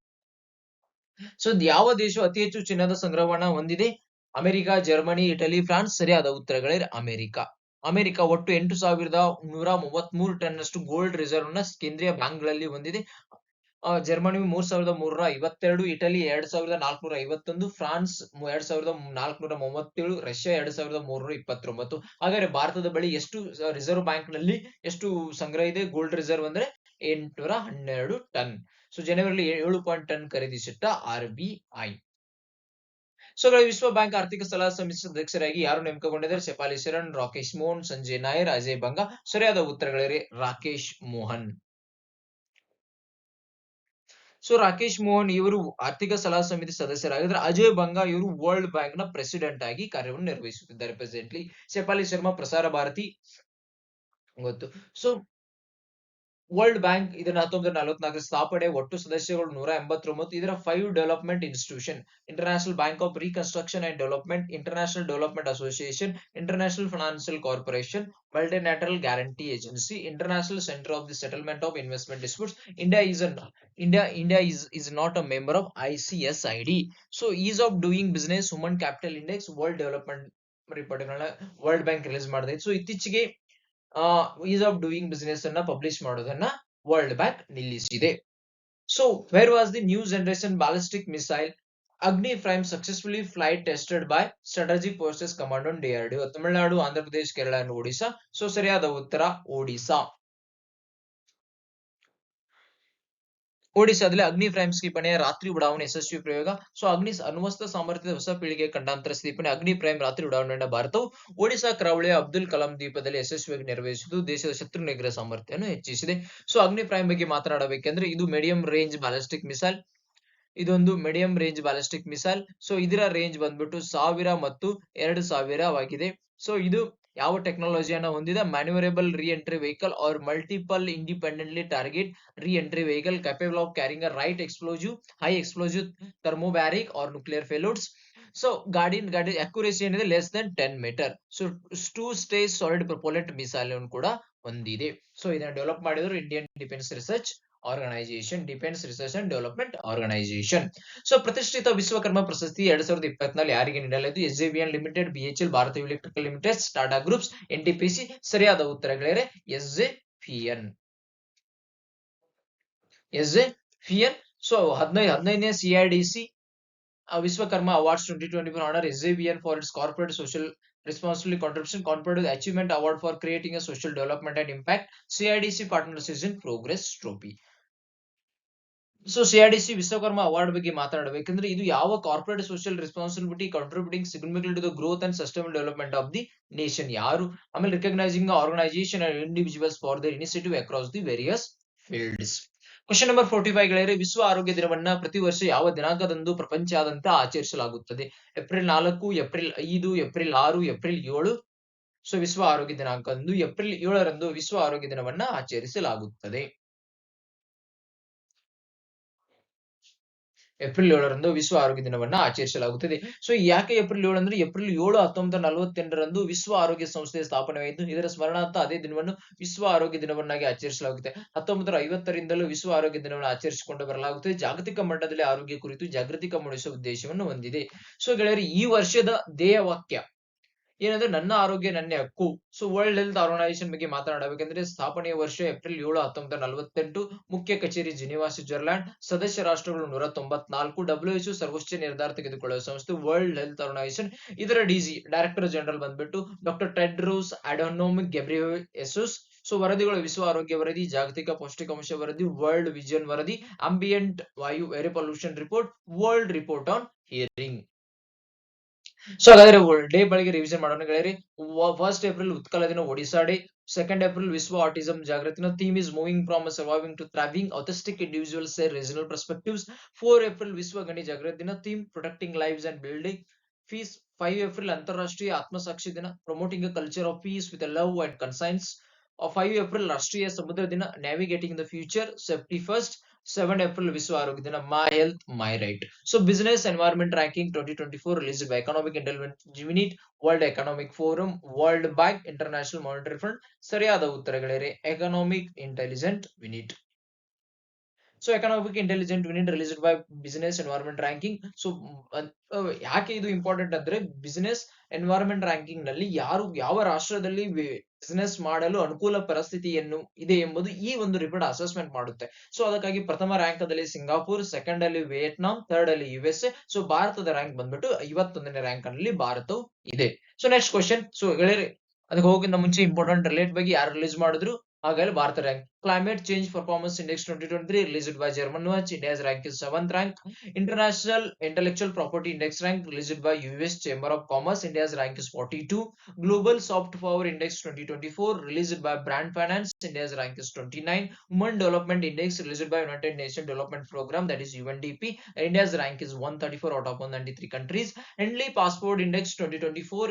ಸೊ ಯಾವ ದೇಶವು ಅತಿ ಹೆಚ್ಚು ಚಿನ್ನದ ಸಂಗ್ರಹವನ್ನ ಹೊಂದಿದೆ? America, Germany, Italy, France. ಸರಿಯಾದ ಉತ್ತರಗಳೇ ಅಮೆರಿಕ ಒಟ್ಟು 8,133 ಟನ್ ನಷ್ಟು ಗೋಲ್ಡ್ ರಿಸರ್ವ್ ನ ಕೇಂದ್ರೀಯ ಬ್ಯಾಂಕ್ಗಳಲ್ಲಿ ಹೊಂದಿದೆ. Germany 3,352, Italy 2,451, France 2,437, Russia 2,329. ಹಾಗಾದ್ರೆ ಭಾರತದ ಬಳಿ ಎಷ್ಟು ರಿಸರ್ವ್ ಬ್ಯಾಂಕ್ ನಲ್ಲಿ ಎಷ್ಟು ಸಂಗ್ರಹ ಇದೆ? ಗೋಲ್ಡ್ ರಿಸರ್ವ್ ಅಂದ್ರೆ 812 ಟನ್. ಸೊ ಜನವರಿಯಲ್ಲಿ 7 ಟನ್ ಖರೀದಿಸಿಟ್ಟ RBI. ಸೊ ವಿಶ್ವ ಬ್ಯಾಂಕ್ ಆರ್ಥಿಕ ಸಲಹಾ ಸಮಿತಿ ಅಧ್ಯಕ್ಷರಾಗಿ ಯಾರು ನೇಮಕಗೊಂಡಿದ್ದಾರೆ? ಶೆಫಾಲಿ ಶರಣ್, ರಾಕೇಶ್ ಮೋಹನ್, ಸಂಜಯ್ ನಾಯರ್, ಅಜಯ್ ಬಂಗಾ. ಸರಿಯಾದ ಉತ್ತರಗಳಿವೆ. ರಾಕೇಶ್ ಮೋಹನ್. ಸೊ ರಾಕೇಶ್ ಮೋಹನ್ ಇವರು ಆರ್ಥಿಕ ಸಲಹಾ ಸಮಿತಿ ಸದಸ್ಯರಾಗಿದ್ದಾರೆ. ಅಜಯ್ ಬಂಗಾ ಇವರು ವರ್ಲ್ಡ್ ಬ್ಯಾಂಕ್ ನ ಪ್ರೆಸಿಡೆಂಟ್ ಆಗಿ ಕಾರ್ಯವನ್ನು ನಿರ್ವಹಿಸುತ್ತಿದ್ದಾರೆ ಪ್ರೆಸೆಂಟ್ಲಿ. ಶೆಫಾಲಿ ಶರ್ಮಾ ಪ್ರಸಾರ ಭಾರತಿ ಗೊತ್ತು. ಸೊ ವರ್ಲ್ಡ್ ಬ್ಯಾಂಕ್ ಇದನ್ನ 1944 ಸ್ಥಾಪನೆ, ಒಟ್ಟು ಸದಸ್ಯಗಳು 189. ಇದರ 5 development institution: international bank of reconstruction and development, international development association, international financial corporation, multilateral guarantee agency, international centre of the settlement of investment disputes. India is not a member of ICSID. So ease of doing business, human capital index, world development report ಗಳನ್ನ ವರ್ಲ್ಡ್ ಬ್ಯಾಂಕ್ ರಿಲೀಸ್ ಮಾಡಿದೆ. ಸೊ ಇತ್ತೀಚೆಗೆ ಈಸ್ ಆಫ್ ಡೂಯಿಂಗ್ ಬಿಸಿನೆಸ್ ಅನ್ನ ಪಬ್ಲಿಷ್ ಮಾಡೋದನ್ನ ವರ್ಲ್ಡ್ ಬ್ಯಾಂಕ್ ನಿಲ್ಲಿಸಿದೆ. So where was the new generation ballistic missile Agni prime successfully flight tested by strategic forces command on DRDO? Tamil Nadu, Andhra Pradesh, Kerala and Odisha. So ಸರಿಯಾದ ಉತ್ತರ ಒಡಿಶಾ. ಒಡಿಶಾದಲ್ಲಿ ಅಗ್ನಿ ಪ್ರೈಮ್ ಕ್ಷಿಪಣಿಯ ರಾತ್ರಿ ಉಡಾವಣೆ ಯಶಸ್ವಿ ಪ್ರಯೋಗ. ಸೊ ಅಣ್ವಸ್ತ್ರ ಸಾಮರ್ಥ್ಯದ ಹೊಸ ಪೀಳಿಗೆ ಖಂಡಾಂತರ ಕ್ಷಿಪಣಿ ಅಗ್ನಿ ಪ್ರೈಮ್ ರಾತ್ರಿ ಉಡಾವಣೆಯನ್ನು ಭಾರತವು ಒಡಿಶಾ ಕರಾವಳಿಯ ಅಬ್ದುಲ್ ಕಲಾಂ ದ್ವೀಪದಲ್ಲಿ ಯಶಸ್ವಿಯಾಗಿ ನಿರ್ವಹಿಸಿದ್ದು ದೇಶದ ಶತ್ರು ನಿಗ್ರಹ ಸಾಮರ್ಥ್ಯವನ್ನು ಹೆಚ್ಚಿಸಿದೆ. ಸೊ ಅಗ್ನಿ ಪ್ರೈಮ್ ಬಗ್ಗೆ ಮಾತನಾಡಬೇಕೆಂದ್ರೆ ಇದು ಮೀಡಿಯಂ ರೇಂಜ್ ಬ್ಯಾಲಿಸ್ಟಿಕ್ ಮಿಸೈಲ್. ಇದೊಂದು medium range ballistic missile. So ಇದರ ರೇಂಜ್ ಬಂದ್ಬಿಟ್ಟು 1000 ಮತ್ತು 2000 ಆಗಿದೆ. ಸೊ ಇದು ಯಾವ ಟೆಕ್ನಾಲಜಿಯನ್ನ ಹೊಂದಿದೆ? Manoeuvrable re entry vehicle or multiple independently target re entry vehicle capable of carrying a right explosive, high explosive, thermobaric or nuclear payloads. So ಗಾಡಿ ಅಕ್ಯುರೇಸಿ ಏನಿದೆ less than 10 metre. So 2 stage solid propellant missile ಅನ್ನು ಕೂಡ ಹೊಂದಿದೆ. ಸೊ ಇದನ್ನ ಡೆವಲಪ್ ಮಾಡಿದ್ರು Indian defence research organisation, defence research and development organisation. So ಪ್ರತಿಷ್ಠಿತ ವಿಶ್ವಕರ್ಮ ಪ್ರಶಸ್ತಿ 2024 ಯಾರಿಗೆ ನೀಡಲಾಯಿತು? SJVN limited, BHEL, Bharat electrical limited, Tata groups, NTPC. ಸರಿಯಾದ ಉತ್ತರಗಳೇ SJVN. ಸೊ 15ನೇ CIDC Vishwakarma awards 2024 honor SJVN for its corporate social responsibility contribution, corporate achievement award for creating a social development and impact. CIDC partners is in progress trophy. So CIDC Vishwakarma award ಬಗ್ಗೆ ಮಾತಾಡಬೇಕಂದ್ರೆ ಇದು ಯಾವ corporate social responsibility contributing significantly to the growth and sustainable development of the nation ಯಾರು? ಆಮೇಲೆ recognising organisation and individuals for their initiative across the various fields. Question number 45 ಗೆಳೆಯರೆ, ವಿಶ್ವ ಆರೋಗ್ಯ ದಿನವನ್ನ ಪ್ರತಿ ವರ್ಷ ಯಾವ ದಿನಾಂಕದಂದು ಪ್ರಪಂಚಾದ್ಯಂತ ಆಚರಿಸಲಾಗುತ್ತದೆ? April 4, April 5, April 6, April 7. So ವಿಶ್ವ ಆರೋಗ್ಯ ದಿನಾಂಕದಂದು ಏಪ್ರಿಲ್ 7ರಂದು ವಿಶ್ವ ಆರೋಗ್ಯ ದಿನವನ್ನ ಆಚರಿಸಲಾಗುತ್ತದೆ. ಏಪ್ರಿಲ್ 7ರಂದು ವಿಶ್ವ ಆರೋಗ್ಯ ದಿನವನ್ನ ಆಚರಿಸಲಾಗುತ್ತದೆ. ಸೊ ಯಾಕೆ ಏಪ್ರಿಲ್ 7 ಅಂದ್ರೆ ಏಪ್ರಿಲ್ 7, 1948ರಂದು ವಿಶ್ವ ಆರೋಗ್ಯ ಸಂಸ್ಥೆಯ ಸ್ಥಾಪನೆಯಾಯಿತು. ಇದರ ಸ್ಮರಣಾರ್ಥ ಅದೇ ದಿನವನ್ನು ವಿಶ್ವ ಆರೋಗ್ಯ ದಿನವನ್ನಾಗಿ ಆಚರಿಸಲಾಗುತ್ತೆ. 1950ರಿಂದಲೂ ವಿಶ್ವ ಆರೋಗ್ಯ ದಿನವನ್ನು ಆಚರಿಸಿಕೊಂಡು ಬರಲಾಗುತ್ತದೆ. ಜಾಗತಿಕ ಮಟ್ಟದಲ್ಲಿ ಆರೋಗ್ಯ ಕುರಿತು ಜಾಗೃತಿ ಮೂಡಿಸುವ ಉದ್ದೇಶವನ್ನು ಹೊಂದಿದೆ. ಸೊ ಗೆಳೆಯರೆ, ಈ ವರ್ಷದ ಧ್ಯೇಯ ವಾಕ್ಯ ಏನಂದ್ರೆ ನನ್ನ ಆರೋಗ್ಯ ನನ್ನ ಹಕ್ಕು. ಸೊ ವರ್ಲ್ಡ್ ಹೆಲ್ತ್ ಆರ್ಗನೈಸೇಷನ್ ಬಗ್ಗೆ ಮಾತನಾಡಬೇಕೆಂದ್ರೆ ಸ್ಥಾಪನೆಯ ವರ್ಷ ಏಪ್ರಿಲ್ 7, 1948. ಮುಖ್ಯ ಕಚೇರಿ ಜಿನಿವಾ, ಸ್ವಿಟ್ಜರ್ಲ್ಯಾಂಡ್. ಸದಸ್ಯ ರಾಷ್ಟ್ರಗಳು 194. WHO ಸರ್ವೋಚ್ಚ ನಿರ್ಧಾರ ತೆಗೆದುಕೊಳ್ಳುವ ಸಂಸ್ಥೆ ವರ್ಲ್ಡ್ ಹೆಲ್ತ್ ಆರ್ಗನೈಸೇಷನ್. ಇದರ ಡೈರೆಕ್ಟರ್ ಜನರಲ್ ಬಂದ್ಬಿಟ್ಟು doctor Tedros Adhanom Ghebreyesus. So ವರದಿಗಳು: ವಿಶ್ವ ಆರೋಗ್ಯ ವರದಿ, ಜಾಗತಿಕ ಪೌಷ್ಟಿಕಾಂಶ ವರದಿ, ವರ್ಲ್ಡ್ ವಿಷನ್ ವರದಿ, ಆಂಬಿಯಂಟ್ ವಾಯು air pollution report, world report on hearing. So ಹಾಗಾದ್ರೆ ಡೇ ಬಗ್ಗೆ ರಿವಿಷನ್ ಮಾಡೋಣ ಗೆಳೆಯರಿ. 1st ಏಪ್ರಿಲ್ ಉತ್ಕಲ ದಿನ, ಒಡಿಶಾ ಡೇ. 2nd ಏಪ್ರಿಲ್ ವಿಶ್ವ ಆಟಿಸಂ ಜಾಗೃತಿನ theme is moving from surviving to thriving, autistic individuals share regional perspectives. 4 April ವಿಶ್ವ ಗಣಿ ಜಾಗೃತಿ ದಿನ, theme protecting lives and building peace. 5 April ಅಂತಾರಾಷ್ಟ್ರೀಯ ಆತ್ಮಸಾಕ್ಷಿ ದಿನ, promoting a culture of peace with love and conscience. 5 April ರಾಷ್ಟ್ರೀಯ ಸಮುದ್ರ ದಿನ, navigating the future, safety first. 7 April ವಿಶ್ವ ಆರೋಗ್ಯ ದಿನ, my health my right. So business environment ranking 2024 released by economic intelligence unit, world economic forum, world bank, international monetary fund. ಸರಿಯಾದ ಉತ್ತರಗಳಿವೆ economic intelligent unit. So economic intelligent unit released by business environment ranking. So ಯಾಕೆ ಇದು ಇಂಪಾರ್ಟೆಂಟ್ ಅಂದ್ರೆ ಬಿಸಿನೆಸ್ ಎನ್ವೈರನ್ಮೆಂಟ್ ರ್ಯಾಂಕಿಂಗ್ ನಲ್ಲಿ ಯಾವ ರಾಷ್ಟ್ರದಲ್ಲಿ ಬಿಸಿನೆಸ್ ಮಾಡಲು ಅನುಕೂಲ ಪರಿಸ್ಥಿತಿಯನ್ನು ಇದೆ ಎಂಬುದು ಈ ಒಂದು ರಿಪೋರ್ಟ್ ಅಸೆಸ್ಮೆಂಟ್ ಮಾಡುತ್ತೆ. ಸೊ ಅದಕ್ಕಾಗಿ ಪ್ರಥಮ ರ್ಯಾಂಕ್ ದಲ್ಲಿ ಸಿಂಗಾಪುರ್, ಸೆಕೆಂಡ್ ಅಲ್ಲಿ ವಿಯೆಟ್ನಾಂ, ಥರ್ಡ್ ಅಲ್ಲಿ USA. ಸೊ ಭಾರತದ ರ್ಯಾಂಕ್ ಬಂದ್ಬಿಟ್ಟು 51ನೇ ರ್ಯಾಂಕ್ ನಲ್ಲಿ ಭಾರತವು ಇದೆ. So next question. ಸೊ ಅದಕ್ಕೆ ಹೋಗಿಂತ ಮುಂಚೆ ಇಂಪಾರ್ಟೆಂಟ್ ರಿಲೇಟ್ ಬಗ್ಗೆ ಯಾರು ರಿಲೀಸ್ ಮಾಡಿದ್ರು? ಹಾಗಾದ್ರೆ Bharat rank. Climate change performance index 2023 released by German watch. India's rank is 7th rank. International Intellectual Property Index rank released by US Chamber of Commerce. India's rank is 42. Global Soft Power Index 2024 released by Brand Finance. India's rank is 29. Women Development Index released by United Nations Development Program, that is UNDP. India's rank is 134 out of 193 countries. Henley Passport Index 2024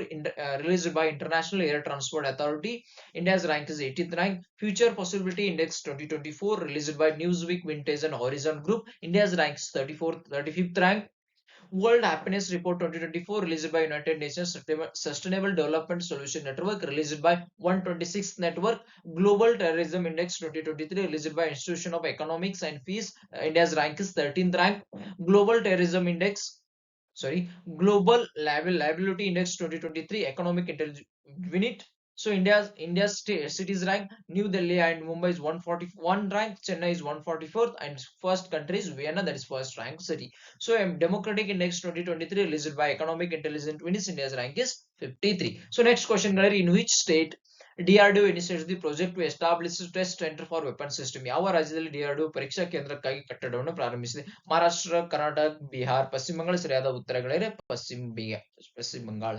released by International Air Transport Authority. India's rank is 18th rank. Future Possibility Index 2024 released by Newsweek, Vintage and Horizon Group. India's ranks 35th rank. World Happiness Report 2024 released by United Nations Sustainable Development Solution Network released by 126th Network. Global Terrorism Index 2023 released by Institution of Economics and Peace. India's rank is 13th rank. Global Terrorism Index, Global Liability Index 2023 Economic Intelligence Unit. So India's cities rank: New Delhi and Mumbai is 141 rank, Chennai is 144th, and first country is Vienna, that is first rank city. So Democratic Index 2023 released by Economic Intelligence Unit, India's rank is 53. So next question, in which state DRDO initiated the project to establish a test center for weapon system? ಯಾವ ರಾಜ್ಯದಲ್ಲಿ DRDO ಪರೀಕ್ಷಾ ಕೇಂದ್ರಕ್ಕಾಗಿ ಕಟ್ಟಡವನ್ನು ಪ್ರಾರಂಭಿಸಿದೆ? ಮಹಾರಾಷ್ಟ್ರ, ಕರ್ನಾಟಕ, ಬಿಹಾರ್, ಪಶ್ಚಿಮ ಬಂಗಾಳ. ಸರಿಯಾದ ಉತ್ತರಗಳೇ ಪಶ್ಚಿಮ ಬಂಗಾಳ.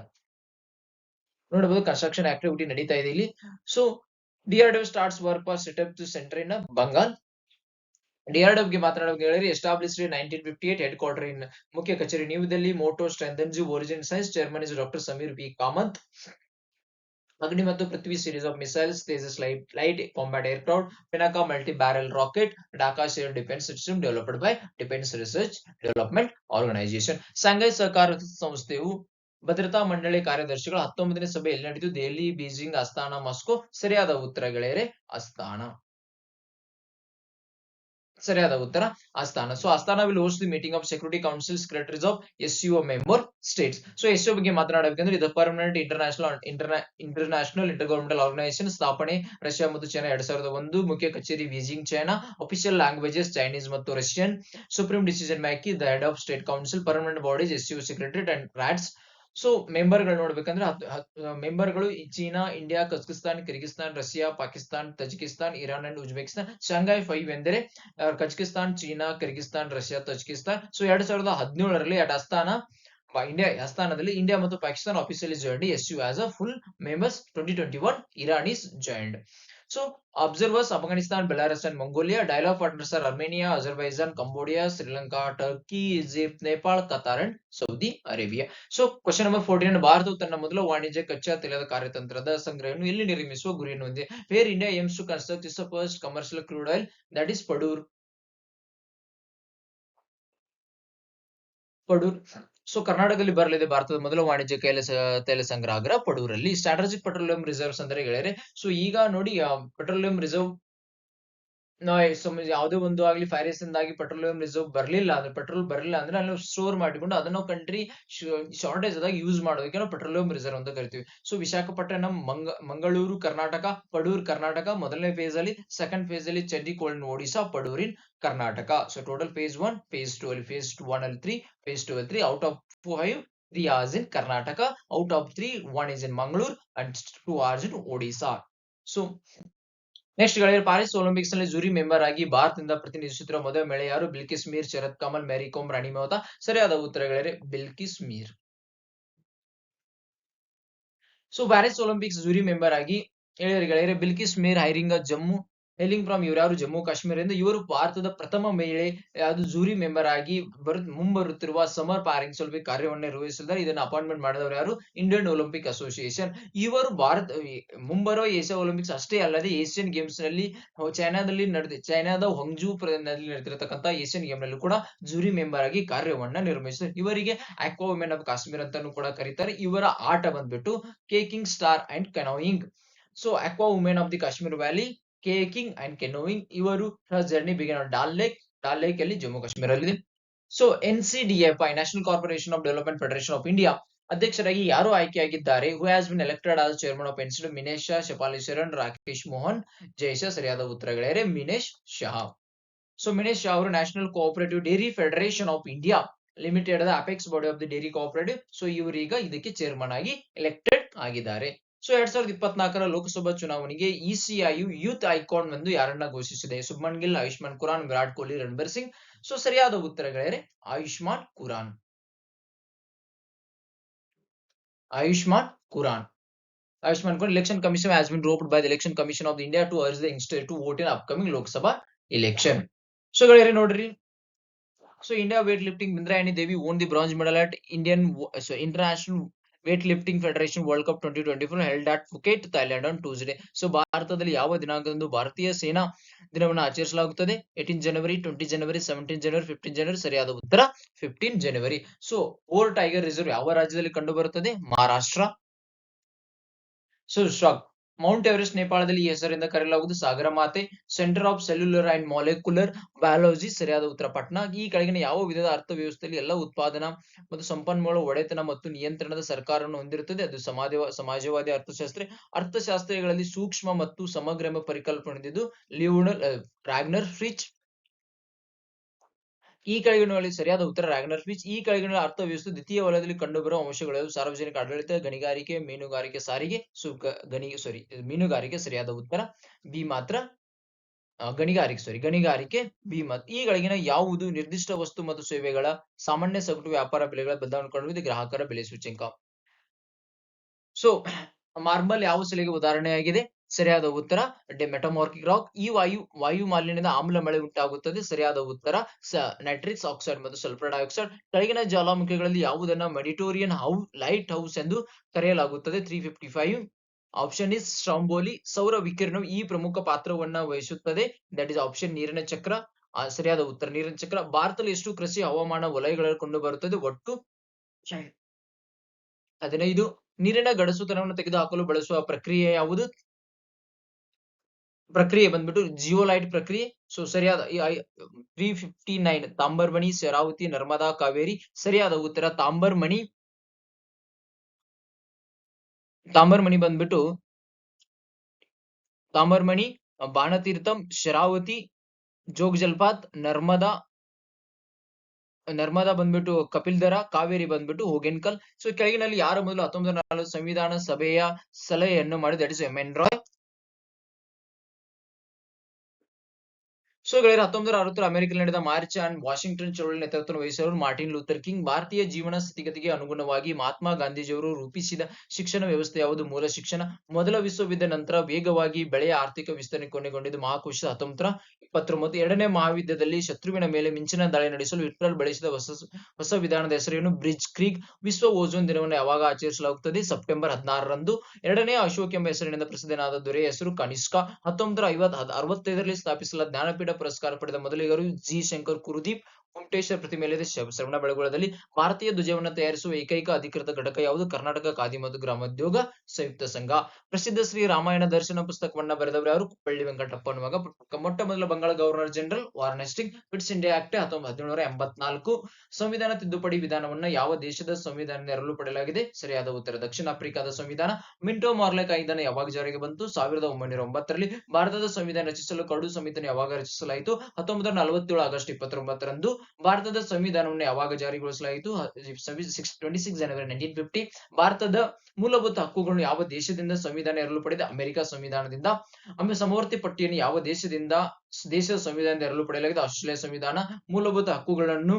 ನೋಡಬಹುದು ಕನ್ಸ್ಟ್ರಕ್ಷನ್ ಆಕ್ಟಿವಿಟಿ ನಡೀತಾ ಇದೆ ಇಲ್ಲಿ. So DRDO starts work for setup to centre in Bengal. DRDO ಬಗ್ಗೆ ಮಾತನಾಡೋಕೆ established in 1958, head quarter in ಮುಖ್ಯ ಕಚೇರಿ New Delhi. Motto strengthens origin science. Chairman is doctor Samir B Kamat. Agni ಮತ್ತು Prithvi series of missiles. Tejas light combat aircraft. Pinaka multi barrel rocket. ಢಾಕಾ ಶೇರ್ defence system developed by defence research development organisation. Shanghai ಸಹಕಾರ ಸಂಸ್ಥೆಯು ಭದ್ರತಾ ಮಂಡಳಿ ಕಾರ್ಯದರ್ಶಿಗಳ 19ನೇ ಸಭೆ ಎಲ್ಲಿ ನಡೆಯಿತು? Delhi, Beijing, Astana, Moscow. ಸರಿಯಾದ ಉತ್ತರಗಳೇ ಅಸ್ತಾನಾ. ಸರಿಯಾದ ಉತ್ತರ Astana. So Astana will host the meeting of security council secretaries of SCO member states. So SCO ಬಗ್ಗೆ ಮಾತನಾಡಬೇಕಂದ್ರೆ ಇದು ಪರ್ಮನೆಂಟ್ ಇಂಟರ್ನ್ಯಾಷನಲ್ ಇಂಟರ್ಗವರ್ಮೆಂಟಲ್ ಆರ್ಗನೈಸೇಷನ್. ಸ್ಥಾಪನೆ ರಷ್ಯಾ ಮತ್ತು ಚೈನಾ 2001. ಮುಖ್ಯ ಕಚೇರಿ Beijing, China. Official languages Chinese ಮತ್ತು Russian. Supreme decision making the head of state council. Permanent bodies SCO secretariat and RATS. So ಮೆಂಬರ್ಗಳು ನೋಡ್ಬೇಕಂದ್ರೆ ಮೆಂಬರ್ಗಳು China, India, Kazakhstan, Kyrgyzstan, Russia, Pakistan, Tajikistan, Iran and Uzbekistan. Shanghai 5 ಎಂದರೆ Kazakhstan, China, Kyrgyzstan, Russia, Tajikistan. So 2017ರಲ್ಲಿ ಅಸ್ತಾನದಲ್ಲಿ ಇಂಡಿಯಾ ಮತ್ತು Pakistan officially joined SCO as a full members. 2021 Iran is joined. So observers Afghanistan, Belarus and Mongolia. Dialogue partners are Armenia, Azerbaijan, Cambodia, Sri Lanka, Turkey, Egypt, Nepal, Qatar and Saudi Arabia. So question number 14. ಭಾರತವು ತನ್ನ ಮೊದಲ ವಾಣಿಜ್ಯ ಕಚ್ಚಾ ತೈಲದ ಕಾರ್ಯತಂತ್ರದ ಸಂಗ್ರಹವನ್ನು ಎಲ್ಲಿ ನಿರ್ಮಿಸುವ ಗುರಿಯನ್ನು ಹೊಂದಿದೆ? Where India aims to construct its first commercial crude oil, that is Padur. So ಕರ್ನಾಟಕದಲ್ಲಿ ಬರಲಿದೆ ಭಾರತದ ಮೊದಲ ವಾಣಿಜ್ಯ ತೈಲ ಸಂಗ್ರಾಹಕ ಪಡೂರಲ್ಲಿ. ಸ್ಟ್ರಾಟಜಿಕ್ ಪೆಟ್ರೋಲಿಯಂ ರಿಸರ್ವ್ಸ್ ಅಂದ್ರೆ ಹೇಳಿದ್ರೆ, ಸೊ ಈಗ ನೋಡಿ ಪೆಟ್ರೋಲಿಯಂ ರಿಸರ್ವ್ ಯಾವುದೇ ಒಂದು ಆಗ್ಲಿ ಫೈರ್ ಇಂದಾಗಿ ಪೆಟ್ರೋಲಿಯಂ ರಿಸರ್ವ್ ಬರಲಿಲ್ಲ ಅಂದ್ರೆ, ಪೆಟ್ರೋಲ್ ಬರಲಿಲ್ಲ ಅಂದ್ರೆ ಅಲ್ಲಿ ಸ್ಟೋರ್ ಮಾಡಿಕೊಂಡು ಅದನ್ನ ಕಂಟ್ರಿ ಶಾರ್ಟೇಜ್ ಆದಾಗ ಯೂಸ್ ಮಾಡೋದಕ್ಕೆ ನಾವು ಪೆಟ್ರೋಲಿಯಂ ರಿಸರ್ವ್ ಅಂತ ಕರಿತೀವಿ. ಸೊ ವಿಶಾಖಪಟ್ಟಣಂ, ಮಂಗಳೂರು ಕರ್ನಾಟಕ, ಪಡೂರ್ ಕರ್ನಾಟಕ ಮೊದಲನೇ ಫೇಸ್ ಅಲ್ಲಿ. ಸೆಕೆಂಡ್ ಫೇಸ್ ಅಲ್ಲಿ Chandikhol Odisha, Padur in Karnataka. So total phase 1, phase 2 ಅಲ್ಲಿ, ಫೇಸ್ 1 ಅಲ್ಲಿ 3, ಫೇಸ್ 2 ಅಲ್ಲಿ 3. Out of 5 3 hours in Karnataka, out of 3 1 is in Mangalore and 2 hours in Odisha. So next Paris Olympics ನಲ್ಲಿ ಜೂರಿ ಮೆಂಬರ್ ಆಗಿ ಭಾರತದಿಂದ ಪ್ರತಿನಿಧಿಸುತ್ತಿರುವ ಮೊದಲ ಮಹಿಳೆ ಯಾರು? ಬಿಲ್ಕಿಸ್ ಮೀರ್, ಶರತ್ ಕಮಲ್, ಮೇರಿ ಕೋಮ್, ರಾಣಿ ಮಮತಾ. ಸರಿಯಾದ ಉತ್ತರಗಳೇ Bilkis Mir. So Paris Olympics jury member ಆಗಿ Bilkis Mir hailing Jammu hailing from ಇವ್ರು ಜಮ್ಮು ಕಾಶ್ಮೀರದಿಂದ. ಇವರು ಭಾರತದ ಪ್ರಥಮ ಮಹಿಳೆ ಯಾವುದು ಜೂರಿ ಮೆಂಬರ್ ಆಗಿ ಮುಂಬರುತ್ತಿರುವ ಸಮರ್ ಪ್ಯಾರಿಂಗ್ಸ್ ಒಲಿಂಪಿಕ್ ಕಾರ್ಯವನ್ನು ನಿರ್ವಹಿಸಿದ್ದಾರೆ. ಇದನ್ನು ಅಪಾಯಿಂಟ್ಮೆಂಟ್ ಮಾಡಿದವರು ಯಾರು? Indian Olympic association. ಇವರು ಮುಂಬರುವ ಏಷ್ಯಾ ಒಲಿಂಪಿಕ್ಸ್ ಅಷ್ಟೇ ಅಲ್ಲದೆ ಏಷ್ಯನ್ ಗೇಮ್ಸ್ ನಲ್ಲಿ ಚೈನಾದ ಹೊಂಗ್ಜೂ ನಲ್ಲಿ ನಡೆದಿರತಕ್ಕಂತ ಏಷ್ಯನ್ ಗೇಮ್ ನಲ್ಲೂ ಕೂಡ ಜೂರಿ ಮೆಂಬರ್ ಆಗಿ ಕಾರ್ಯವನ್ನ ನಿರ್ವಹಿಸಿದ್ದಾರೆ. ಇವರಿಗೆ ಅಕ್ವಾ ವುಮೆನ್ ಆಫ್ ಕಾಶ್ಮೀರ್ ಅಂತಾನು ಕೂಡ ಕರೀತಾರೆ. ಇವರ ಆಟ ಬಂದ್ಬಿಟ್ಟು kayaking, star and canoeing. So aqua women of the Kashmir valley, kayaking and canoeing. ಇವರು ಜರ್ನಿ ಬಿಗಿನ್ ಡಾಲ್ ಲೇಕ್ ಅಲ್ಲಿ ಜಮ್ಮು ಕಾಶ್ಮೀರ ಅಲ್ಲಿ. So NCDFI national corporation of development federation of India ಅಧ್ಯಕ್ಷರಾಗಿ ಯಾರು ಆಯ್ಕೆಯಾಗಿದ್ದಾರೆ? Who has been elected as chairman of NCD? Minesh Shah, Shefali Sharan, Rakesh Mohan, Jayasha. ಸರಿಯಾದ ಉತ್ತರಗಳೇ ಮಿನೇಶ್ ಶಾ. ಸೊ ಮಿನೇಶ್ ಶಾ ಅವರು national cooperative dairy federation of India limited the apex body of the dairy cooperative. So ಇವರೀಗ ಇದಕ್ಕೆ ಚೇರ್ಮನ್ ಆಗಿ ಎಲೆಕ್ಟೆಡ್ ಆಗಿದ್ದಾರೆ. ಸೊ 2024ರ ಲೋಕಸಭಾ ಚುನಾವಣೆಗೆ ECIಯು ಯೂತ್ ಐಕಾನ್ ಎಂದು ಯಾರನ್ನ ಘೋಷಿಸಿದೆ? ಸುಬ್ಮನ್ ಗಿಲ್, ಆಯುಷ್ಮಾನ್ ಖುರಾನ್, ವಿರಾಟ್ ಕೊಹ್ಲಿ, ರಣಬೀರ್ ಸಿಂಗ್. ಸೊ ಸರಿಯಾದ ಉತ್ತರಗಳೇ Ayushmann Khurrana. Ayushmann Khurrana. Election Commission has been roped by the Election Commission of India to urge the youngsters to vote in upcoming Lok Sabha election. So nodri. So India weightlifting Bindrayani Devi won the bronze medal at International weightlifting federation world cup 2024 held at Phuket Thailand on Tuesday. So ಭಾರತದಲ್ಲಿ ಯಾವ ದಿನಾಂಕದಂದು ಭಾರತೀಯ ಸೇನಾ ದಿನವನ್ನು ಆಚರಿಸಲಾಗುತ್ತದೆ? 18 ಜನವರಿ, 20 ಜನವರಿ, 17 ಜನವರಿ, 15 ಜನವರಿ. ಸರಿಯಾದ ಉತ್ತರ 15 ಜನವರಿ. ಸೊ ಓರ್ ಟೈಗರ್ ರಿಸರ್ವ್ ಯಾವ ರಾಜ್ಯದಲ್ಲಿ ಕಂಡು ಬರುತ್ತದೆ? Maharashtra. So shock Mount Everest ನೇಪಾಳದಲ್ಲಿ ಈ ಹೆಸರಿಂದ ಕರೆಯಲಾಗುವುದು ಸಾಗರ ಮಾತೆ. Centre of cellular and molecular biology. ಸರಿಯಾದ ಉತ್ತರ ಪಟ್ನಾ. ಈ ಕೆಳಗಿನ ಯಾವ ವಿಧದ ಅರ್ಥವ್ಯವಸ್ಥೆಯಲ್ಲಿ ಎಲ್ಲ ಉತ್ಪಾದನಾ ಮತ್ತು ಸಂಪನ್ಮೂಲ ಒಡೆತನ ಮತ್ತು ನಿಯಂತ್ರಣದ ಸರ್ಕಾರವನ್ನು ಹೊಂದಿರುತ್ತದೆ? ಅದು ಸಮಾಜವಾದಿ ಅರ್ಥಶಾಸ್ತ್ರ. ಅರ್ಥಶಾಸ್ತ್ರಗಳಲ್ಲಿ ಸೂಕ್ಷ್ಮ ಮತ್ತು ಸಮಗ್ರ ಎಂಬ ಪರಿಕಲ್ಪನೆ ಹೊಂದಿದ್ದು ಲಿಯೋನಲ್ ರಾಗ್ನರ್ ಫ್ರಿಚ್. ಈ ಕೆಳಗಿನಲ್ಲಿ ಸರಿಯಾದ ಉತ್ತರ ರಾಗ್ನರ್ ಫ್ರಿಚ್. ಈ ಕೆಳಗಿನ ಅರ್ಥವ್ಯವಸ್ಥೆ ದ್ವಿತೀಯ ವಲಯದಲ್ಲಿ ಕಂಡುಬರುವ ಅಂಶಗಳು ಸಾರ್ವಜನಿಕ ಆಡಳಿತ, ಗಣಿಗಾರಿಕೆ, ಮೀನುಗಾರಿಕೆ, ಸಾರಿಗೆ. ಮೀನುಗಾರಿಕೆ ಸರಿಯಾದ ಉತ್ತರ. ಬಿ ಮಾತ್ರ ಗಣಿಗಾರಿಕೆ ಬಿ ಮತ್. ಈ ಕೆಳಗಿನ ಯಾವುದು ನಿರ್ದಿಷ್ಟ ವಸ್ತು ಮತ್ತು ಸೇವೆಗಳ ಸಾಮಾನ್ಯ ಸಗಟು ವ್ಯಾಪಾರ ಬೆಲೆಗಳ ಬದಲಾವಣೆ ಕಂಡುಹಿಡಿದು ಗ್ರಾಹಕರ ಬೆಲೆ ಸೂಚ್ಯಂಕ. ಸೊ ಮಾರ್ಬಲ್ ಯಾವ ಶಿಲೆಗೆ ಉದಾಹರಣೆಯಾಗಿದೆ? ಸರಿಯಾದ ಉತ್ತರ ಮೆಟಮಾರ್ಫಿಕ್ ರಾಕ್. ಈ ವಾಯು ಮಾಲಿನ್ಯದ ಆಮ್ಲ ಮಳೆ ಉಂಟಾಗುತ್ತದೆ. ಸರಿಯಾದ ಉತ್ತರ ನೈಟ್ರಿಕ್ಸ್ ಆಕ್ಸೈಡ್ ಮತ್ತು ಸಲ್ಫರ್ ಡೈಆಕ್ಸೈಡ್. ಕೆಳಗಿನ ಜ್ವಾಲಾಮುಖಿಗಳಲ್ಲಿ ಯಾವುದನ್ನ ಮೆಡಿಟೋರಿಯನ್ ಲೈಟ್ ಹೌಸ್ ಎಂದು ಕರೆಯಲಾಗುತ್ತದೆ? 355. Option is Stromboli. ಸೌರ ವಿಕಿರಣವು ಈ ಪ್ರಮುಖ ಪಾತ್ರವನ್ನ ವಹಿಸುತ್ತದೆ. ದಟ್ ಇಸ್ ಆಪ್ಷನ್ ನೀರಿನ ಚಕ್ರ. ಸರಿಯಾದ ಉತ್ತರ ನೀರಿನ ಚಕ್ರ. ಭಾರತದಲ್ಲಿ ಎಷ್ಟು ಕೃಷಿ ಹವಾಮಾನ ವಲಯಗಳಲ್ಲಿ ಕಂಡು ಬರುತ್ತದೆ? ಒಟ್ಟು 15. ನೀರಿನ ಗಡಸುತನವನ್ನು ತೆಗೆದುಹಾಕಲು ಬಳಸುವ ಪ್ರಕ್ರಿಯೆ ಯಾವುದು? ಪ್ರಕ್ರಿಯೆ ಬಂದ್ಬಿಟ್ಟು ಜಿಯೋಲೈಟ್ ಪ್ರಕ್ರಿಯೆ. ಸೊ ಸರಿಯಾದ 359 ತಾಂಬರ್ಮಣಿ, ಶರಾವತಿ, ನರ್ಮದಾ, ಕಾವೇರಿ. ಸರಿಯಾದ ಉತ್ತರ ತಾಂಬರ್ಮಣಿ ಬಂದ್ಬಿಟ್ಟು ತಾಂಬರ್ಮಣಿ, ಬಾಣತೀರ್ಥಂ, ಶರಾವತಿ, ಜೋಗ್ ಜಲಪಾತ್, ನರ್ಮದಾ ಬಂದ್ಬಿಟ್ಟು ಕಪಿಲ್ದರ, ಕಾವೇರಿ ಬಂದ್ಬಿಟ್ಟು ಹೋಗೆನ್ಕಲ್. ಸೊ ಕೆಳಗಿನಲ್ಲಿ ಯಾರ ಮೊದಲು 1940 ಸಂವಿಧಾನ ಸಭೆಯ ಸಲಹೆಯನ್ನು ಮಾಡಿದ? That is M N. Roy. So ಗೆಳೆಯರೆ 1960 ಅಮೆರಿಕದಲ್ಲಿ ನಡೆದ ಮಾರ್ಚ್ ಅಂಡ್ ವಾಷಿಂಗ್ಟನ್ ಚಳವಳಿ ನೇತೃತ್ವ ವಹಿಸಿದವರು ಮಾರ್ಟಿನ್ ಲೂಥರ್ ಕಿಂಗ್. ಭಾರತೀಯ ಜೀವನ ಸ್ಥಿತಿಗತಿಗೆ ಅನುಗುಣವಾಗಿ ಮಹಾತ್ಮ ಗಾಂಧೀಜಿಯವರು ರೂಪಿಸಿದ ಶಿಕ್ಷಣ ವ್ಯವಸ್ಥೆ ಯಾವುದು? ಮೂಲ ಶಿಕ್ಷಣ. ಮೊದಲ ವಿಶ್ವಯುದ್ಧ ನಂತರ ವೇಗವಾಗಿ ಬೆಳೆಯ ಆರ್ಥಿಕ ವಿಸ್ತರಣೆ ಕೊನೆಗೊಂಡಿದ್ದು ಮಹಾಕೋಶ 1929. ಎರಡನೇ ಮಹಾಯುದ್ಧದಲ್ಲಿ ಶತ್ರುವಿನ ಮೇಲೆ ಮಿಂಚಿನ ದಾಳಿ ನಡೆಸಲು ಹಿಟ್ಲರ್ ಬಳಸಿದ ಹೊಸ ವಿಧಾನದ ಹೆಸರೇನು? ಬ್ಲಿಟ್ಜ್ ಕ್ರೀಗ್. ವಿಶ್ವ ಓಝೋನ್ ದಿನವನ್ನು ಯಾವಾಗ ಆಚರಿಸಲಾಗುತ್ತದೆ? ಸೆಪ್ಟೆಂಬರ್ 16ರಂದು. ಎರಡನೇ ಅಶೋಕ್ ಎಂಬ ಹೆಸರಿನಿಂದ ಪ್ರಸಿದ್ಧನಾದ ದೊರೆಯ ಹೆಸರು ಕನಿಷ್ಕ. 1965ರಲ್ಲಿ ಸ್ಥಾಪಿಸಲಾದ ಜ್ಞಾನಪೀಠ ಪುರಸ್ಕಾರ ಪಡೆದ ಮೊದಲಿಗರು ಜಿ ಶಂಕರ್ ಕುರುದೀಪ್. ಕುಮಟೇಶ್ವರ ಪ್ರತಿಮೆಯಲ್ಲಿದೆ ಶ್ರವಣಬೆಳಗೊಳದಲ್ಲಿ. ಭಾರತೀಯ ಧ್ವಜವನ್ನು ತಯಾರಿಸುವ ಏಕೈಕ ಅಧಿಕೃತ ಘಟಕ ಯಾವುದು? ಕರ್ನಾಟಕ ಖಾದಿ ಮತ್ತು ಗ್ರಾಮೋದ್ಯೋಗ ಸಂಯುಕ್ತ ಸಂಘ. ಪ್ರಸಿದ್ಧ ಶ್ರೀ ರಾಮಾಯಣ ದರ್ಶನ ಪುಸ್ತಕವನ್ನ ಬರೆದವರು ಯಾರು? ಕುಪ್ಪಳ್ಳಿ ವೆಂಕಟಪ್ಪನ ಮಗ. ಮೊಟ್ಟ ಮೊದಲ Bengal governor general Warren Hastings. Pitt's India act 1784. ಸಂವಿಧಾನ ತಿದ್ದುಪಡಿ ವಿಧಾನವನ್ನ ಯಾವ ದೇಶದ ಸಂವಿಧಾನದಿಂದ ಎರವಲು ಪಡೆಯಲಾಗಿದೆ? ಸರಿಯಾದ ಉತ್ತರ ದಕ್ಷಿಣ ಆಫ್ರಿಕಾದ ಸಂವಿಧಾನ. ಮಿಂಟೋ ಮಾರ್ಲೆ ಕಾಯ್ದೆಯನ್ನು ಯಾವಾಗ ಜಾರಿಗೆ ಬಂತು? 1909ರಲ್ಲಿ. ಭಾರತದ ಸಂವಿಧಾನ ರಚಿಸಲು ಕರಡು ಸಮಿತಿಯನ್ನು ಯಾವಾಗ ರಚಿಸಲಾಯಿತು? 1947 ಆಗಸ್ಟ್ 29ರಂದು. ಭಾರತದ ಸಂವಿಧಾನವನ್ನು ಯಾವಾಗ ಜಾರಿಗೊಳಿಸಲಾಯಿತು? 26 ಜನವರಿ 1950. ಭಾರತದ ಮೂಲಭೂತ ಹಕ್ಕುಗಳನ್ನು ಯಾವ ದೇಶದಿಂದ ಸಂವಿಧಾನ ಎರವಲು ಪಡೆದ? ಅಮೆರಿಕ ಸಂವಿಧಾನದಿಂದ. ಸಮವರ್ತಿ ಪಟ್ಟಿಯನ್ನು ಯಾವ ದೇಶದ ಸಂವಿಧಾನದಿಂದ ಎರವಲು ಪಡೆಯಲಾಗಿದೆ? ಆಸ್ಟ್ರೇಲಿಯಾ ಸಂವಿಧಾನ. ಮೂಲಭೂತ ಹಕ್ಕುಗಳನ್ನು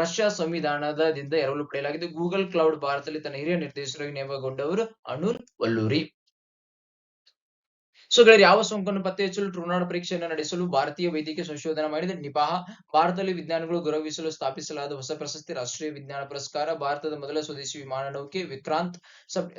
ರಷ್ಯಾ ಸಂವಿಧಾನದಿಂದ ಎರವಲು ಪಡೆಯಲಾಗಿದೆ. ಗೂಗಲ್ ಕ್ಲೌಡ್ ಭಾರತದಲ್ಲಿ ತನ್ನ ಹಿರಿಯ ನಿರ್ದೇಶಕರಾಗಿ ನೇಮಕಗೊಂಡವರು ಅನುಲ್ ವಲ್ಲೂರಿ. ಸೊ ಗೆಳೆಯರೆ ಯಾವ ಸೋಂಕನ್ನು ಪತ್ತೆ ಹಚ್ಚಲು ಟ್ರೂನಾಟ್ ಪರೀಕ್ಷೆಯನ್ನು ನಡೆಸಲು ಭಾರತೀಯ ವೈದ್ಯಕೀಯ ಸಂಶೋಧನಾ ಮಾಡಿದೆ? ನಿಪಾಹ. ಭಾರತದಲ್ಲಿ ವಿಜ್ಞಾನಿಗಳು ಗೌರವಿಸಲು ಸ್ಥಾಪಿಸಲಾದ ಹೊಸ ಪ್ರಶಸ್ತಿ ರಾಷ್ಟ್ರೀಯ ವಿಜ್ಞಾನ ಪುರಸ್ಕಾರ. ಭಾರತದ ಮೊದಲ ಸ್ವದೇಶಿ ವಿಮಾನ ನೌಕೆ ವಿಕ್ರಾಂತ್.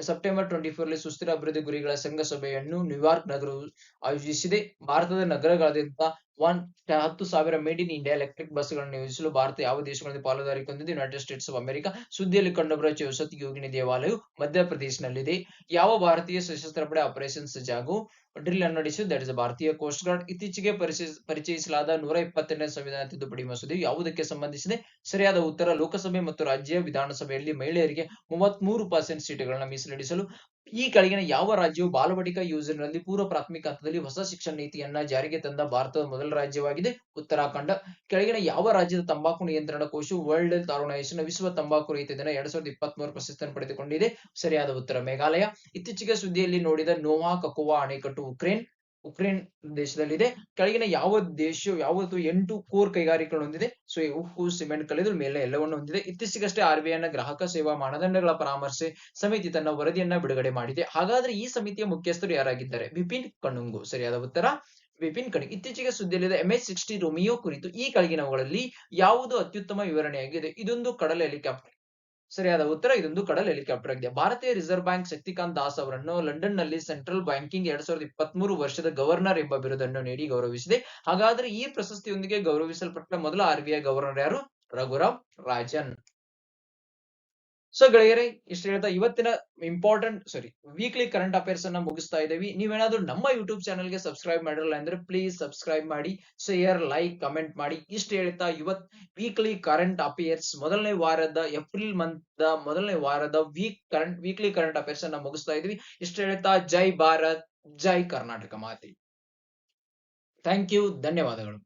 ಸೆಪ್ಟೆಂಬರ್ 24ರಲ್ಲಿ ಸುಸ್ಥಿರ ಅಭಿವೃದ್ಧಿ ಗುರಿಗಳ ಶೃಂಗಸಭೆಯನ್ನು ನ್ಯೂಯಾರ್ಕ್ ನಗರವು ಆಯೋಜಿಸಿದೆ. ಭಾರತದ ನಗರಗಳಾದ್ಯಂತ 10,000 ಮೇಡ್ ಇನ್ ಇಂಡಿಯಾ ಎಲೆಕ್ಟ್ರಿಕ್ ಬಸ್ಗಳನ್ನು ಯೋಜಿಸಲು ಭಾರತ ಯಾವ ದೇಶಗಳಲ್ಲಿ ಪಾಲುದಾರಿಕೆ ಹೊಂದಿದೆ? United States of America. ಸುದ್ದಿಯಲ್ಲಿ ಕಂಡುಬರುವ ಚೌಸತ್ ಯೋಗಿನಿ ದೇವಾಲಯವು ಮಧ್ಯಪ್ರದೇಶನಲ್ಲಿದೆ. ಯಾವ ಭಾರತೀಯ ಸಶಸ್ತ್ರ ಪಡೆ ಆಪರೇಷನ್ ಸಜಾಗು ಡ್ರಿಲ್ ಅನ್ನು ನಡೆಸಿದೆ? ದಟ್ ಇಸ್ ಭಾರತೀಯ ಕೋಸ್ಟ್ ಗಾರ್ಡ್. ಇತ್ತೀಚೆಗೆ ಪರಿಚಯಿಸಲಾದ 122ನೇ ಸಂವಿಧಾನ ತಿದ್ದುಪಡಿ ಮಸೂದೆಯು ಯಾವುದಕ್ಕೆ ಸಂಬಂಧಿಸಿದೆ? ಸರಿಯಾದ ಉತ್ತರ ಲೋಕಸಭೆ ಮತ್ತು ರಾಜ್ಯ ವಿಧಾನಸಭೆಯಲ್ಲಿ ಮಹಿಳೆಯರಿಗೆ 33% ಸೀಟುಗಳನ್ನು ಮೀಸಲಿಡಿಸಲು. ಈ ಕೆಳಗಿನ ಯಾವ ರಾಜ್ಯವು ಬಾಲವಾಟಿಕಾ ಯೋಜನೆಯಲ್ಲಿ ಪೂರ್ವ ಪ್ರಾಥಮಿಕ ಹಂತದಲ್ಲಿ ಹೊಸ ಶಿಕ್ಷಣ ನೀತಿಯನ್ನ ಜಾರಿಗೆ ತಂದ ಭಾರತದ ಮೊದಲ ರಾಜ್ಯವಾಗಿದೆ? ಉತ್ತರಾಖಂಡ. ಕೆಳಗಿನ ಯಾವ ರಾಜ್ಯದ ತಂಬಾಕು ನಿಯಂತ್ರಣ ಕೋಶವು ವರ್ಲ್ಡ್ ಹೆಲ್ತ್ ಆರ್ಗನೈಸೇಷನ್ ವಿಶ್ವ ತಂಬಾಕು ರಹಿತ ದಿನ 2023 ಪ್ರಶಸ್ತಿಯನ್ನು ಪಡೆದುಕೊಂಡಿದೆ? ಸರಿಯಾದ ಉತ್ತರ ಮೇಘಾಲಯ. ಇತ್ತೀಚೆಗೆ ಸುದ್ದಿಯಲ್ಲಿ ನೋಡಿದ ನೋವಾ ಕಕೋವಾ ಅಣೆಕಟ್ಟು ಉಕ್ರೇನ್ ದೇಶದಲ್ಲಿದೆ. ಕೆಳಗಿನ ಯಾವ ದೇಶವು 8 ಕೋರ್ ಕೈಗಾರಿಕೆಗಳನ್ನು ಹೊಂದಿದೆ? ಸೊ ಉಕ್ಕು, ಸಿಮೆಂಟ್, ಕಲ್ಲಿದ್ದಲು ಮೇಲೆ ಎಲ್ಲವನ್ನು ಹೊಂದಿದೆ. ಇತ್ತೀಚೆಗಷ್ಟೇ ಆರ್ಬಿಐನ ಗ್ರಾಹಕ ಸೇವಾ ಮಾನದಂಡಗಳ ಪರಾಮರ್ಶೆ ಸಮಿತಿ ತನ್ನ ವರದಿಯನ್ನ ಬಿಡುಗಡೆ ಮಾಡಿದೆ. ಹಾಗಾದ್ರೆ ಈ ಸಮಿತಿಯ ಮುಖ್ಯಸ್ಥರು ಯಾರಾಗಿದ್ದಾರೆ? ಬಿಪಿನ್ ಕಣುಂಗು. ಸರಿಯಾದ ಉತ್ತರ ಬಿಪಿನ್ ಕಣುಂಗು. ಇತ್ತೀಚೆಗೆ ಸುದ್ದಿಯಲ್ಲಿದೆ MH-60 ರೋಮಿಯೋ ಕುರಿತು ಈ ಕೆಳಗಿನವುಗಳಲ್ಲಿ ಯಾವುದು ಅತ್ಯುತ್ತಮ ವಿವರಣೆಯಾಗಿದೆ? ಇದೊಂದು ಕಡಲ ಹೆಲಿಕಾಪ್ಟರ್. ಸರಿಯಾದ ಉತ್ತರ ಇದೊಂದು ಕಡಲ್ ಹೆಲಿಕಾಪ್ಟರ್ ಆಗಿದೆ. ಭಾರತೀಯ ರಿಸರ್ವ್ ಬ್ಯಾಂಕ್ ಶಕ್ತಿಕಾಂತ್ ದಾಸ್ ಅವರನ್ನು ಲಂಡನ್ ನಲ್ಲಿ ಸೆಂಟ್ರಲ್ ಬ್ಯಾಂಕಿಂಗ್ 2023 ವರ್ಷದ ಗವರ್ನರ್ ಎಂಬ ಬಿರುದನ್ನು ನೀಡಿ ಗೌರವಿಸಿದೆ. ಹಾಗಾದ್ರೆ ಈ ಪ್ರಶಸ್ತಿಯೊಂದಿಗೆ ಗೌರವಿಸಲ್ಪಟ್ಟ ಮೊದಲ RBI ಗವರ್ನರ್ ಯಾರು? ರಘುರಾಮ್ ರಾಜನ್. ಸೊ ಗೆಳೆಯರೇ, ಇಷ್ಟು ಹೇಳ್ತಾ ಇವತ್ತಿನ ವೀಕ್ಲಿ ಕರೆಂಟ್ ಅಫೇರ್ಸ್ ಅನ್ನ ಮುಗಿಸ್ತಾ ಇದ್ದೀವಿ. ನೀವೇನಾದ್ರೂ ನಮ್ಮ ಯೂಟ್ಯೂಬ್ ಚಾನಲ್ ಗೆ ಸಬ್ಸ್ಕ್ರೈಬ್ ಮಾಡಿರಲ್ಲ ಅಂದ್ರೆ ಪ್ಲೀಸ್ ಸಬ್ಸ್ಕ್ರೈಬ್ ಮಾಡಿ, ಶೇರ್, ಲೈಕ್, ಕಮೆಂಟ್ ಮಾಡಿ. ಇಷ್ಟು ಹೇಳ್ತಾ weekly current affairs April month ಮೊದಲನೇ ವಾರದ ವೀಕ್ಲಿ ಕರೆಂಟ್ ಅಫೇರ್ಸ್ ಅನ್ನ ಮುಗಿಸ್ತಾ ಇದ್ವಿ. ಇಷ್ಟು ಹೇಳ್ತಾ ಜೈ ಭಾರತ್, ಜೈ ಕರ್ನಾಟಕ ಮಾತೆ. ಥ್ಯಾಂಕ್ ಯು, ಧನ್ಯವಾದಗಳು.